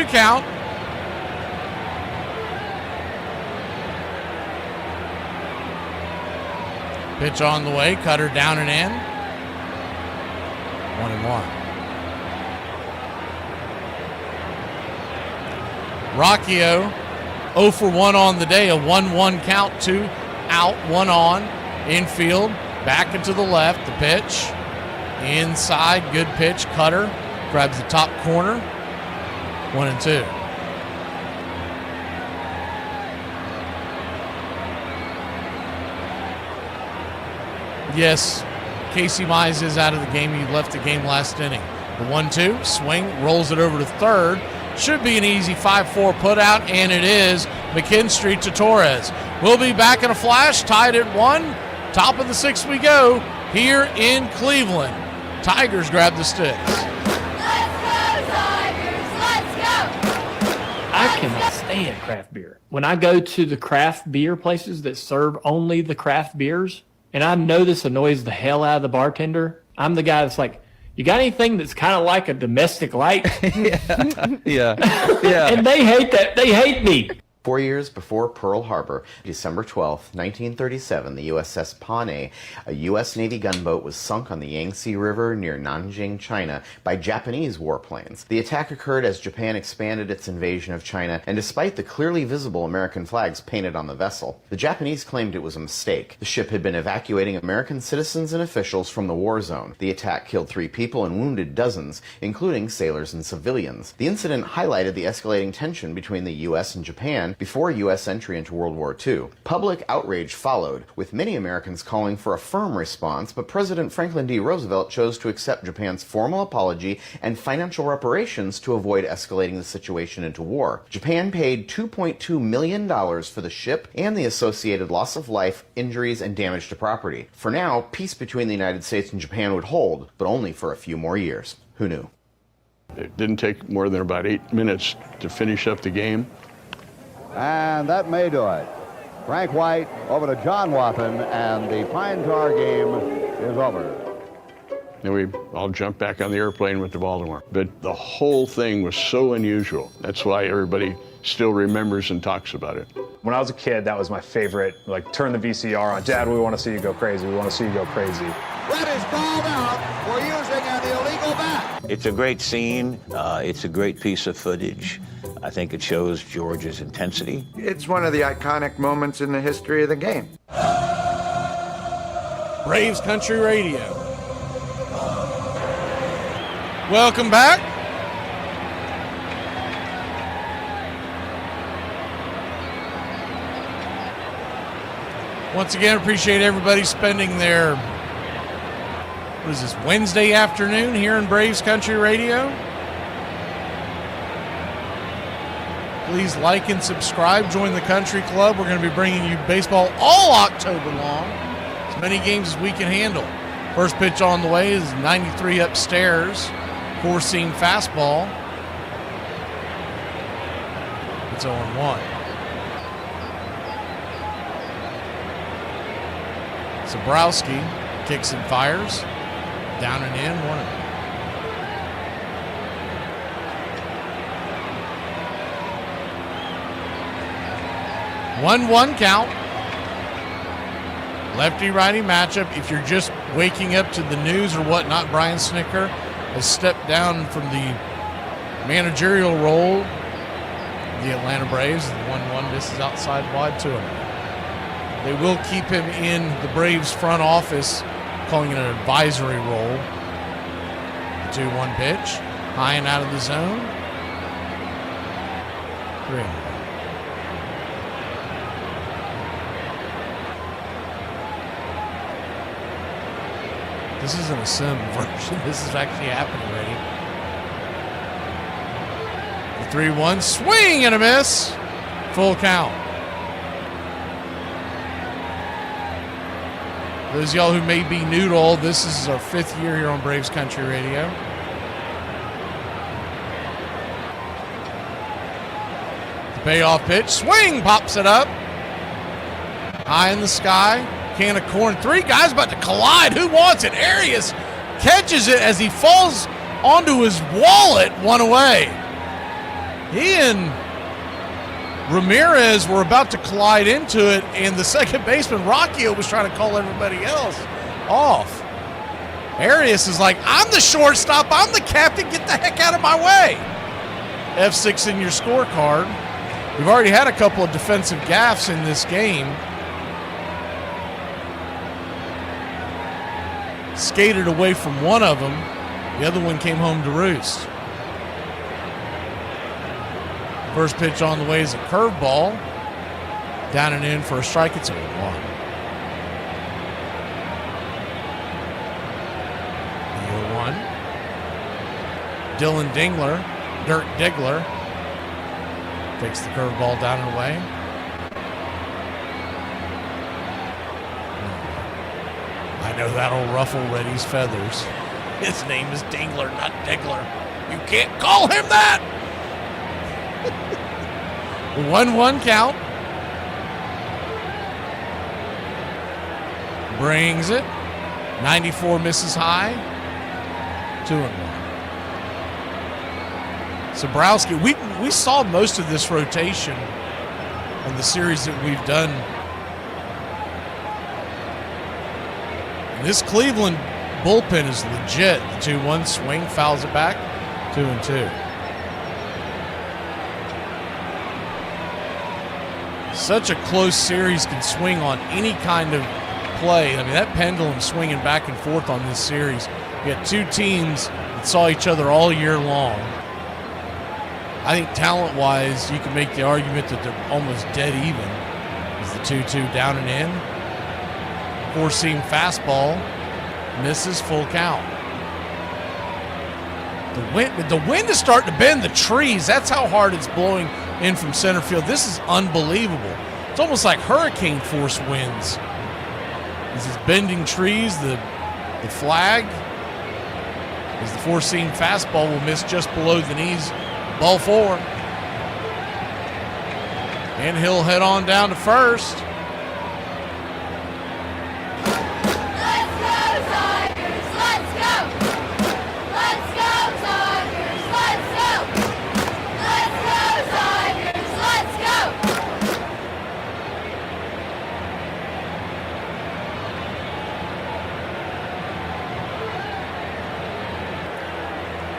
Count. Pitch on the way, cutter down and in. 1-1. Rocchio 0 for 1 on the day, a 1-1 count, 2 out, 1 on, infield, back into the left, the pitch, inside, good pitch, cutter, grabs the top corner, 1-2. Yes, Casey Mize is out of the game. He left the game last inning. The 1-2, swing, rolls it over to third. Should be an easy 5-4 put out, and it is. McKinstry to Torres. We'll be back in a flash, tied at 1. Top of the 6th we go here in Cleveland. Tigers grab the sticks. Let's go, Tigers! Let's go! I cannot stand craft beer. when I go to the craft beer places that serve only the craft beers, and I know this annoys the hell out of the bartender, I'm the guy that's like, you got anything that's kind of like a domestic light? Yeah. And they hate that. They hate me. 4 years before Pearl Harbor, December 12, 1937, the USS Panay, a U.S. Navy gunboat, was sunk on the Yangtze River near Nanjing, China, by Japanese warplanes. The attack occurred as Japan expanded its invasion of China, and despite the clearly visible American flags painted on the vessel, the Japanese claimed it was a mistake. The ship had been evacuating American citizens and officials from the war zone. The attack killed 3 people and wounded dozens, including sailors and civilians. The incident highlighted the escalating tension between the U.S. and Japan before U.S. entry into World War II. Public outrage followed, with many Americans calling for a firm response, but President Franklin D. Roosevelt chose to accept Japan's formal apology and financial reparations to avoid escalating the situation into war. Japan paid $2.2 million for the ship and the associated loss of life, injuries, and damage to property. For now, peace between the United States and Japan would hold, but only for a few more years. Who knew? It didn't take more than about 8 minutes to finish up the game. And that may do it. Frank White over to John Wathen, and the Pine Tar game is over. Then we all jumped back on the airplane went to Baltimore. But the whole thing was so unusual. That's why everybody still remembers and talks about it. When I was a kid, that was my favorite. Like, turn the VCR on. Dad, we want to see you go crazy. We want to see you go crazy. That is called out for using an illegal bat. It's a great scene. It's a great piece of footage. I think it shows George's intensity. It's one of the iconic moments in the history of the game. Braves Country Radio. Welcome back. Once again, appreciate everybody spending their, what is this, Wednesday afternoon here in Braves Country Radio. Please like and subscribe. Join the country club. We're going to be bringing you baseball all October long. As many games as we can handle. First pitch on the way is 93 upstairs. 4-seam fastball. It's 0-1. Zabrowski kicks and fires. Down and in, 1-0. 1-1 count. Lefty-righty matchup. If you're just waking up to the news or whatnot, Brian Snicker has stepped down from the managerial role of the Atlanta Braves. The 1-1 misses outside wide to him. They will keep him in the Braves front office, calling it an advisory role. The 2-1 pitch. High and out of the zone. 3-0. This isn't a sim version. This is actually happening already. The 3-1 swing and a miss. Full count. Those of y'all who may be new to all this is our 5th year here on Braves Country Radio. The payoff pitch. Swing, pops it up. High in the sky. Can of corn. 3 guys about to collide. Who wants it? Arias catches it as he falls onto his wallet. 1 away. He and Ramirez were about to collide into it, and the second baseman, Rocchio, was trying to call everybody else off. Arias is like, I'm the shortstop. I'm the captain. Get the heck out of my way. F6 in your scorecard. We've already had a couple of defensive gaffes in this game. Skated away from one of them. The other one came home to roost. First pitch on the way is a curveball. Down and in for a strike. It's 0-1. The 0-1. Dylan Dirk Diggler takes the curveball down and away. I know that'll ruffle Reddy's feathers. His name is Dingler, not Diggler. You can't call him that! 1-1 count. Brings it. 94 misses high. 2-1. Sobrowski, we saw most of this rotation on the series that we've done. And this Cleveland bullpen is legit. The 2-1 swing, fouls it back. 2-2. Such a close series can swing on any kind of play. I mean, that pendulum swinging back and forth on this series. You got two teams that saw each other all year long. I think talent-wise, you can make the argument that they're almost dead even. Is the 2-2 down and in. Four-seam fastball misses, full count. The wind is starting to bend the trees. That's how hard it's blowing in from center field. This is unbelievable. It's almost like hurricane force winds. This is bending trees. The flag is the four-seam fastball will miss just below the knees. Ball 4. And he'll head on down to first. Let's go, Tigers! Let's go! Let's go, Tigers! Let's go! Let's go, Tigers! Let's go!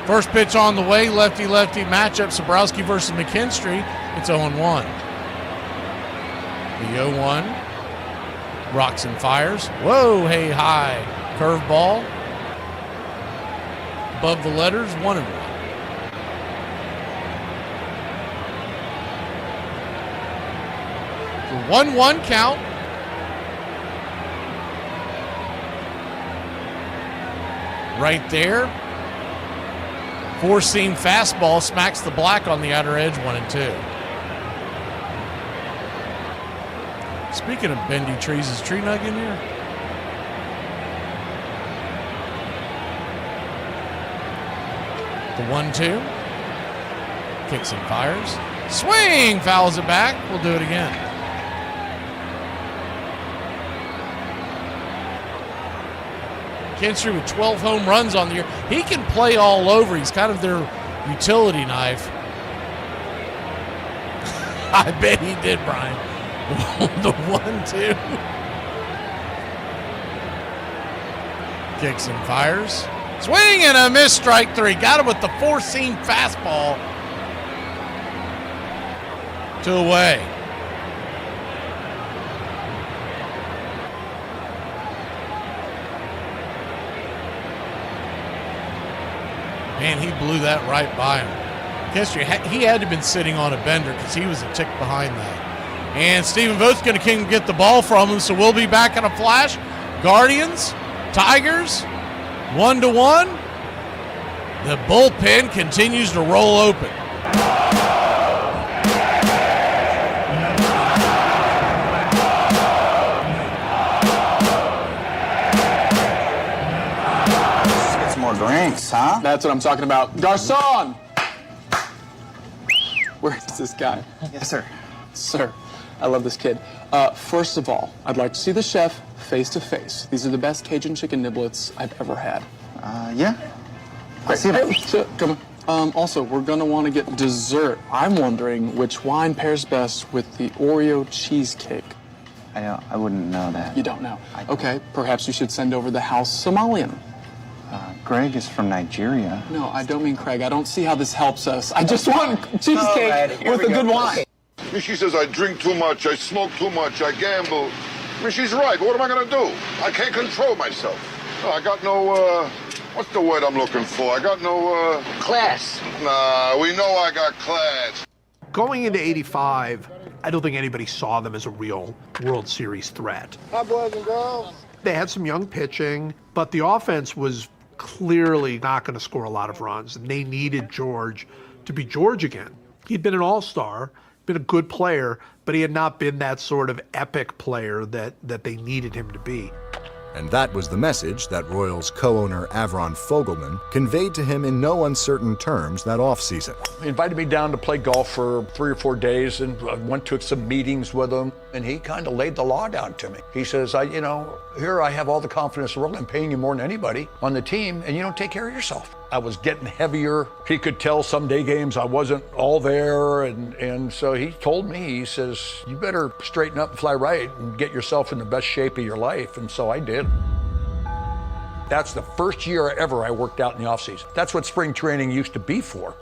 First pitch on the way, lefty-lefty matchup, Sobrowski versus McKinstry. It's 0-1. The 0-1. Rocks and fires. Whoa, hey, high. Curveball. Above the letters, 1-1. The 1-1 count. Right there. Four-seam fastball smacks the black on the outer edge, 1-2. Speaking of bendy trees, is Tree Nug in here? The 1-2. Kicks and fires. Swing! Fouls it back. We'll do it again. McKinstry with 12 home runs on the year. He can play all over. He's kind of their utility knife. I bet he did, Brian. The 1-2. Kicks and fires. Swing and a miss, strike 3. Got him with the four-seam fastball. 2 away. Man, he blew that right by him. McKinstry, he had to have been sitting on a bender because he was a tick behind that. And Stephen Vogt's going to get the ball from him, so we'll be back in a flash. Guardians, Tigers, 1-1. The bullpen continues to roll open. More drinks, huh? That's what I'm talking about. Garcon! Where is this guy? Yes, sir. Sir, I love this kid. First of all, I'd like to see the chef face to face. These are the best Cajun chicken niblets I've ever had. Yeah. Great. Hey, come on. Also, we're gonna want to get dessert. I'm wondering which wine pairs best with the Oreo cheesecake. I wouldn't know that. You don't know? Okay, perhaps you should send over the house Somalian. Greg is from Nigeria. No, I don't mean Craig. I don't see how this helps us. I just want cheesecake with a good wine. She says I drink too much, I smoke too much, I gamble. I mean, she's right. What am I going to do? I can't control myself. No, I got no, what's the word I'm looking for? I got no, class. Nah, we know I got class. Going into 85, I don't think anybody saw them as a real World Series threat. Hi, boys and girls. They had some young pitching, but the offense was clearly not going to score a lot of runs, and they needed George to be George again. He'd been an all-star, been a good player, but he had not been that sort of epic player that they needed him to be. And that was the message that Royals co-owner Avron Fogelman conveyed to him in no uncertain terms that offseason. He invited me down to play golf for 3 or 4 days, and I went to some meetings with him, and he kind of laid the law down to me. He says, here I have all the confidence in the world. I'm paying you more than anybody on the team, and you don't take care of yourself. I was getting heavier. He could tell some day games I wasn't all there, and so he told me, he says, you better straighten up and fly right and get yourself in the best shape of your life, and so I did. That's the first year ever I worked out in the offseason. That's what spring training used to be for.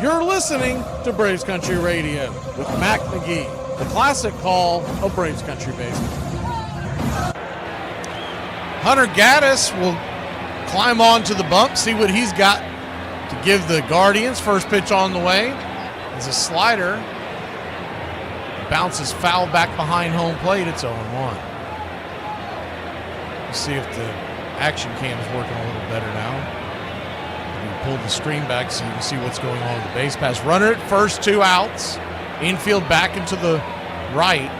You're listening to Braves Country Radio with Mac McGee, the classic call of Braves Country Baseball. Hunter Gaddis will climb onto the bump, see what he's got to give the Guardians. First pitch on the way is a slider. Bounces foul back behind home plate. It's 0-1. Let's see if the action cam is working a little better now. We pulled the screen back so you can see what's going on with the base pass. Runner at first, 2 outs. Infield back into the right.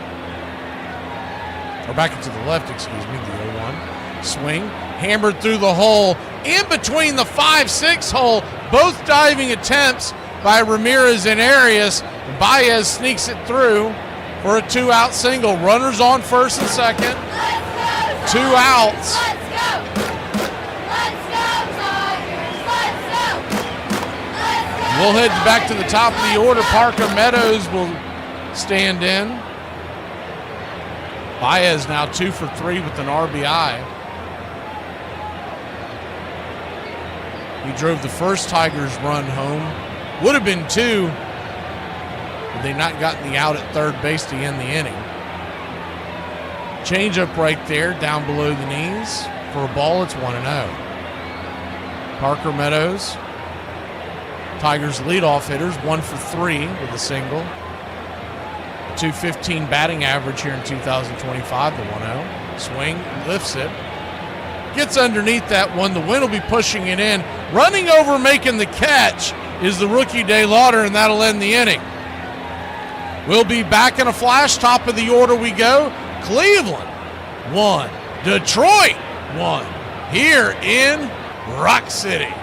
Or back into the left, excuse me, the 0-1. Swing, hammered through the hole, in between the 5-6 hole. Both diving attempts by Ramirez and Arias. Baez sneaks it through for a 2-out single. Runners on first and second. 2 outs. We'll head back to the top of the order. Parker Meadows will stand in. Baez now 2 for 3 with an RBI. He drove the first Tigers run home. Would have been 2 had they not gotten the out at third base to end the inning. Change-up right there, down below the knees. For a ball, it's 1-0. Parker Meadows, Tigers leadoff hitters, 1 for 3 with a single. 215 batting average here in 2025, the 1-0. Swing, lifts it. Gets underneath that one. The wind will be pushing it in. Running over, making the catch is the rookie De Lauder, and that'll end the inning. We'll be back in a flash. Top of the order we go. Cleveland 1, Detroit 1, here in Rock City.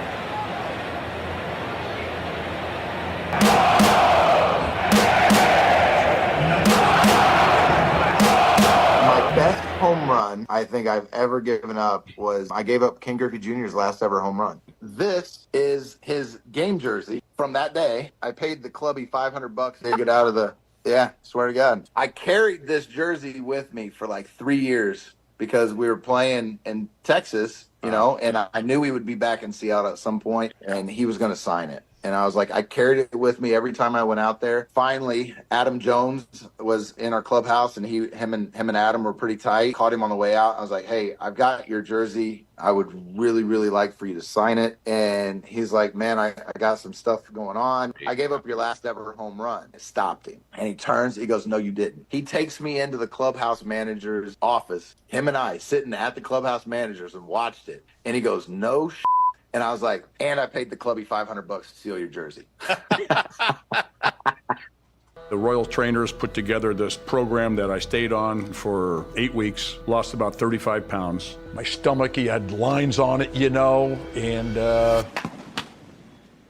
Best home run I think I've ever given up was I gave up Ken Griffey Jr.'s last ever home run. This is his game jersey from that day. I paid the clubby $500 to get out of the, swear to God. I carried this jersey with me for like 3 years because we were playing in Texas, and I knew we would be back in Seattle at some point, and he was going to sign it. And I was like, I carried it with me every time I went out there. Finally, Adam Jones was in our clubhouse, and him and Adam were pretty tight. Caught him on the way out. I was like, hey, I've got your jersey. I would really, really like for you to sign it. And he's like, man, I got some stuff going on. I gave up your last ever home run. It stopped him. And he turns, he goes, no, you didn't. He takes me into the clubhouse manager's office. Him and I sitting at the clubhouse manager's and watched it. And he goes, no shit. And I was like, and I paid the clubby $500 to steal your jersey. The Royal trainers put together this program that I stayed on for 8 weeks, lost about 35 pounds. My stomach, he had lines on it, and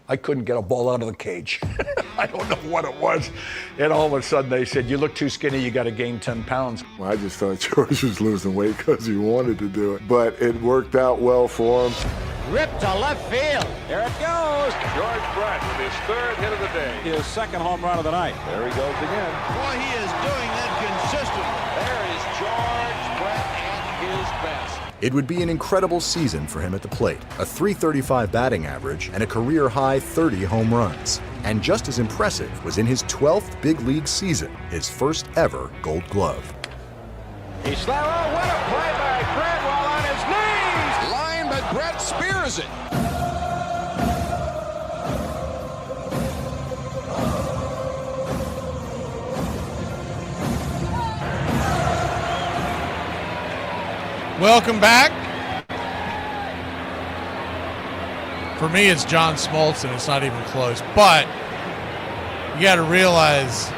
I couldn't get a ball out of the cage. I don't know what it was. And all of a sudden they said, you look too skinny, you got to gain 10 pounds. Well, I just thought George was losing weight because he wanted to do it. But it worked out well for him. Ripped to left field. There it goes. George Brett with his 3rd hit of the day. His 2nd home run of the night. There he goes again. Boy, he is doing that consistently. There is George Brett at his best. It would be an incredible season for him at the plate, a .335 batting average and a career-high 30 home runs. And just as impressive was in his 12th big league season, his first ever Gold Glove. He's slow. Oh, what a play by Brett while on his knees. Line, but Brett spears it. Welcome back. For me, it's John Smoltz, and it's not even close. But you got to realize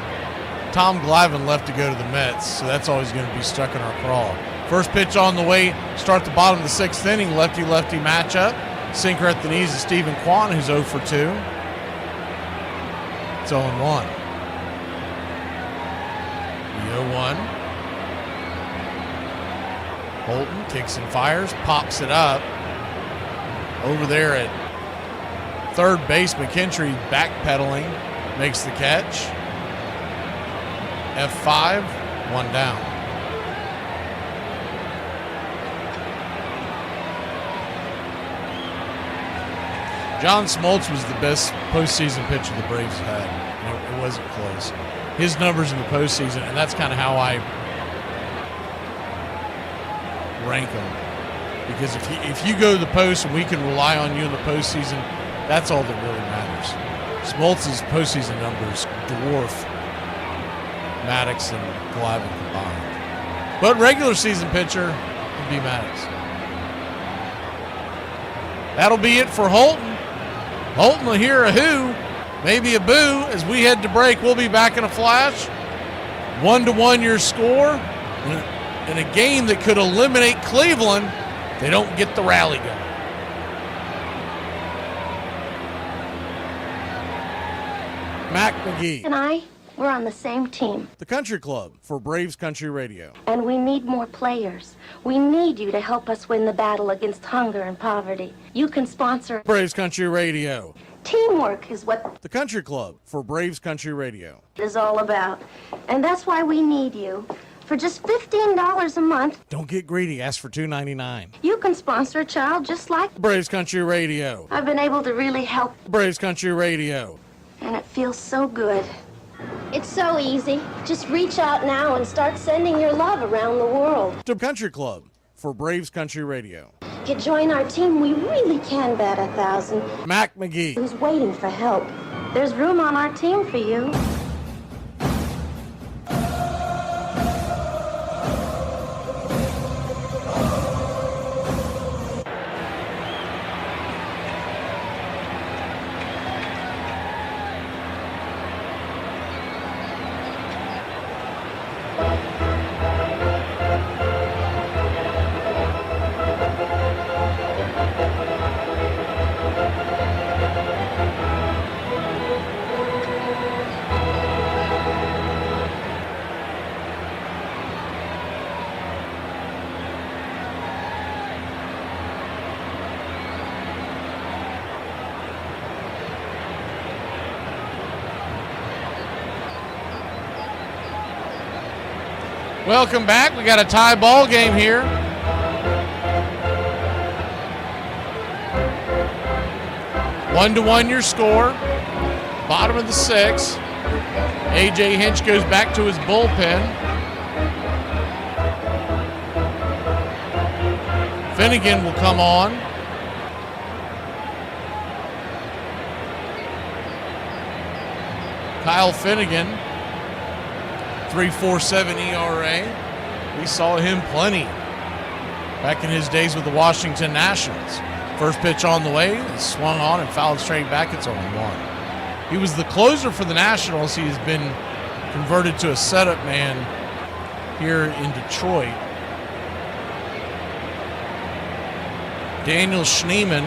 Tom Glavine left to go to the Mets, so that's always going to be stuck in our craw. First pitch on the way, start the bottom of the 6th inning, lefty-lefty matchup. Sinker at the knees of Stephen Kwan, who's 0 for 2. It's 0-1. The 0-1. Holton kicks and fires, pops it up. Over there at third base, McKinstry backpedaling, makes the catch. F5, 1 down. John Smoltz was the best postseason pitcher the Braves had. It wasn't close. His numbers in the postseason, and that's kind of how I rank them. Because if you go to the post and we can rely on you in the postseason, that's all that really matters. Smoltz's postseason numbers dwarf Maddox and Glavine combined. But regular season pitcher would be Maddox. That'll be it for Holton. Holton will hear a hoo, maybe a boo, as we head to break. We'll be back in a flash. 1-1 your score. In a game that could eliminate Cleveland, they don't get the rally going. Mac McGee. And I, we're on the same team. The Country Club for Braves Country Radio. And we need more players. We need you to help us win the battle against hunger and poverty. You can sponsor Braves Country Radio. Teamwork is what The Country Club for Braves Country Radio. it is all about. And that's why we need you. For just $15 a month, Don't get greedy. Ask for $2.99. you can sponsor a child just like Braves Country Radio. I've been able to really help, Braves Country Radio. and it feels so good. It's so easy. Just reach out now and start sending your love around the world. The Country Club for Braves Country Radio. To join our team, we really can bat 1,000. Mac McGee. Who's waiting for help? There's room on our team for you. Welcome back. We got a tie ball game here. One to one your score. Bottom of the 6th. A.J. Hinch goes back to his bullpen. Finnegan will come on. Kyle Finnegan, 3.47 ERA. We saw him plenty back in his days with the Washington Nationals. First pitch on the way, swung on and fouled straight back. It's 0-1. He was the closer for the Nationals. He has been converted to a setup man here in Detroit. Daniel Schneemann.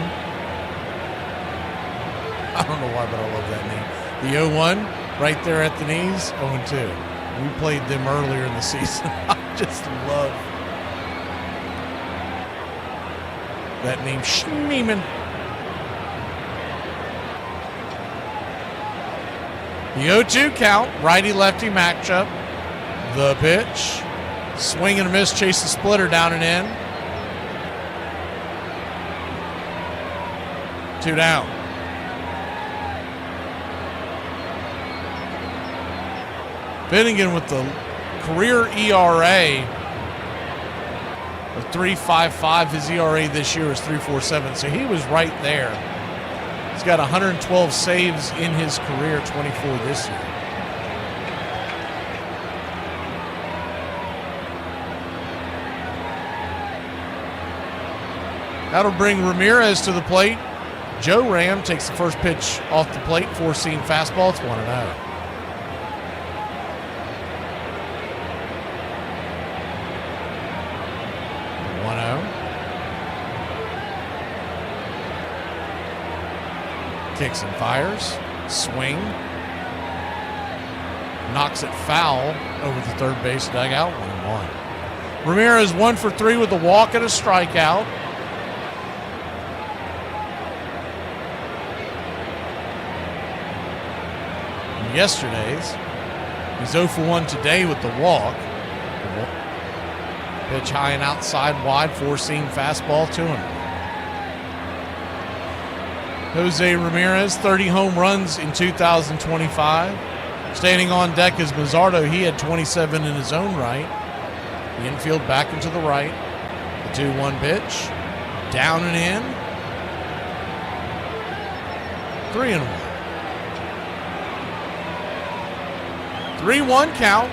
I don't know why, but I love that name. The 0-1 right there at the knees, 0-2. We played them earlier in the season. I just love that name, Schneemann. The 0-2 count, righty-lefty matchup. The pitch, swing and a miss, chase the splitter down and in. 2 down. Finnegan with the career ERA of 3.55. His ERA this year is 3.47, so he was right there. He's got 112 saves in his career, 24 this year. That'll bring Ramirez to the plate. Joe Ram takes the first pitch off the plate, four-seam fastball. It's 1-0. Kicks and fires. Swing. Knocks it foul over the third base dugout. 1-1. Ramirez 1 for 3 with a walk and a strikeout. And yesterday's, he's 0 for 1 today with the walk. Pitch high and outside wide, four-seam fastball to him. Jose Ramirez, 30 home runs in 2025. Standing on deck is Mazzardo. He had 27 in his own right. The infield back into the right. The 2-1 pitch. Down and in. 3-1. 3-1 count.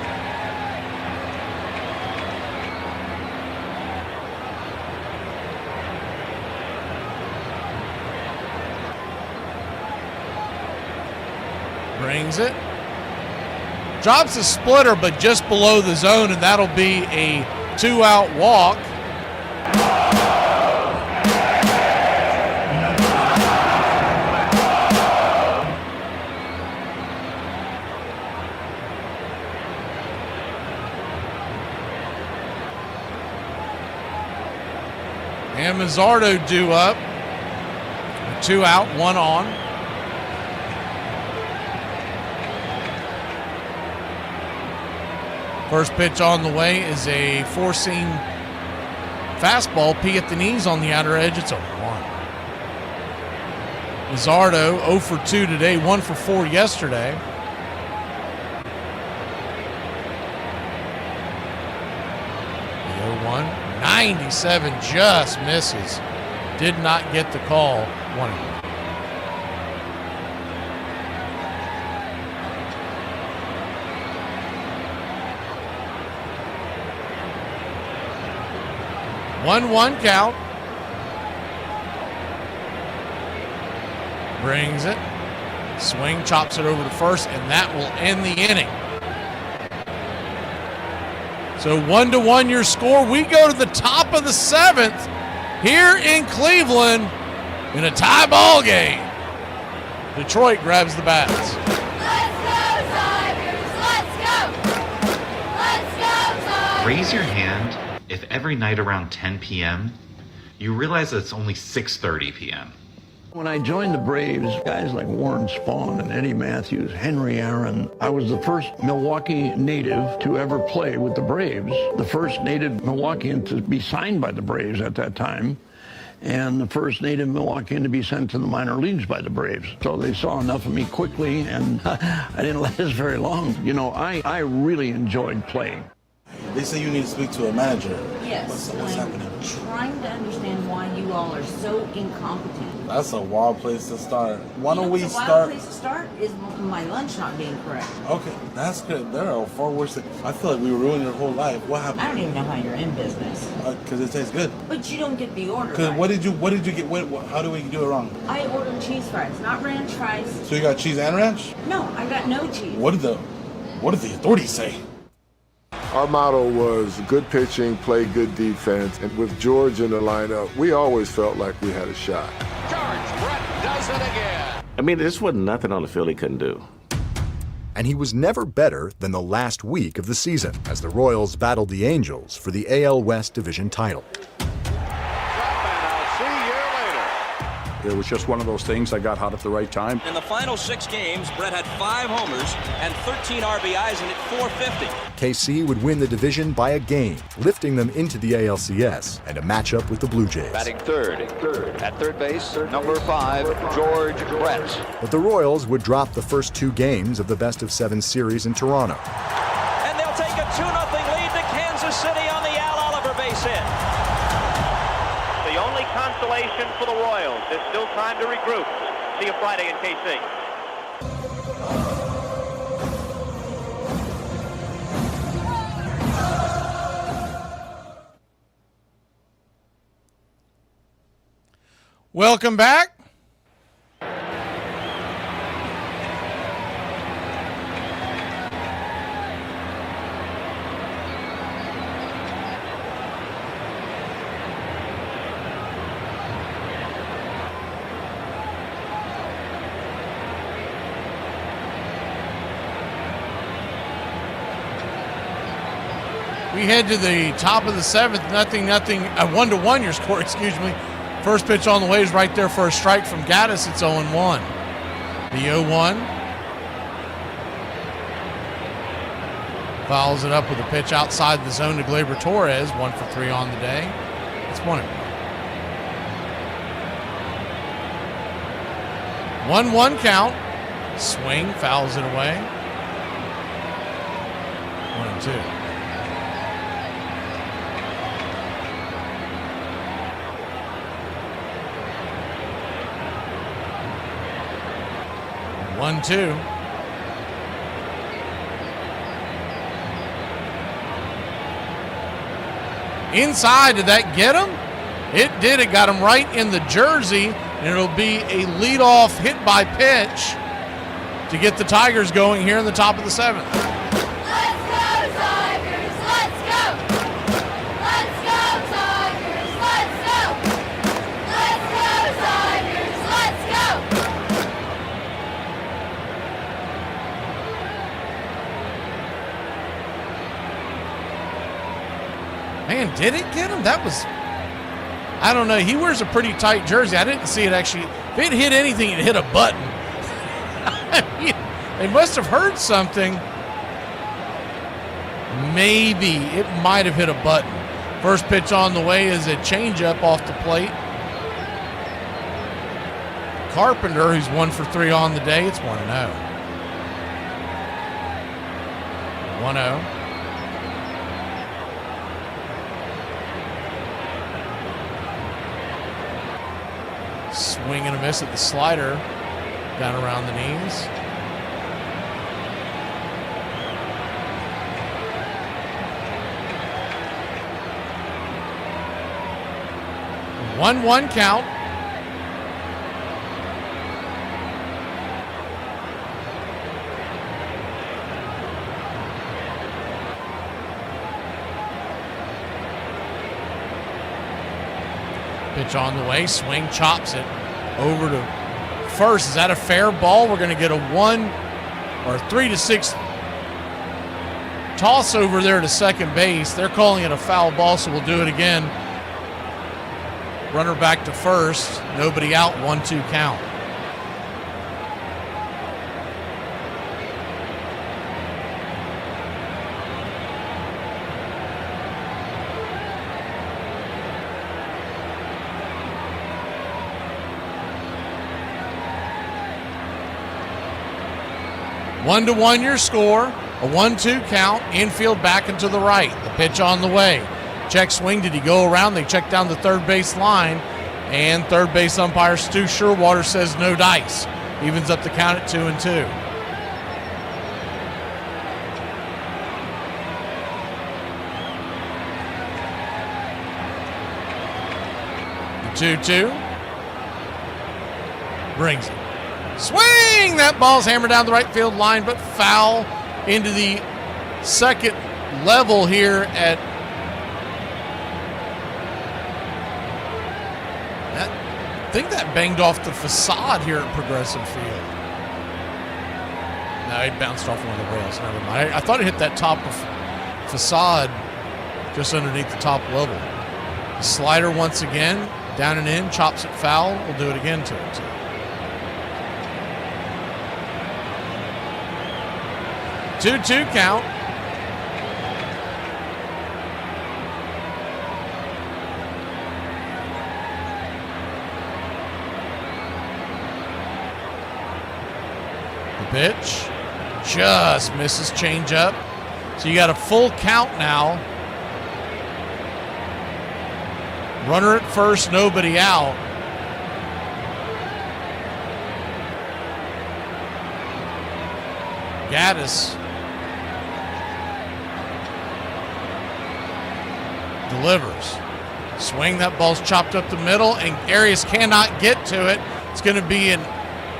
Brings it. Drops a splitter, but just below the zone, and that'll be a 2-out walk. And Mazzardo due up. 2 out, 1 on. First pitch on the way is a four-seam fastball, P at the knees on the outer edge. It's a 1. Mazzardo 0 for 2 today, 1 for 4 yesterday. The 0-1, 97 just misses. Did not get the call. 1. 1-1 count. Brings it. Swing, chops it over to first, and that will end the inning. So 1-1 your score. We go to the top of the 7th here in Cleveland in a tie ball game. Detroit grabs the bats. Let's go, Tigers! Let's go! Let's go, Tigers! Raise your hand if every night around 10 p.m. you realize that it's only 6:30 p.m. When I joined the Braves, guys like Warren Spahn and Eddie Matthews, Henry Aaron, I was the first Milwaukee native to ever play with the Braves, the first native Milwaukeean to be signed by the Braves at that time, and the first native Milwaukeean to be sent to the minor leagues by the Braves. So they saw enough of me quickly, and I didn't last very long. You know, I really enjoyed playing. They say you need to speak to a manager. Yes. What's happening? Trying to understand why you all are so incompetent. That's a wild place to start. Why don't we A start? wild place to start is my lunch not being correct. Okay, that's good. There are far worse things. I feel like we ruined your whole life. What happened? I don't even know how you're in business. Because it tastes good. But you don't get the order. Because Right. what did you get? How do we do it wrong? I ordered cheese fries, not ranch fries. So you got cheese and ranch? No, I got no cheese. What did the authorities say? Our motto was good pitching, play good defense, and with George in the lineup, we always felt like we had a shot. Brett does it again. I mean, this wasn't nothing on the field he couldn't do. And he was never better than the last week of the season as the Royals battled the Angels for the AL West Division title. It was just one of those things that got hot at the right time. In the final 6 games, Brett had 5 homers and 13 RBIs and hit .450. KC would win the division by a game, lifting them into the ALCS and a matchup with the Blue Jays. Batting third. At third base, number 5, George Brett. But the Royals would drop the first 2 games of the best-of-7 series in Toronto. And they'll take a 2-0 lead to Kansas City on the Al Oliver base hit. The only consolation for the Royals, there's still time to regroup. See you Friday in KC. Welcome back. We head to the top of the 7th. 0-0. 1-1 your score, excuse me. First pitch on the way is right there for a strike from Gaddis. It's 0-1. The 0-1. Fouls it up with a pitch outside the zone to Gleyber Torres. 1 for 3 on the day. It's 1-1. 1-1 count. Swing, fouls it away. 1-2. One, two. Inside, did that get him? It did. It got him right in the jersey, and it'll be a leadoff hit by pitch to get the Tigers going here in the top of the 7th. Let's go, Tigers! Let's go! Let's go, Tigers! Let's go! Let's go, Tigers! Let's go! Man, did it get him? That was, I don't know. He wears a pretty tight jersey. I didn't see it actually. If it hit anything, it hit a button. I mean, they must have heard something. Maybe it might have hit a button. First pitch on the way is a changeup off the plate. Carpenter, who's 1 for 3 on the day, it's 1-0. 1-0. Swing and a miss at the slider, down around the knees. One count. Pitch on the way, swing, chops it over to first. Is that a fair ball? We're going to get a 1 or 3-6 toss over there to second base. They're calling it a foul ball, so we'll do it again. Runner back to first, nobody out, 1-2 count. One to one your score, a 1-2 count, infield back and to the right. The pitch on the way. Check swing, did he go around? They check down the third base line, and third base umpire Stu Sherwater says no dice. Evens up the count at 2-2. The 2-2 brings it. Swing! That ball's hammered down the right field line, but foul into the second level here at that. I think that banged off the facade here at Progressive Field. No, it bounced off one of the rails. Never mind. I thought it hit that top of facade just underneath the top level. The slider once again, down and in, chops it foul. We'll do it again to it. 2-2 count. The pitch just misses changeup. So you got a full count now. Runner at first, nobody out. Gaddis delivers. Swing, that ball's chopped up the middle, and Arias cannot get to it. It's going to be a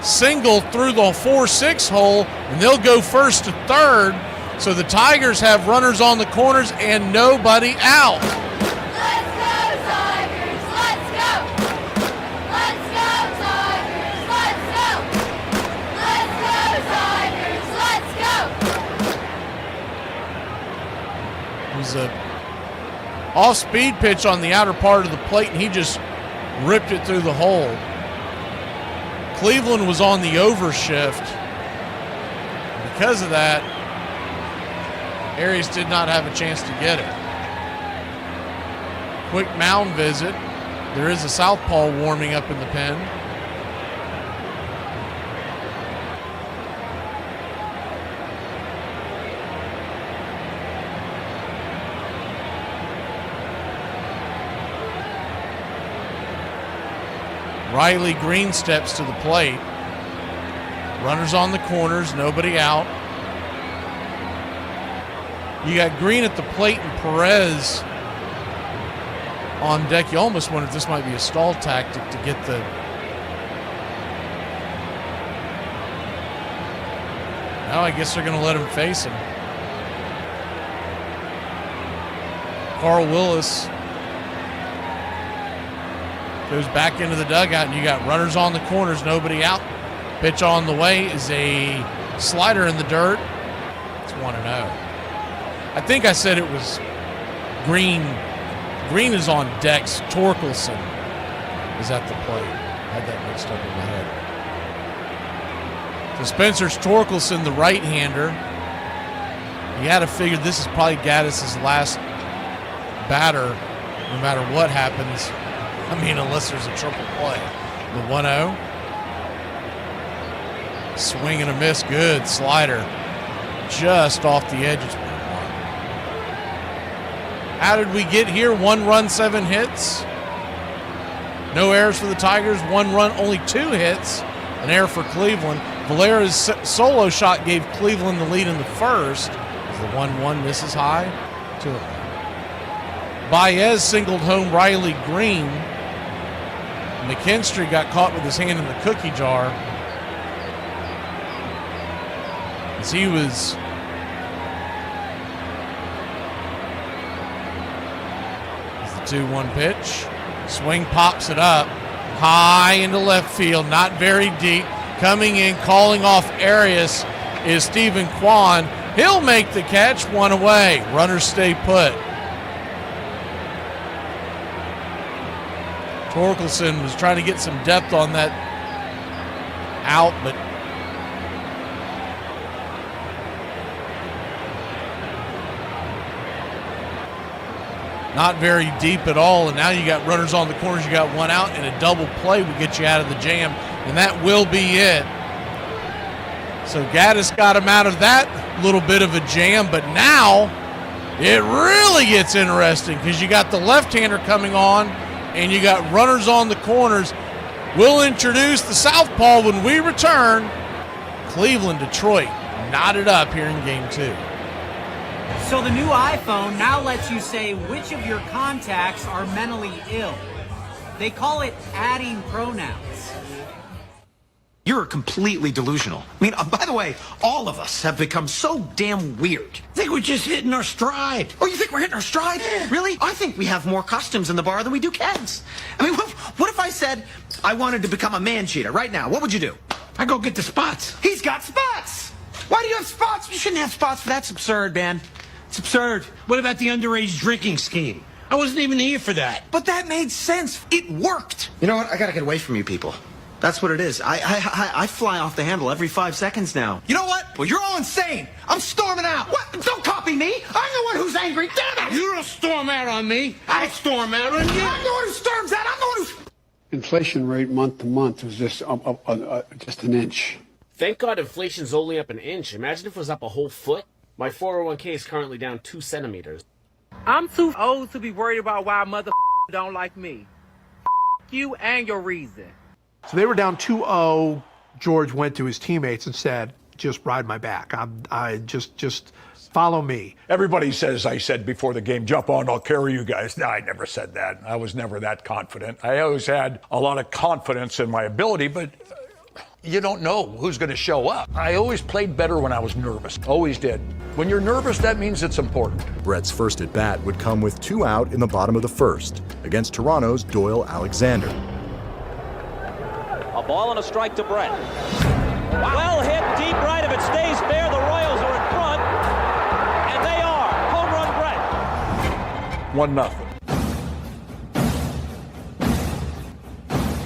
single through the 4-6 hole, and they'll go first to third. So the Tigers have runners on the corners and nobody out. Let's go, Tigers! Let's go! Let's go, Tigers! Let's go! Let's go, Tigers! Let's go! It was a Off-speed pitch on the outer part of the plate, and he just ripped it through the hole. Cleveland was on the overshift. Because of that, Arias did not have a chance to get it. Quick mound visit. There is a southpaw warming up in the pen. Riley Green steps to the plate. Runners on the corners, nobody out. You got Green at the plate and Perez on deck. You almost wonder if this might be a stall tactic to get the... Now I guess they're going to let him face him. Carl Willis goes back into the dugout, and you got runners on the corners, nobody out. Pitch on the way is a slider in the dirt. It's 1-0. I think I said it was Green. Green is on decks. Torkelson is at the plate. I had that mixed up in my head. So Spencer's Torkelson, the right-hander. You had to figure this is probably Gaddis' last batter, no matter what happens. I mean, unless there's a triple play. The 1-0. Swing and a miss. Good slider. Just off the edge. It's 1-1. How did we get here? 1 run, 7 hits. No errors for the Tigers. 1 run, only 2 hits. An error for Cleveland. Valera's solo shot gave Cleveland the lead in the first. As the 1-1 misses high. 2-0. Baez singled home Riley Green. McKinstry got caught with his hand in the cookie jar. As he was the 2-1 pitch. Swing pops it up. High into left field. Not very deep. Coming in, calling off Arias is Stephen Kwan. He'll make the catch. 1 away. Runners stay put. Torkelson was trying to get some depth on that out, but not very deep at all. And now you got runners on the corners. You got 1 out, and a double play would get you out of the jam, and that will be it. So Gaddis got him out of that little bit of a jam, but now it really gets interesting because you got the left-hander coming on, and you got runners on the corners. We'll introduce the southpaw when we return. Cleveland, Detroit, knotted up here in Game 2. So the new iPhone now lets you say which of your contacts are mentally ill. They call it adding pronouns. You're completely delusional. I mean, by the way, all of us have become so damn weird. I think we're just hitting our stride. Oh, you think we're hitting our stride? Yeah. Really? I think we have more costumes in the bar than we do cats. I mean, what if I said I wanted to become a man cheater right now? What would you do? I go get the spots. He's got spots. Why do you have spots? You shouldn't have spots. That's absurd, man. It's absurd. What about the underage drinking scheme? I wasn't even here for that. But that made sense. It worked. You know what? I gotta get away from you people. That's what it is. I fly off the handle every 5 seconds now. You know what? Well, you're all insane. I'm storming out. What? Don't copy me. I'm the one who's angry. Damn it! You don't storm out on me. I storm out on you. I'm the one who storms out. I'm the one who... Inflation rate month to month was just an inch. Thank God inflation's only up an inch. Imagine if it was up a whole foot. My 401k is currently down 2 centimeters. I'm too old to be worried about why mother don't like me. You and your reason. So they were down 2-0. George went to his teammates and said, just ride my back. I just follow me. Everybody says I said before the game, jump on, I'll carry you guys. No, I never said that. I was never that confident. I always had a lot of confidence in my ability, but you don't know who's going to show up. I always played better when I was nervous. Always did. When you're nervous, that means it's important. Brett's first at bat would come with 2 out in the bottom of the first against Toronto's Doyle Alexander. A ball and a strike to Brett. Well hit deep right. If it stays fair, the Royals are in front. And they are. Home run Brett. 1-0.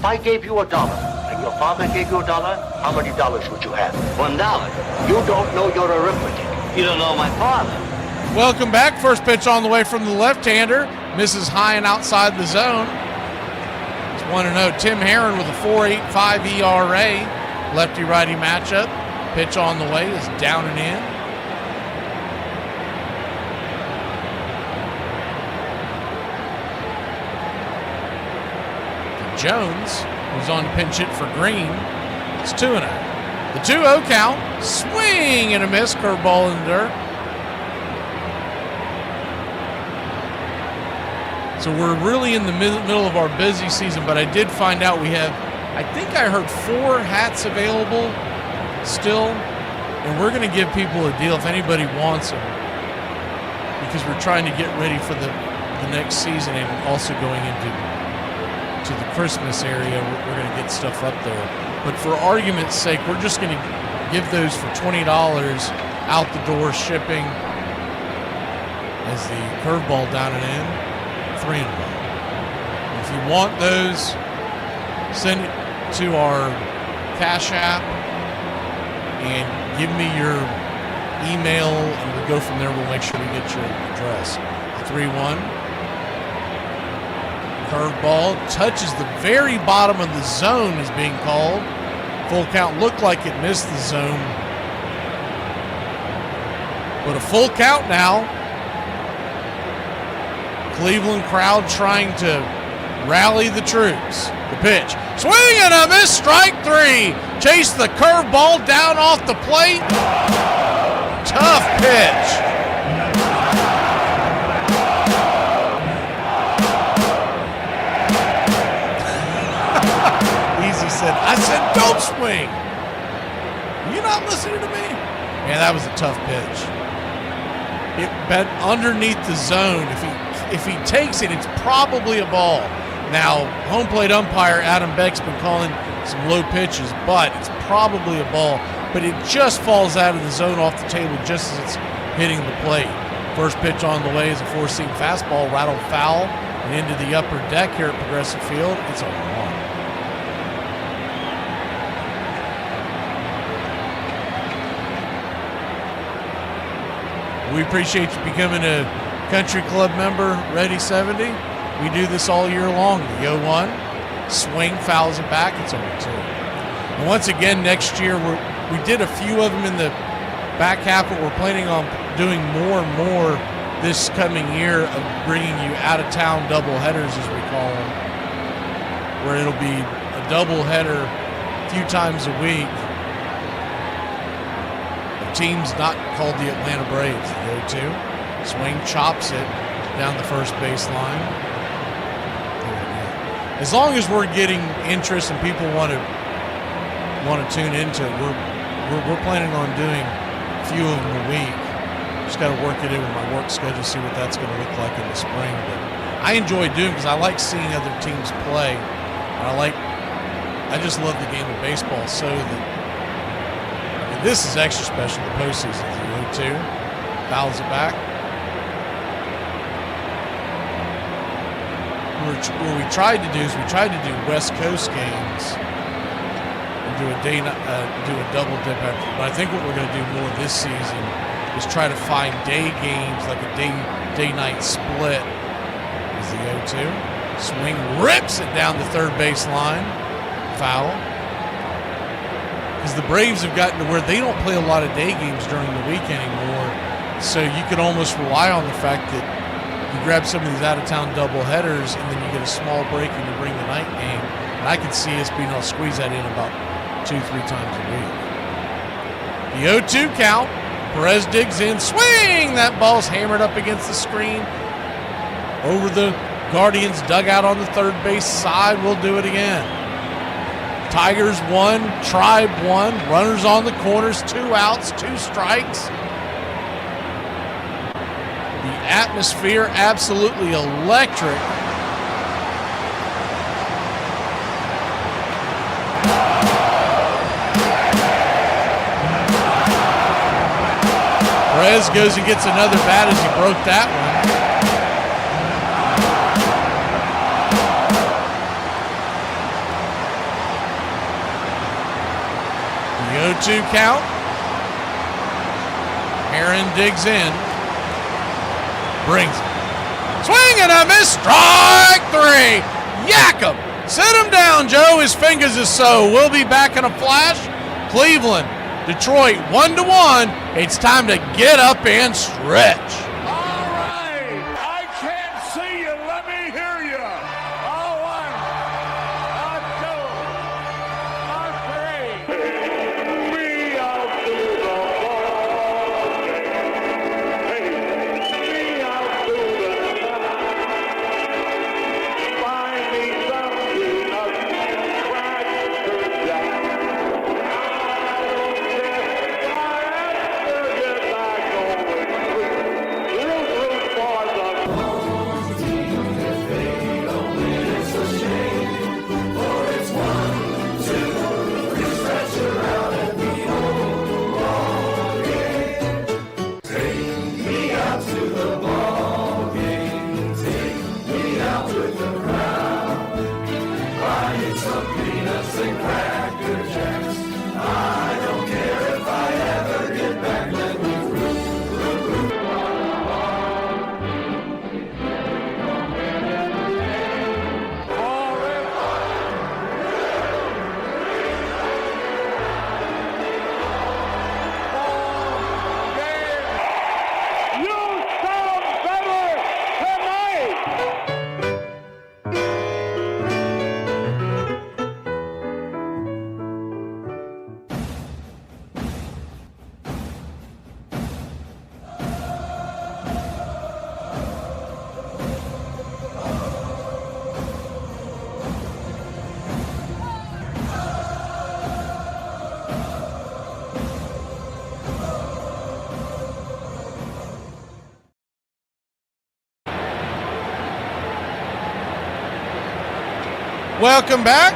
I gave you $1 and your father gave you $1, how many dollars would you have? $1. You don't know your arithmetic. You don't know my father. Welcome back. First pitch on the way from the left-hander. Misses high and outside the zone. It's 1-0. Tim Herron with a 4.85 ERA. Lefty-righty matchup. Pitch on the way is down and in. Jones, who's on to pinch hit for Green. It's 2-0. The 2-0 count. Swing and a miss. Curveball in the dirt. So we're really in the middle of our busy season, but I did find out we have, I think I heard 4 hats available still, and we're going to give people a deal if anybody wants them, because we're trying to get ready for the next season and also going into the Christmas area. We're going to get stuff up there. But for argument's sake, we're just going to give those for $20 out the door shipping as the curveball down and in. 3-1. If you want those, send it to our Cash App and give me your email, and we'll go from there. We'll make sure we get your address. 3-1. Curveball touches the very bottom of the zone is being called. Full count looked like it missed the zone, but a full count now. Cleveland crowd trying to rally the troops. The pitch. Swing and a miss. Strike 3. Chase the curveball down off the plate. Tough pitch. Easy said, I said, don't swing. Are you not listening to me? Man, that was a tough pitch. It bet underneath the zone. If he takes it, it's probably a ball. Now, home plate umpire Adam Beck's been calling some low pitches, but it's probably a ball. But it just falls out of the zone off the table just as it's hitting the plate. First pitch on the way is a four-seam fastball, rattled foul, and into the upper deck here at Progressive Field. It's a walk. We appreciate you becoming a Country Club member, Ready 70. We do this all year long. The 0-1, swing, fouls it back, it's 0-2. And once again, next year, we did a few of them in the back half, but we're planning on doing more and more this coming year of bringing you out-of-town doubleheaders, as we call them, where it'll be a doubleheader a few times a week. The team's not called the Atlanta Braves, the 0-2. Swing, chops it down the first baseline. As long as we're getting interest and people want to tune into it, we're planning on doing a few of them a week. Just got to work it in with my work schedule, see what that's going to look like in the spring. But I enjoy doing it because I like seeing other teams play. And I just love the game of baseball so that, and this is extra special, the postseason, the 0-2, fouls it back. What we tried to do is West Coast games and do a double dip after. But I think what we're going to do more this season is try to find day games, like a day-night split. Is the 0-2. Swing, rips it down the third baseline. Foul. Because the Braves have gotten to where they don't play a lot of day games during the week anymore. So you could almost rely on the fact that you grab some of these out-of-town doubleheaders, and then you get a small break and you bring the night game. And I could see us being able to squeeze that in about 2-3 times a week. The 0-2 count. Perez digs in. Swing! That ball's hammered up against the screen. Over the Guardians' dugout on the third base side. We'll do it again. Tigers 1, Tribe 1. Runners on the corners. 2 outs, 2 strikes. Atmosphere absolutely electric. Perez goes and gets another bat as he broke that one. 2-2 count. Aaron digs in. Brings it. Swing and a miss. Strike 3. Yak him. Sit him down, Joe. His fingers is so. We'll be back in a flash. Cleveland, Detroit, 1-1. It's time to get up and stretch. Welcome back.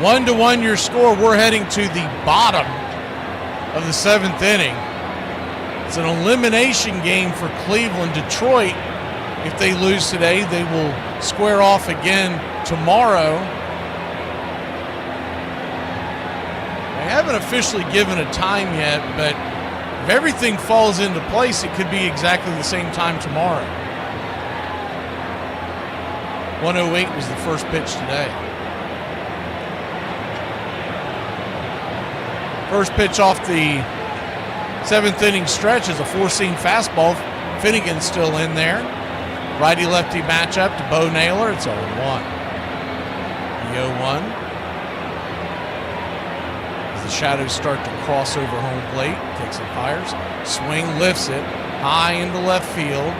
One to one your score. We're heading to the bottom of the 7th inning. It's an elimination game for Cleveland. Detroit, if they lose today, they will square off again tomorrow. They haven't officially given a time yet, but if everything falls into place, it could be exactly the same time tomorrow. 1:08 was the first pitch today. First pitch off the 7th inning stretch is a 4-seam fastball. Finnegan's still in there. Righty-lefty matchup to Bo Naylor. It's 0-1. The 0-1. The shadows start to cross over home plate. Takes and fires. Swing, lifts it high into left field.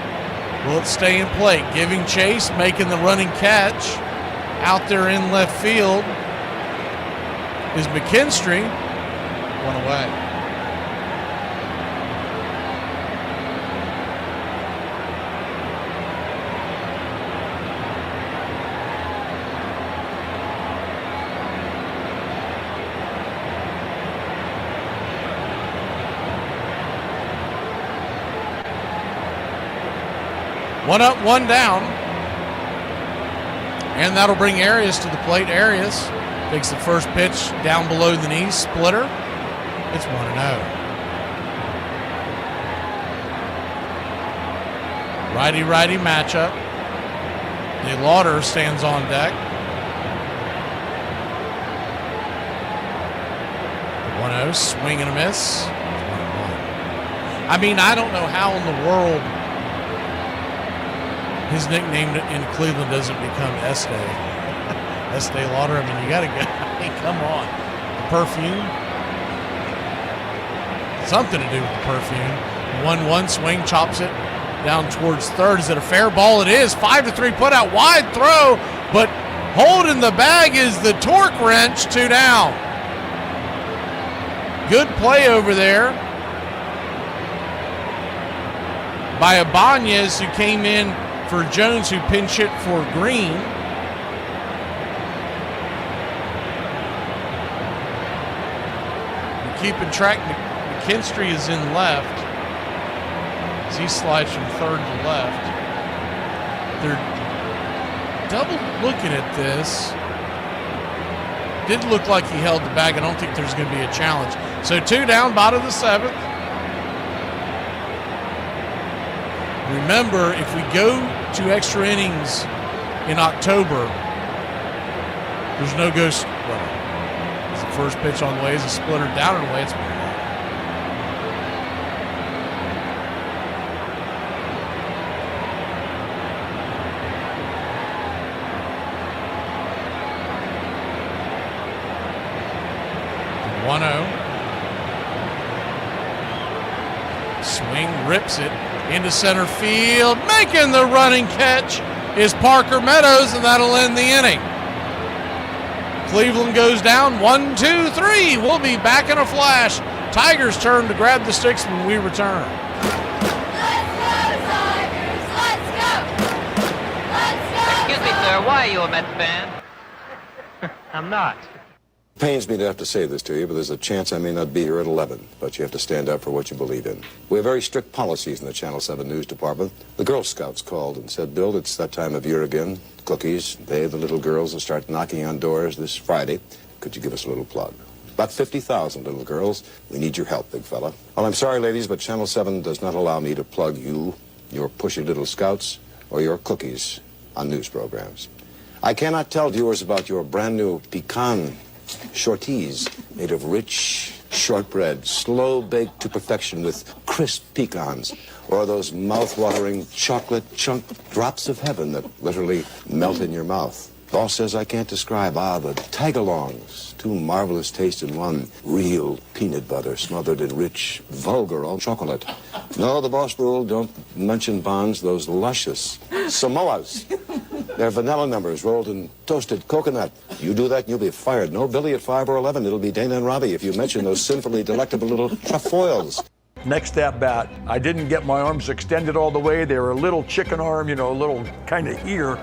Will it stay in play? Giving chase, making the running catch. Out there in left field is McKinstry. One away. One up, one down. And that'll bring Arias to the plate. Arias takes the first pitch down below the knee, splitter. It's 1-0. Righty-righty matchup. DeLauder stands on deck. 1-0, swing and a miss. 1-1. I mean, I don't know how in the world his nickname in Cleveland doesn't become Estee. Estee Lauder. I mean, you got to go. Hey, come on. The perfume. Something to do with the perfume. 1-1 swing, chops it down towards third. Is it a fair ball? It is. 5-3 put out, wide throw, but holding the bag is the torque wrench. 2 down. Good play over there by Ibanez, who came in for Jones, who pinch hit for Green. We're keeping track. McKinstry is in left as he slides from third to left. They're double looking at this. Didn't look like he held the bag. I don't think there's going to be a challenge. So 2 down, bottom of the 7th. Remember, if we go to extra innings in October, there's no ghost runner. It's the first pitch on the way. Is a splitter down and away. It's swing, rips it into center field. Making the running catch is Parker Meadows, and that'll end the inning. Cleveland goes down 1, 2, 3. We'll be back in a flash. Tigers' turn to grab the sticks when we return. Excuse me, sir. Why are you a Mets fan? I'm not. Pains me to have to say this to you, but there's a chance I may not be here at 11. But you have to stand up for what you believe in. We have very strict policies in the Channel 7 News Department. The Girl Scouts called and said, Bill, it's that time of year again. Cookies. They, the little girls, will start knocking on doors this Friday. Could you give us a little plug? About 50,000 little girls. We need your help, big fella. Well, I'm sorry, ladies, but Channel 7 does not allow me to plug you, your pushy little scouts, or your cookies on news programs. I cannot tell viewers about your brand new pecan shorties made of rich shortbread, slow baked to perfection with crisp pecans, or those mouth-watering chocolate chunk drops of heaven that literally melt in your mouth. Boss says I can't describe. The tagalongs, two marvelous tastes in one. Real peanut butter smothered in rich, vulgar old chocolate. No, the boss ruled, don't mention bonds, those luscious Samoas. They're vanilla numbers rolled in toasted coconut. You do that and you'll be fired. No Billy at 5 or 11. It'll be Dana and Robbie if you mention those sinfully delectable little trefoils. Next at bat, I didn't get my arms extended all the way. They were a little chicken arm, a little kind of here.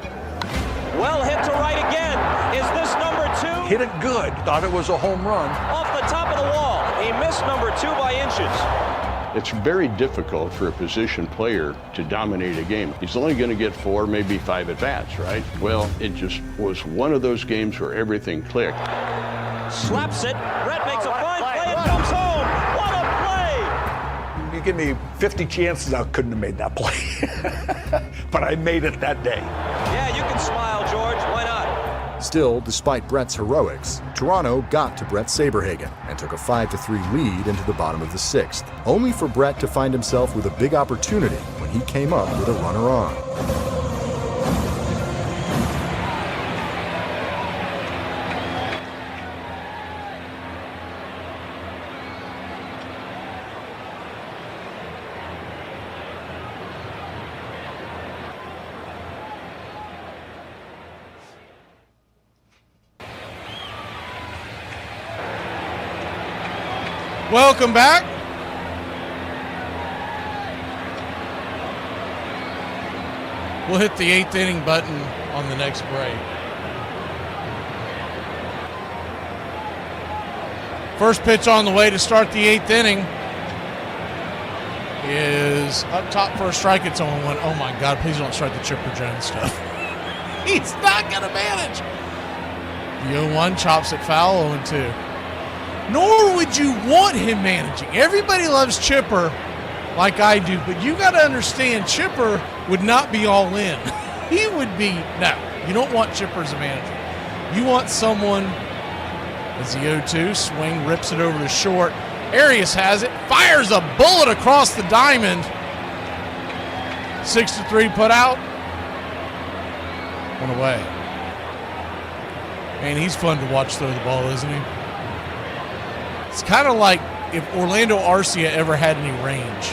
Well hit to right again. Is this number 2? Hit it good. Thought it was a home run. Off the top of the wall. He missed number 2 by inches. It's very difficult for a position player to dominate a game. He's only going to get 4, maybe 5 at-bats, right? Well, it just was one of those games where everything clicked. Slaps it. Brett makes a fine play and comes home. What a play! You give me 50 chances, I couldn't have made that play. But I made it that day. Yeah, you can smile, George. Why not? Still, despite Brett's heroics, Toronto got to Brett Saberhagen and took a 5-3 lead into the bottom of the 6th, only for Brett to find himself with a big opportunity when he came up with a runner on. Welcome back. We'll hit the 8th inning button on the next break. First pitch on the way to start the 8th inning is up top for a strike. It's 0-1. Oh my God, please don't start the Chipper Jones stuff. He's not going to manage. The 0-1 chops it foul, 0-2. Nor would you want him managing. Everybody loves Chipper like I do, but you got to understand Chipper would not be all in. He would be, no, you don't want Chipper as a manager. You want someone, as the 0-2, swing, rips it over to short. Arias has it, fires a bullet across the diamond. 6-3 put out. One away. Man, he's fun to watch throw the ball, isn't he? It's kind of like if Orlando Arcia ever had any range.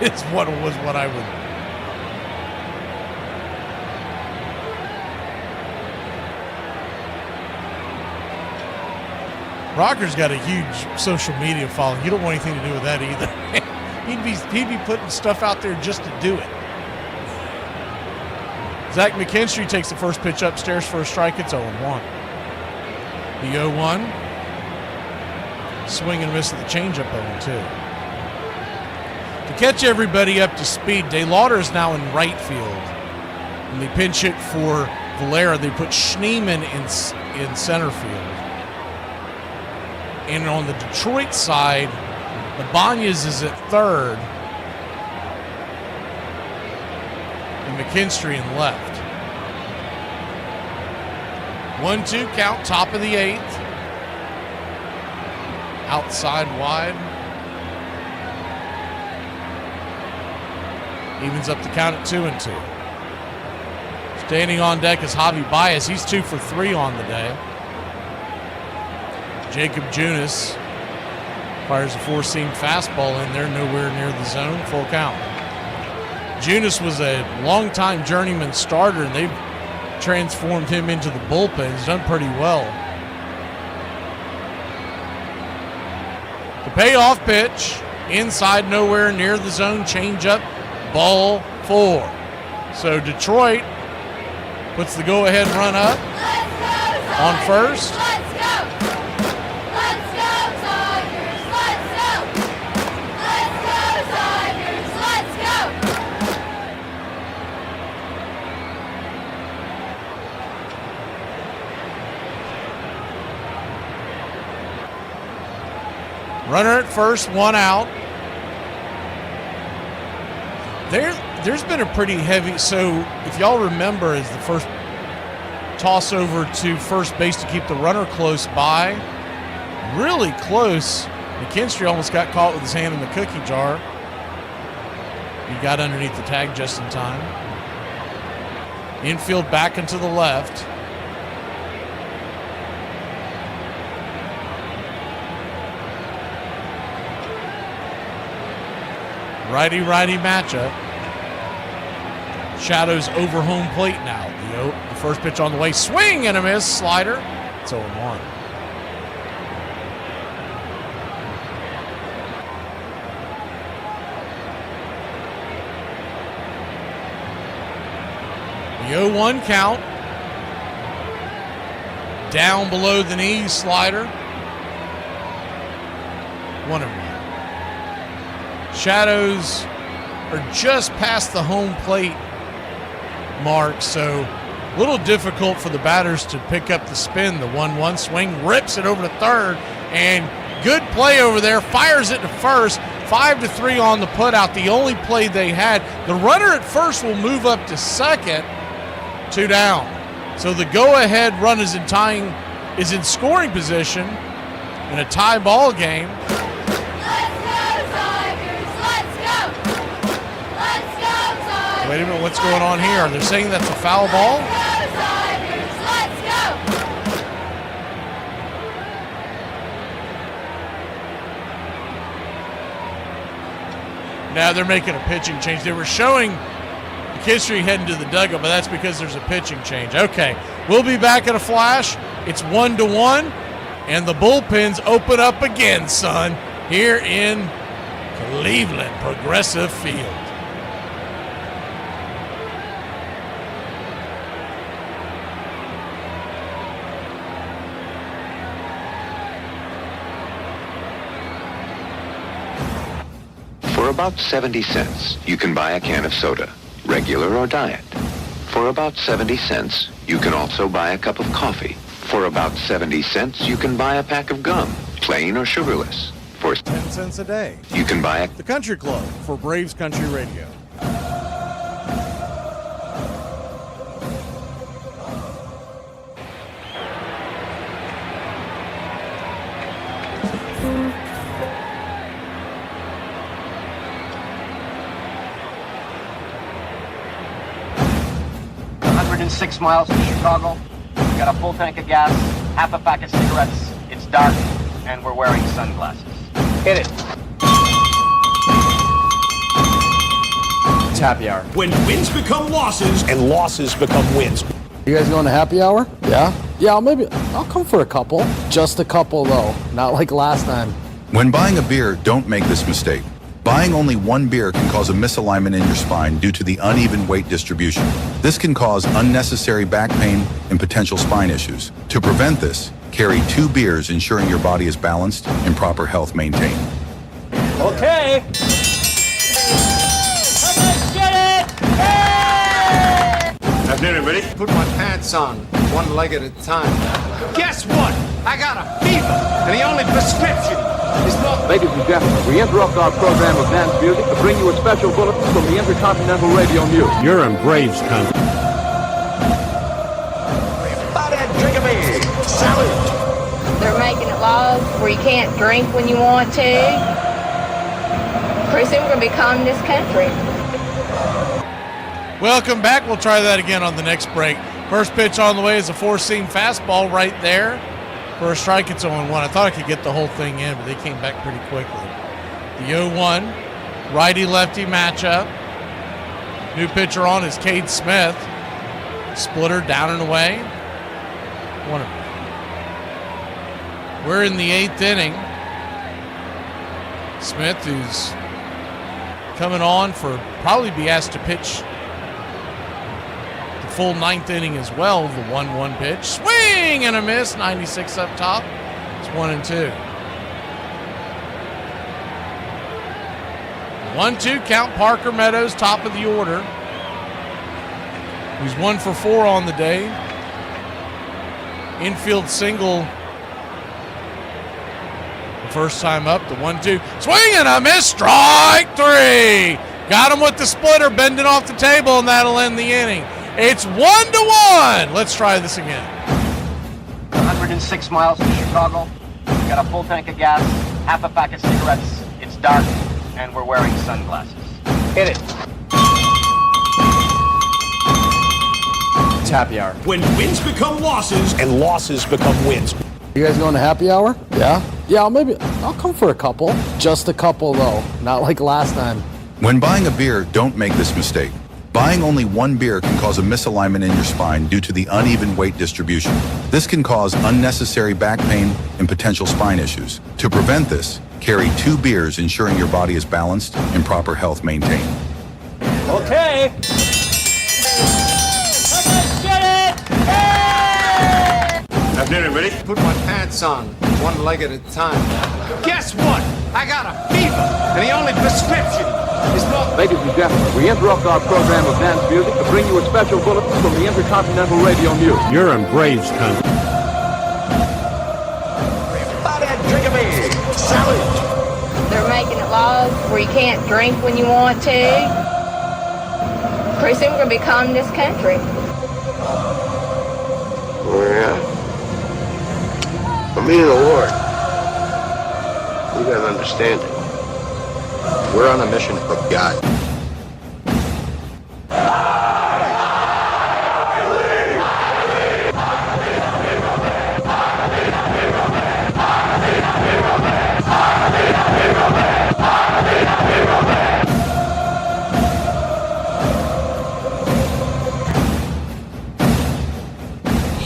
It's what I would. Rocker's got a huge social media following. You don't want anything to do with that either. he'd be putting stuff out there just to do it. Zach McKinstry takes the first pitch upstairs for a strike. It's 0-1. The 0-1. Swing and miss at the changeup, 0-2. To catch everybody up to speed, De Lauder is now in right field. And they pinch hit for Valera. They put Schneemann in center field. And on the Detroit side, Ibanez is at third. And McKinstry in left. 1-2 count, top of the 8th. Outside wide. Evens up the count at 2-2. Standing on deck is Javi Baez. He's 2 for 3 on the day. Jacob Junis fires a 4-seam fastball in there, nowhere near the zone, full count. Junis was a longtime journeyman starter, and they've transformed him into the bullpen. He's done pretty well. The payoff pitch, inside, nowhere near the zone, changeup, ball 4. So Detroit puts the go-ahead run up on first. Let's go! Let's go, Tigers! Let's go! Let's go, Tigers! Let's go! Runner at first, 1 out. There's been a pretty heavy, so if y'all remember, as the first toss over to first base to keep the runner close by, really close. McKinstry almost got caught with his hand in the cookie jar. He got underneath the tag just in time. Infield back and to the left. Righty-righty matchup. Shadows over home plate now. The first pitch on the way. Swing and a miss. Slider. It's 0-1. The 0-1 count. Down below the knees. Slider. 1-1. Shadows are just past the home plate mark, so a little difficult for the batters to pick up the spin. The 1-1 swing, rips it over to third, and good play over there, fires it to first. 5-3 on the putout, the only play they had. The runner at first will move up to second, 2 down. So the go-ahead run is in scoring position in a tie ball game. Wait a minute, what's going on here? They're saying that's a foul ball? Let's go! Now they're making a pitching change. They were showing McKinstry heading to the dugout, but that's because there's a pitching change. Okay, we'll be back in a flash. It's 1-1, and the bullpens open up again, son, here in Cleveland Progressive Field. For about 70 cents, you can buy a can of soda, regular or diet. For about 70 cents, you can also buy a cup of coffee. For about 70 cents, you can buy a pack of gum, plain or sugarless. For 10 cents a day, you can buy The Country Club for Braves Country Radio. Six miles to Chicago. We got a full tank of gas, half a pack of cigarettes. It's dark, and we're wearing sunglasses. Hit it. It's happy hour. When wins become losses and losses become wins. You guys going to happy hour? Yeah? Yeah, I'll come for a couple. Just a couple, though. Not like last time. When buying a beer, don't make this mistake. Buying only one beer can cause a misalignment in your spine due to the uneven weight distribution. This can cause unnecessary back pain and potential spine issues. To prevent this, carry 2 beers, ensuring your body is balanced and proper health maintained. Okay. That's Afternoon, everybody. Put my pants on, one leg at a time. Guess what? I got a fever, and the only prescription is more... Ladies and gentlemen, we interrupt our program of dance music to bring you a special bulletin from the Intercontinental Radio News. You're in Braves country. Drink a beer. Salute. They're making it laws where you can't drink when you want to. Pretty soon we're going to be communist country. Welcome back. We'll try that again on the next break. First pitch on the way is a four-seam fastball right there. For a strike, it's 0-1. I thought I could get the whole thing in, but they came back pretty quickly. The 0-1, righty-lefty matchup. New pitcher on is Cade Smith. Splitter down and away. We're in the 8th inning. Smith, who's coming on for probably be asked to pitch the full 9th inning as well. The 1-1 pitch. Swing and a miss. 96 up top. It's 1-2. 1-2 count. Parker Meadows, top of the order. He's 1 for 4 on the day. Infield single. The first time up. The 1-2. Swing and a miss. Strike 3. Got him with the splitter, bending off the table, and that'll end the inning. It's 1-1. Let's try this again. 106 miles to Chicago. We got a full tank of gas, half a pack of cigarettes. It's dark, and we're wearing sunglasses. Hit it. It's happy hour. When wins become losses and losses become wins. You guys going to happy hour? Yeah? Yeah, I'll come for a couple. Just a couple, though. Not like last time. When buying a beer, don't make this mistake. Buying only one beer can cause a misalignment in your spine due to the uneven weight distribution. This can cause unnecessary back pain and potential spine issues. To prevent this, carry 2 beers, ensuring your body is balanced and proper health maintained. Okay. Let's get it! Afternoon, everybody. Put my pants on, one leg at a time. Guess what? I got a fever, and the only prescription is more... Ladies and gentlemen, we interrupt our program of dance music to bring you a special bulletin from the Intercontinental Radio News. You're in Braves country. Drink a beer. Salute. They're making it laws where you can't drink when you want to. Pretty soon we're going to be communist country. Yeah. For me and the Lord, you gotta understand it. We're on a mission from God.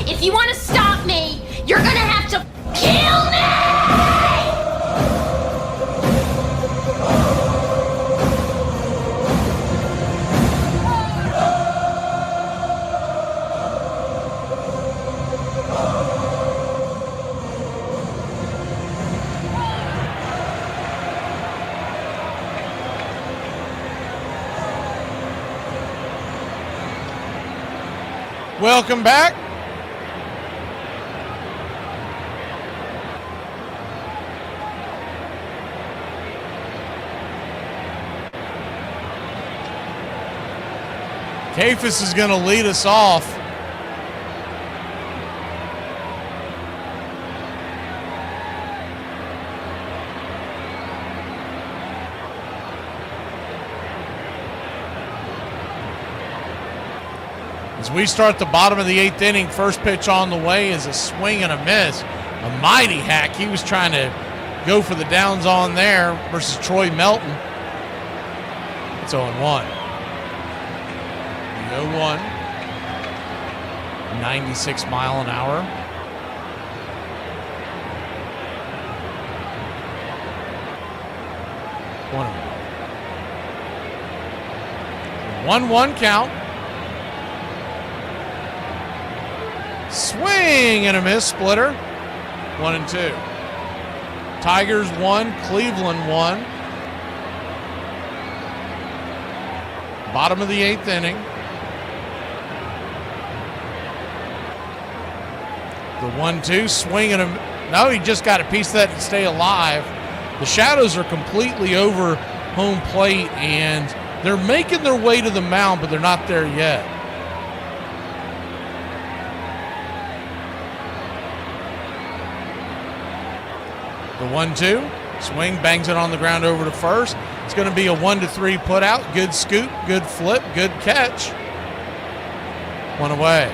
If you want to stop me, you're going to have to kill me! Welcome back. Kafis is going to lead us off. As we start the bottom of the 8th inning, first pitch on the way is a swing and a miss. A mighty hack. He was trying to go for the downs on there versus Troy Melton. It's 0-1. The 0-1. 96 mile an hour. One 1-1 count. Swing and a miss, splitter. 1-2. Tigers 1, Cleveland 1. Bottom of the 8th inning. The 1-2, swinging him. No, he just got a piece of that to stay alive. The Shadows are completely over home plate, and they're making their way to the mound, but they're not there yet. The 1-2, swing, bangs it on the ground over to first. It's going to be a 1-3 put out. Good scoop, good flip, good catch. One away.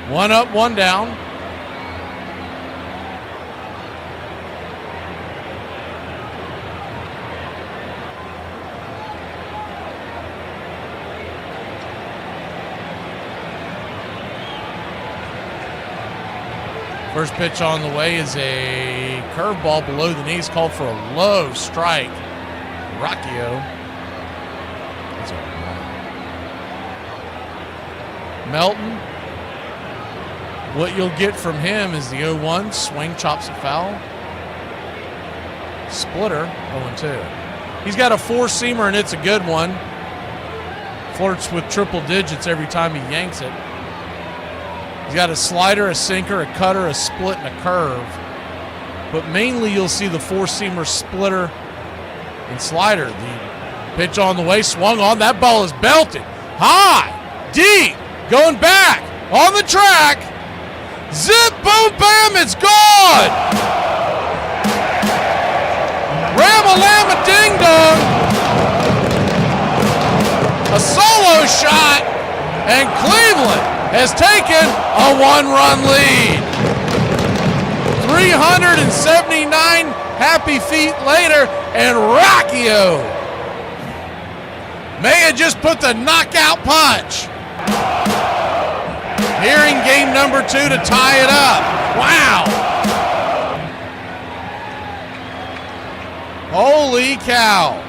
One up, one down. First pitch on the way is a curveball below the knees, called for a low strike. Rocchio. Melton. What you'll get from him is the 0-1, swing, chops it foul. Splitter, 0-2. He's got a four-seamer, and it's a good one. Flirts with triple digits every time he yanks it. He's got a slider, a sinker, a cutter, a split, and a curve. But mainly you'll see the four-seamer, splitter, and slider. The pitch on the way, swung on. That ball is belted. High, deep, going back, on the track. Zip, boom, bam, it's gone! Ram-a-lam-a, ding-dong! A solo shot, and Cleveland has taken a one-run lead. 379 happy feet later, and Rocchio may have just put the knockout punch. Here in game number 2 to tie it up. Wow. Holy cow.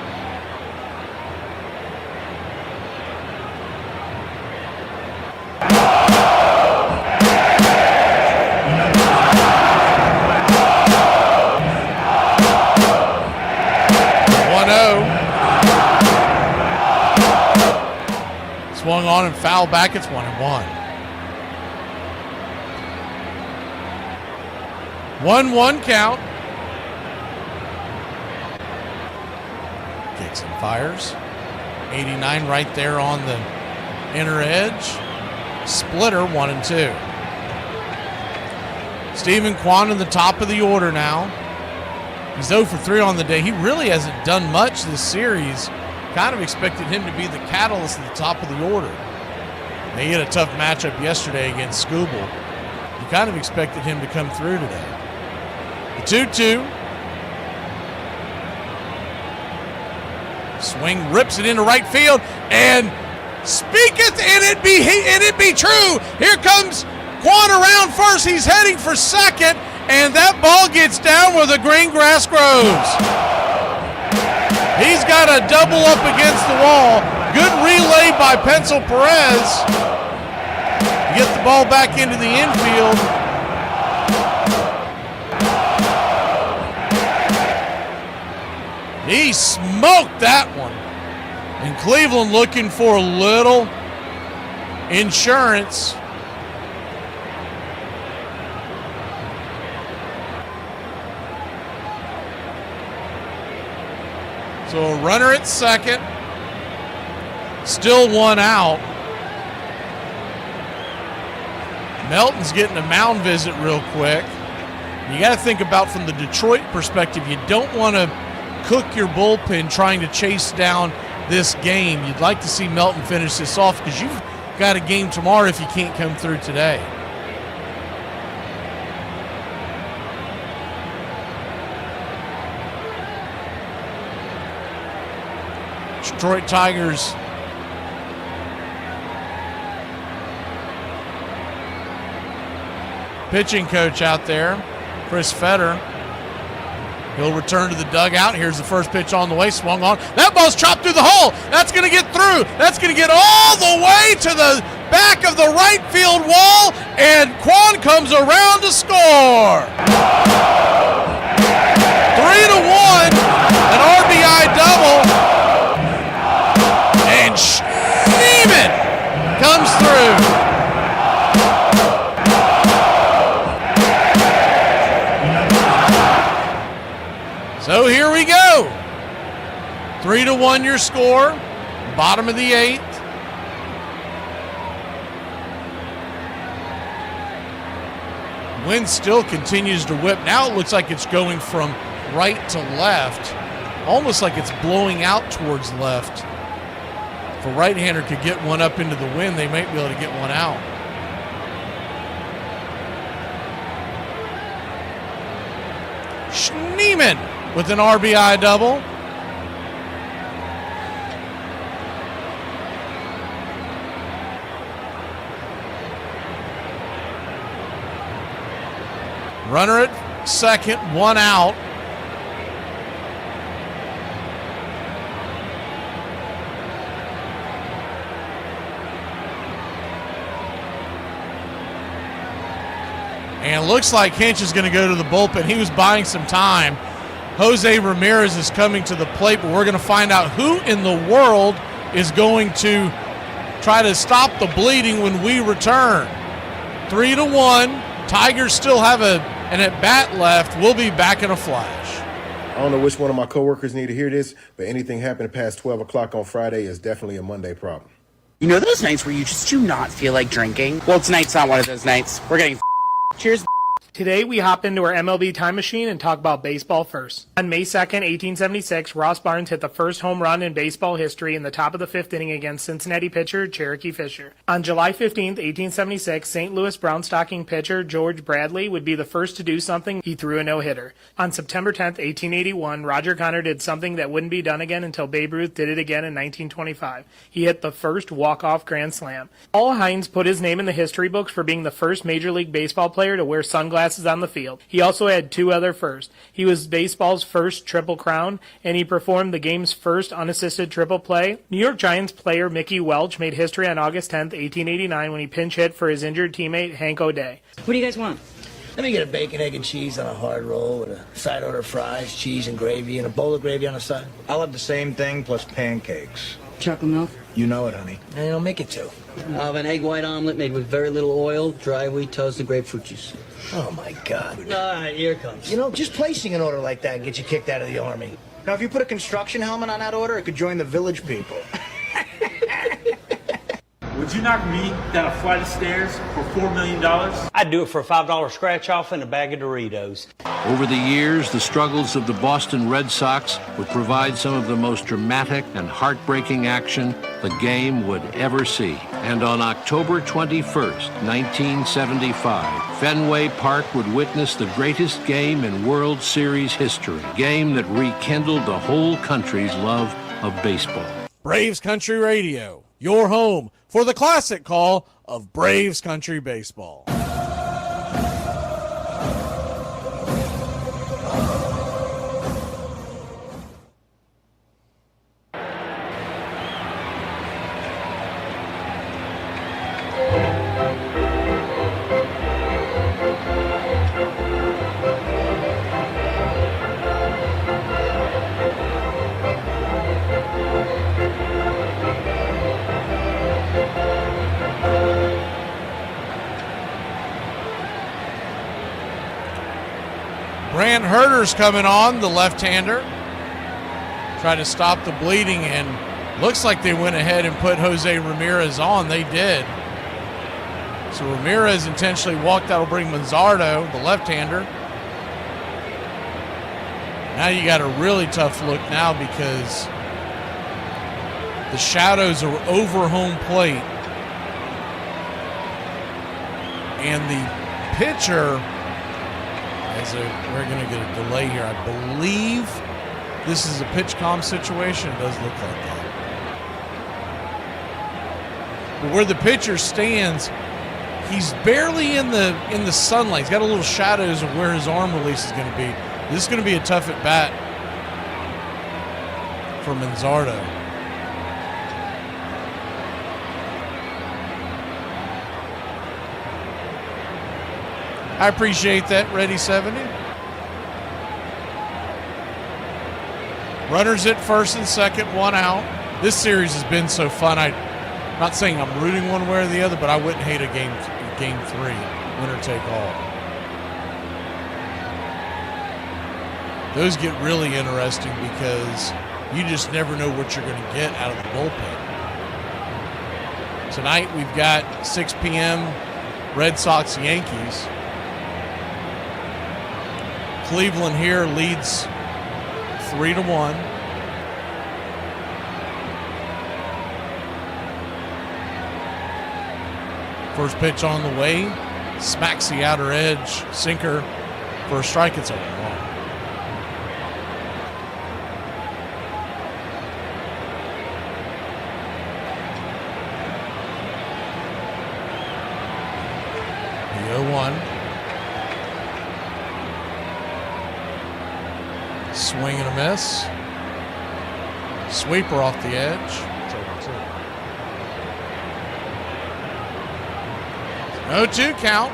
Swung on and foul back. It's 1-1. 1-1 count. Kicks and fires. 89 right there on the inner edge. Splitter, 1-2. Stephen Kwan in the top of the order now. He's 0 for 3 on the day. He really hasn't done much this series. Kind of expected him to be the catalyst at the top of the order. They had a tough matchup yesterday against Scooble. You kind of expected him to come through today. The 2-2. Swing, rips it into right field, and speaketh, and it be true. Here comes Quan around first. He's heading for second, and that ball gets down where the green grass grows. He's got a double up against the wall. Good relay by Pencil Perez. Get the ball back into the infield. He smoked that one. And Cleveland looking for a little insurance. So a runner at second. Still one out. Melton's getting a mound visit real quick. You got to think about from the Detroit perspective, you don't want to cook your bullpen trying to chase down this game. You'd like to see Melton finish this off because you've got a game tomorrow if you can't come through today. Detroit Tigers pitching coach out there, Chris Fetter. He'll return to the dugout. Here's the first pitch on the way, swung on. That ball's chopped through the hole. That's going to get through. That's going to get all the way to the back of the right field wall, and Quan comes around to score. 3-1, an RBI RBI double. And Schneeman comes through. So here we go. 3-1 your score. Bottom of the 8th. Wind still continues to whip. Now it looks like it's going from right to left, almost like it's blowing out towards left. If a right-hander could get one up into the wind, they might be able to get one out. Schneeman with an RBI double. Runner at second, one out. And it looks like Hinch is going to go to the bullpen. He was buying some time. Jose Ramirez is coming to the plate, but we're going to find out who in the world is going to try to stop the bleeding when we return. 3-1. Tigers still have an at-bat left. We'll be back in a flash. I don't know which one of my coworkers need to hear this, but anything happening past 12 o'clock on Friday is definitely a Monday problem. You know those nights where you just do not feel like drinking? Well, tonight's not one of those nights. We're getting cheers. Today, we hop into our MLB time machine and talk about baseball first. On May 2nd, 1876, Ross Barnes hit the first home run in baseball history in the top of the 5th inning against Cincinnati pitcher Cherokee Fisher. On July 15th, 1876, St. Louis Brown-stocking pitcher George Bradley would be the first to do something. He threw a no-hitter. On September 10th, 1881, Roger Connor did something that wouldn't be done again until Babe Ruth did it again in 1925. He hit the first walk-off grand slam. Paul Hines put his name in the history books for being the first Major League Baseball player to wear sunglasses on the field. He also had 2 other firsts. He was baseball's first Triple Crown, and he performed the game's first unassisted triple play. New York Giants player Mickey Welch made history on August 10th, 1889, when he pinch hit for his injured teammate Hank O'Day. What do you guys want? Let me get a bacon, egg, and cheese on a hard roll with a side order of fries, cheese, and gravy, and a bowl of gravy on the side. I'll have the same thing plus pancakes. Chocolate milk? You know it, honey. And I'll make it 2. I'll have an egg white omelet made with very little oil, dry wheat toast, and grapefruit juice. Oh, my God. All right, here it comes. You know, just placing an order like that can get you kicked out of the Army. Now, if you put a construction helmet on that order, it could join the village people. Would you knock me down a flight of stairs for $4 million? I'd do it for a $5 scratch-off and a bag of Doritos. Over the years, the struggles of the Boston Red Sox would provide some of the most dramatic and heartbreaking action the game would ever see. And on October 21st, 1975, Fenway Park would witness the greatest game in World Series history, a game that rekindled the whole country's love of baseball. Braves Country Radio, your home for the classic call of Braves Country Baseball. Brant Herter's coming on, the left-hander. Try to stop the bleeding, and looks like they went ahead and put Jose Ramirez on. They did. So Ramirez intentionally walked. That'll bring Manzardo, the left-hander. Now you got a really tough look now because the shadows are over home plate. And the pitcher, we're going to get a delay here. I believe this is a pitch comm situation. It does look like that. But where the pitcher stands, he's barely in the sunlight. He's got a little shadows of where his arm release is going to be. This is going to be a tough at bat for Manzardo. I appreciate that, Ready 70. Runners at first and second, one out. This series has been so fun. I'm not saying I'm rooting one way or the other, but I wouldn't hate a game 3, winner take all. Those get really interesting because you just never know what you're going to get out of the bullpen. Tonight we've got 6 p.m. Red Sox Yankees. Cleveland here leads 3-1. First pitch on the way, smacks the outer edge, sinker for a strike. It's 0-1. The 0-1. Swing and a miss. Sweeper off the edge. It's 0-2. 0-2 count.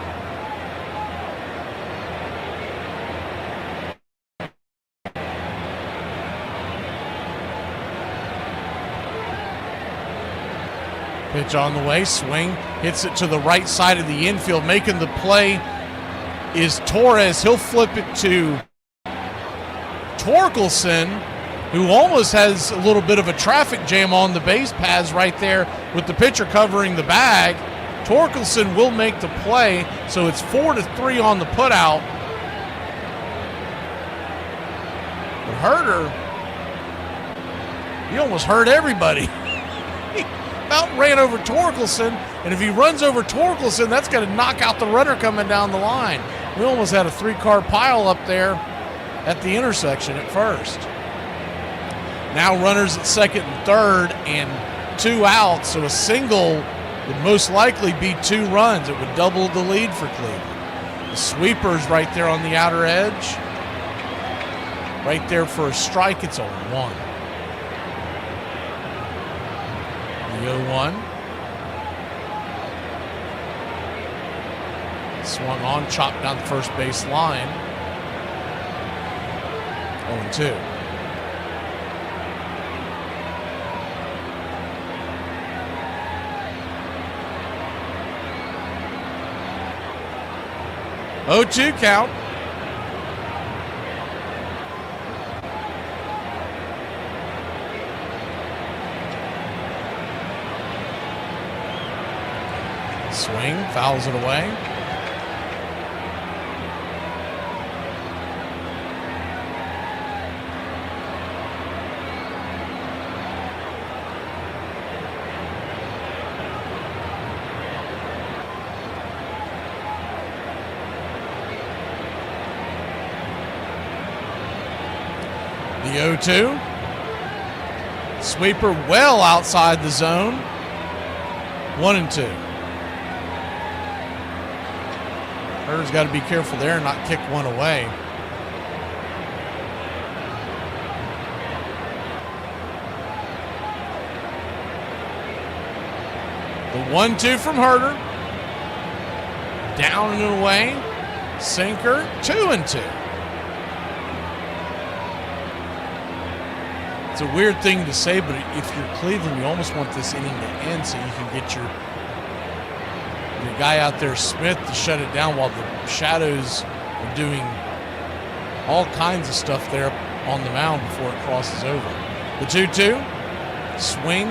Pitch on the way, swing, hits it to the right side of the infield. Making the play is Torres. He'll flip it to Torkelson, who almost has a little bit of a traffic jam on the base paths right there with the pitcher covering the bag. Torkelson will make the play, so it's 4-3 on the putout. But Herder, he almost hurt everybody. He about ran over Torkelson, and if he runs over Torkelson, that's going to knock out the runner coming down the line. We almost had a 3-car pile up there at the intersection at first. Now runners at second and third and 2 outs, so a single would most likely be 2 runs. It would double the lead for Cleveland. The sweeper's right there on the outer edge. Right there for a strike. It's 0-1. The 0-1. Swung on, chopped down the first base line. 0-2. Oh-2 count. Swing, fouls it away. The 0-2. Sweeper well outside the zone. 1-2. Herder's got to be careful there and not kick one away. The 1-2 from Herder. Down and away. Sinker. 2-2. It's a weird thing to say, but if you're Cleveland, you almost want this inning to end so you can get your guy out there, Smith, to shut it down while the Shadows are doing all kinds of stuff there on the mound before it crosses over. The 2-2, swing,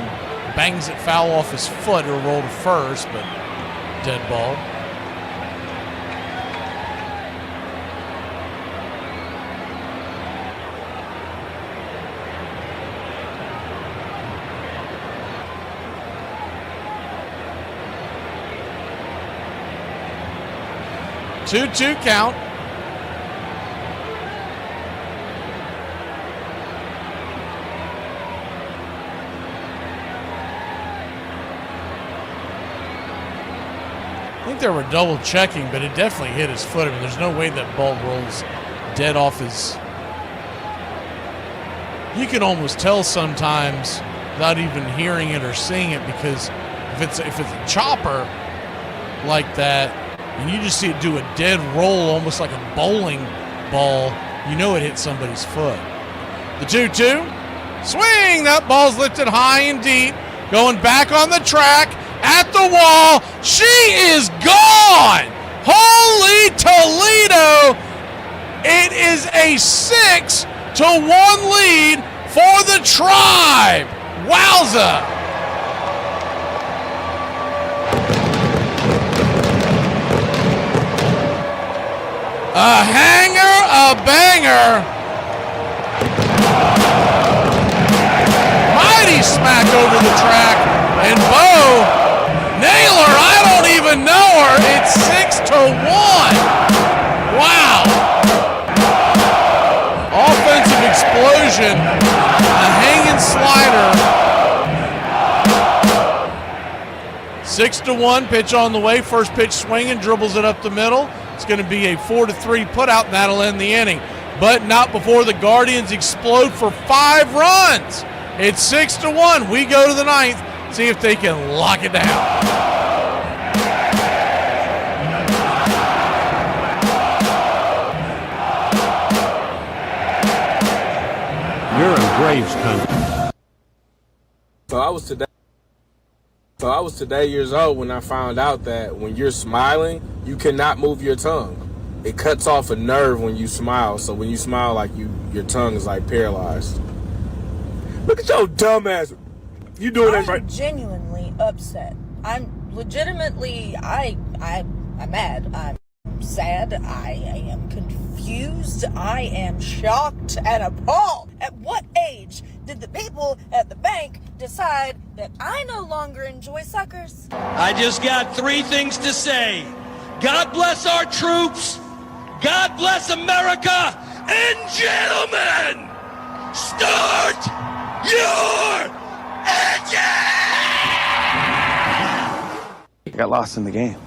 bangs it foul off his foot. It'll roll to first, but dead ball. Two count. I think they were double checking, but it definitely hit his foot. I mean, there's no way that ball rolls dead off his. You can almost tell sometimes without even hearing it or seeing it, because if it's a chopper like that, and you just see it do a dead roll, almost like a bowling ball, you know it hit somebody's foot. The 2-2. Swing! That ball's lifted high and deep. Going back on the track. At the wall. She is gone! Holy Toledo! It is a 6-1 lead for the Tribe. Wowza! A hanger, a banger. Mighty smack over the track. And Bo, Naylor, I don't even know her. It's 6-1. Wow. Offensive explosion. A hanging slider. 6-1, pitch on the way. First pitch swinging, dribbles it up the middle. It's going to be a 4-3 putout, and that'll end the inning. But not before the Guardians explode for 5 runs. It's 6-1. We go to the 9th, see if they can lock it down. You're in Braves country. So I was today years old when I found out that when you're smiling, you cannot move your tongue. It cuts off a nerve when you smile. So when you smile, like your tongue is like paralyzed. Look at your dumb ass. You doing that right? I'm genuinely upset. I'm legitimately, I'm mad. I'm sad. I am confused. I am shocked and appalled. At what age did the people at the bank decide that I no longer enjoy suckers? I just got 3 things to say. God bless our troops. God bless America. And gentlemen, start your engine! I got lost in the game.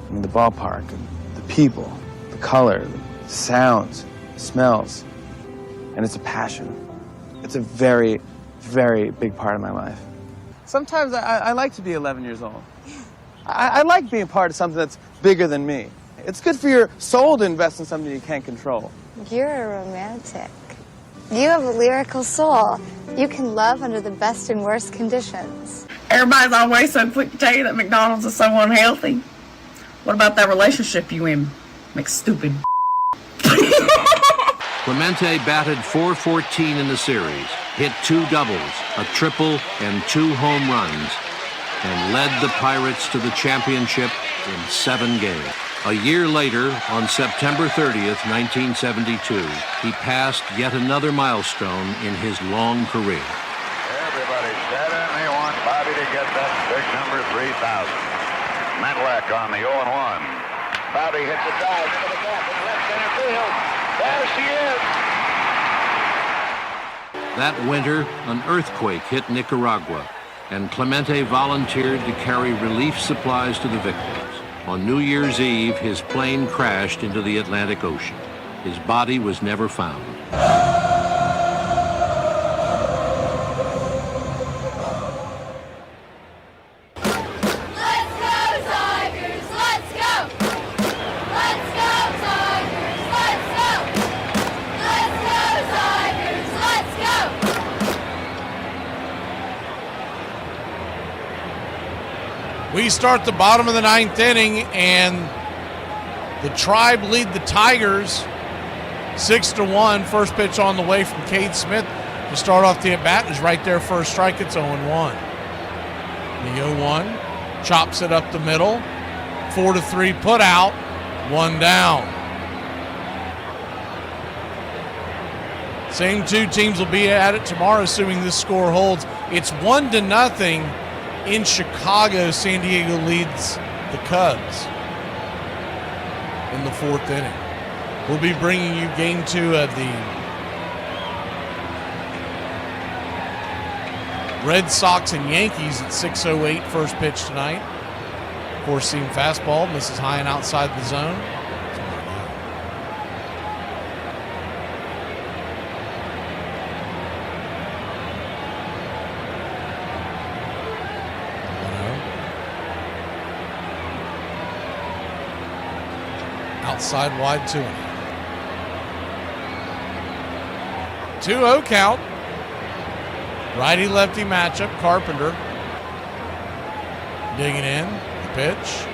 I mean, the ballpark, the people, the color, the sounds, the smells. And it's a passion. It's a very, very big part of my life. Sometimes I like to be 11 years old. I like being part of something that's bigger than me. It's good for your soul to invest in something you can't control. You're a romantic. You have a lyrical soul. You can love under the best and worst conditions. Everybody's always so quick to tell you that McDonald's is so unhealthy. What about that relationship you in? McStupid. Clemente batted .414 in the series, hit 2 doubles, a triple, and 2 home runs, and led the Pirates to the championship in 7 games. A year later, on September 30th, 1972, he passed yet another milestone in his long career. Everybody set in. They want Bobby to get that big number 3,000. Menlek on the 0-1. Bobby hits a drive into the gap in left center field. There she is. That winter, an earthquake hit Nicaragua, and Clemente volunteered to carry relief supplies to the victims. On New Year's Eve, his plane crashed into the Atlantic Ocean. His body was never found. We start the bottom of the 9th inning, and the Tribe lead the Tigers 6-1. First pitch on the way from Cade Smith to start off the at-bat is right there for a strike. It's 0-1. The 0-1 chops it up the middle. 4-3 put out. 1 down. Same 2 teams will be at it tomorrow, assuming this score holds. It's 1-0. In Chicago, San Diego leads the Cubs in the 4th inning. We'll be bringing you game 2 of the Red Sox and Yankees at 6:08 first pitch tonight. Four-seam fastball, misses high and outside the zone. Outside wide 2-0. 2-0 count. Righty-lefty matchup. Carpenter digging in. The pitch.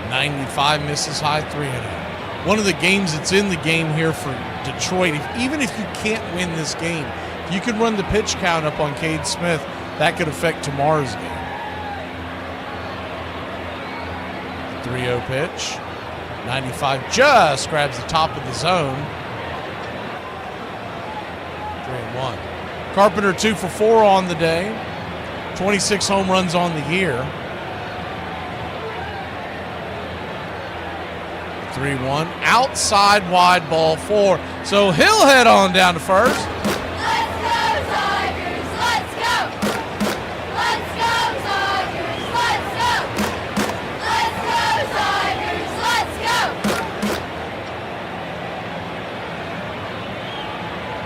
95 misses high, 3-0. One of the games that's in the game here for Detroit, even if you can't win this game, if you can run the pitch count up on Cade Smith, that could affect tomorrow's game. 3-0 pitch. 95 just grabs the top of the zone. 3-1. Carpenter 2 for 4 on the day. 26 home runs on the year. 3-1. Outside wide ball 4. So he'll head on down to first. Let's go, Tigers! Let's go! Let's go, Tigers! Let's go! Let's go, Tigers! Let's go!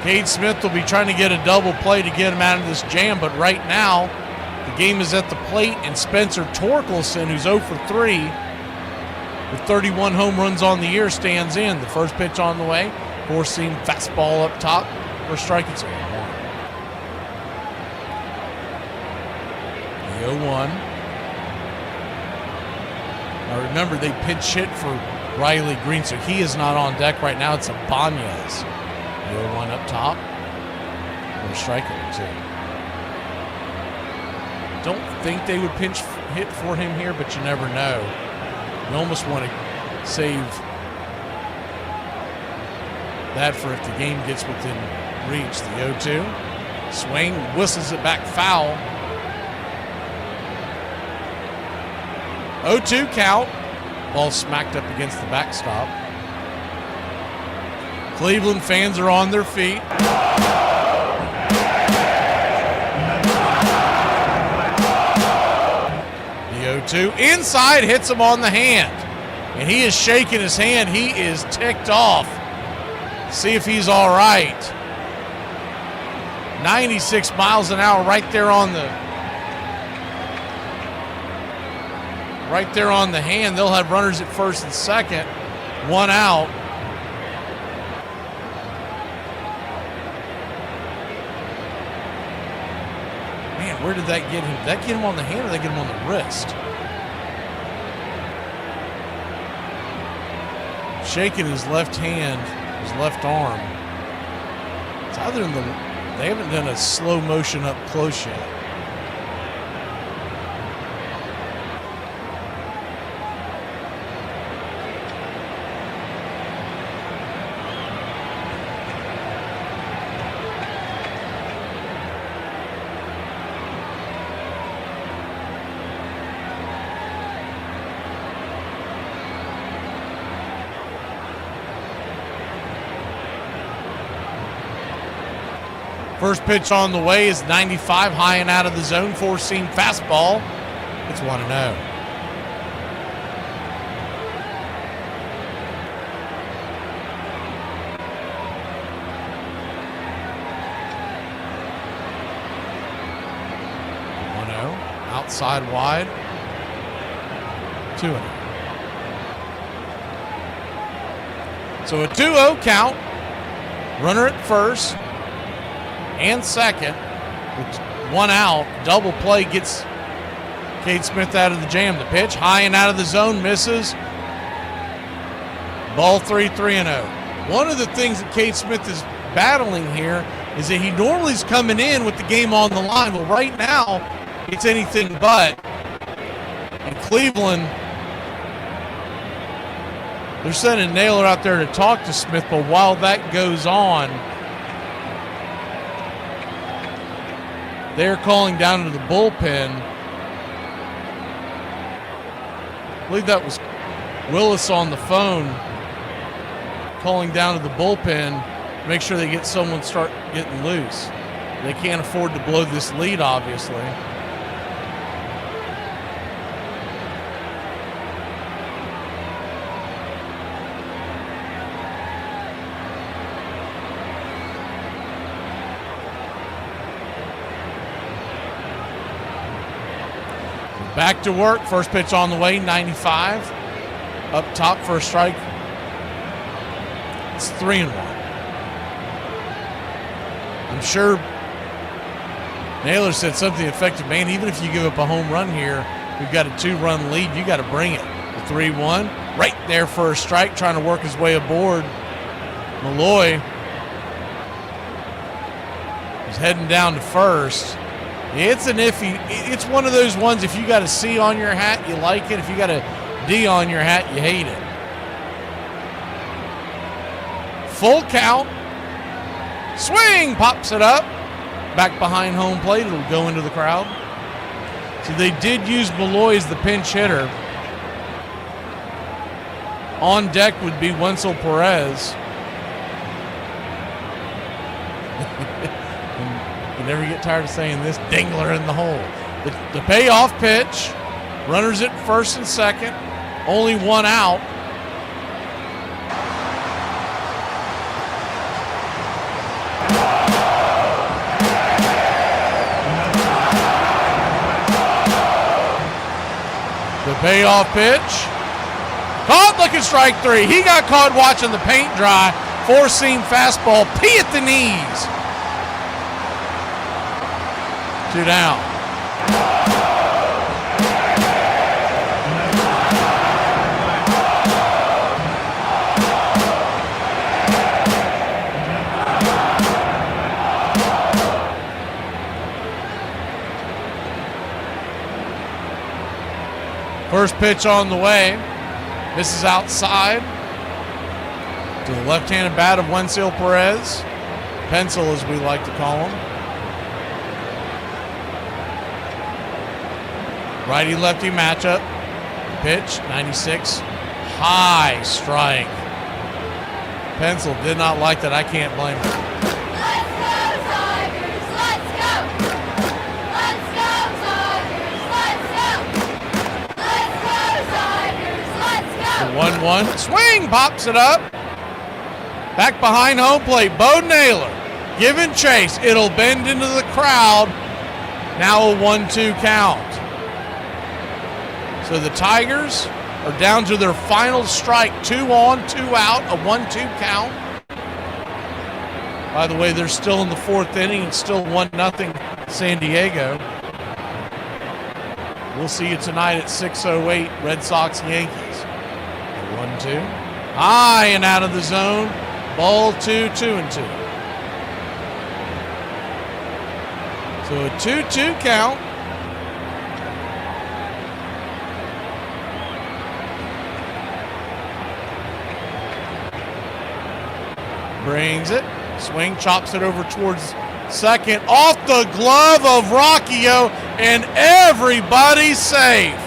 Cade Smith will be trying to get a double play to get him out of this jam, but right now the game is at the plate, and Spencer Torkelson, who's 0 for 3, with 31 home runs on the year, stands in. The first pitch on the way. Four-seam fastball up top for a strike. It's 0-1. The 0-1. Now remember, they pinch hit for Riley Green, so he is not on deck right now. It's Ibanez. The 0-1 up top for a strike. 2. Don't think they would pinch hit for him here, but you never know. You almost want to save that for if the game gets within reach. The 0-2. Swing, whistles it back foul. 0-2 count. Ball smacked up against the backstop. Cleveland fans are on their feet. The 0-2 inside, hits him on the hand. And he is shaking his hand. He is ticked off. See if he's all right. 96 miles an hour right there on the hand. They'll have runners at first and second. 1 out. Man, where did that get him? Did that get him on the hand or did that get him on the wrist? Shaking his left hand, his left arm. It's either in they haven't done a slow motion up close yet. First pitch on the way is 95, high and out of the zone, four-seam fastball. It's 1-0. Outside wide. 2-0. So a 2-0 count. Runner at first and second with 1 out. Double play gets Cade Smith out of the jam. The pitch high and out of the zone, misses. Ball 3-0. One of the things that Cade Smith is battling here is that he normally is coming in with the game on the line. Well, right now it's anything but. And Cleveland, they're sending Naylor out there to talk to Smith, but while that goes on, they're calling down to the bullpen. I believe that was Willis on the phone calling down to the bullpen to make sure they get someone start getting loose. They can't afford to blow this lead, obviously. Back to work. First pitch on the way, 95. Up top for a strike. It's 3-1. I'm sure Naylor said something effective, man, even if you give up a home run here, we've got a 2-run lead, you got to bring it. The 3-1, right there for a strike, trying to work his way aboard. Malloy is heading down to first. It's an iffy, it's one of those ones, if you got a C on your hat, you like it. If you got a D on your hat, you hate it. Full count. Swing, pops it up. Back behind home plate, it'll go into the crowd. So they did use Malloy as the pinch hitter. On deck would be Wenzel Perez. You never get tired of saying this, Dingler in the hole. The payoff pitch, runners at first and second, only one out. The payoff pitch, caught looking strike 3. He got caught watching the paint dry, four-seam fastball, P at the knees. 2 down. First pitch on the way. Misses outside to the left-handed bat of Wenzel Perez. Pencil, as we like to call him. Righty-lefty matchup. Pitch, 96. High strike. Pencil did not like that. I can't blame him. The 1-1. Swing, pops it up. Back behind home plate. Bo Naylor giving chase. It'll bend into the crowd. Now a 1-2 count. So the Tigers are down to their final strike. 2 on, 2 out, a 1-2 count. By the way, they're still in the 4th inning. It's still 1-0 San Diego. We'll see you tonight at 6:08, Red Sox Yankees. 1-2. High and out of the zone. Ball 2, 2-2. So a 2-2 count. Brings it. Swing, chops it over towards second. Off the glove of Rocchio, and everybody's safe.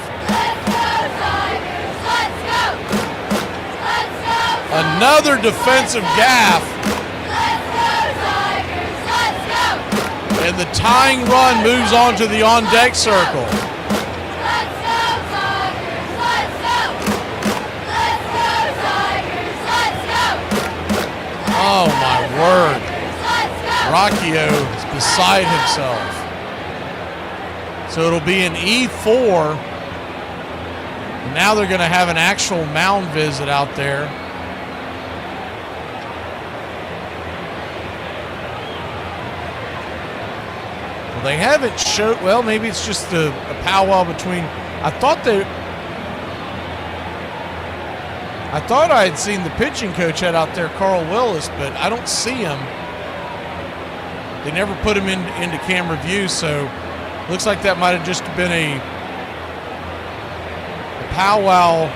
Another defensive gaffe. And the tying run moves on to the on-deck circle. Oh, my word. Rocchio is beside himself. So it'll be an E4. And now they're going to have an actual mound visit out there. Well, they haven't showed, well, maybe it's just a powwow between, I thought I had seen the pitching coach head out there, Carl Willis, but I don't see him. They never put him into camera view, so looks like that might have just been a powwow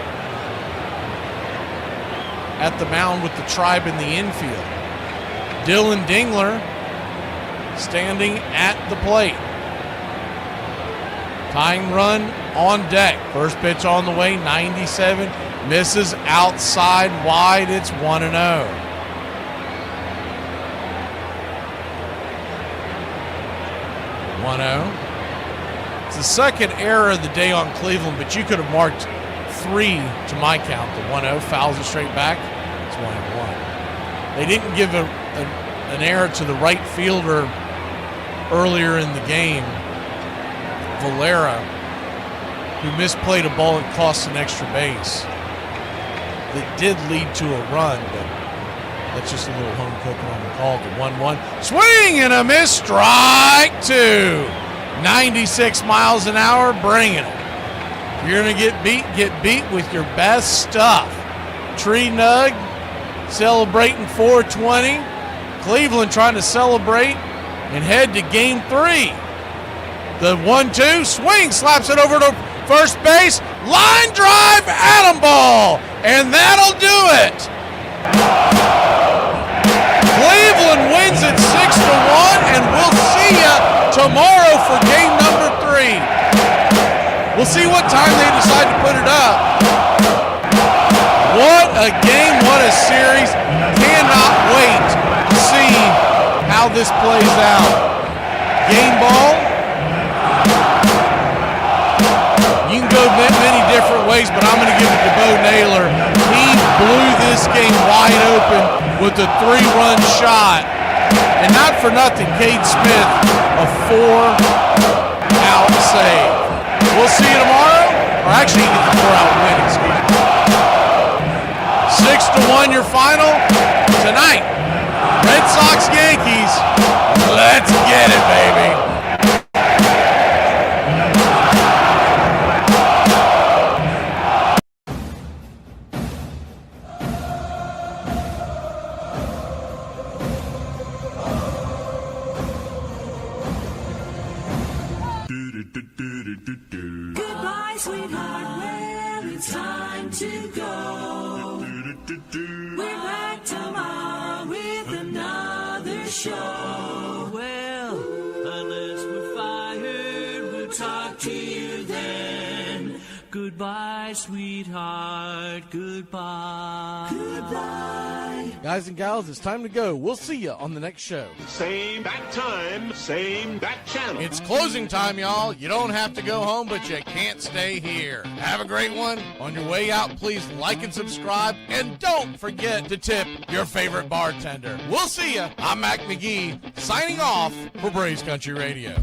at the mound with the tribe in the infield. Dylan Dingler standing at the plate. Tying run on deck. First pitch on the way, 97. Misses outside wide. It's 1-0. 1-0. It's the second error of the day on Cleveland, but you could have marked 3 to my count. The 1-0 fouls it straight back. It's 1-1. They didn't give an error to the right fielder earlier in the game, Valera, who misplayed a ball and cost an extra base. That did lead to a run, but That's just a little home cooking on the call to 1-1. Swing and a miss. Strike two. 96 miles an hour, bringing it. If you're going to get beat with your best stuff. Tree Nug celebrating 420. Cleveland trying to celebrate and head to game 3. The 1-2 swing, slaps it over to first base. Line drive, atom ball, and that'll do it. Cleveland wins it 6-1, and we'll see you tomorrow for game number 3. We'll see what time they decide to put it up. What a game, what a series. Cannot wait to see how this plays out. Game ball. You can go many different ways, but I'm going to give it to Bo Naylor. He blew this game wide open with a 3-run shot. And not for nothing, Cade Smith, a 4-out save. We'll see you tomorrow. Or actually, he gets a 4-out win, excuse me. 6-1 your final tonight. Red Sox, Yankees. Let's get it, baby. Goodbye, sweetheart, well, it's time to go. We're back tomorrow with another show. Well, unless we're fired, we'll talk to you then. Goodbye, sweetheart, goodbye. Goodbye. Guys and gals, it's time to go. We'll see you on the next show. Same bat time, same bat channel. It's closing time, y'all. You don't have to go home, but you can't stay here. Have a great one. On your way out, please like and subscribe. And don't forget to tip your favorite bartender. We'll see you. I'm Mac McGee, signing off for Braves Country Radio.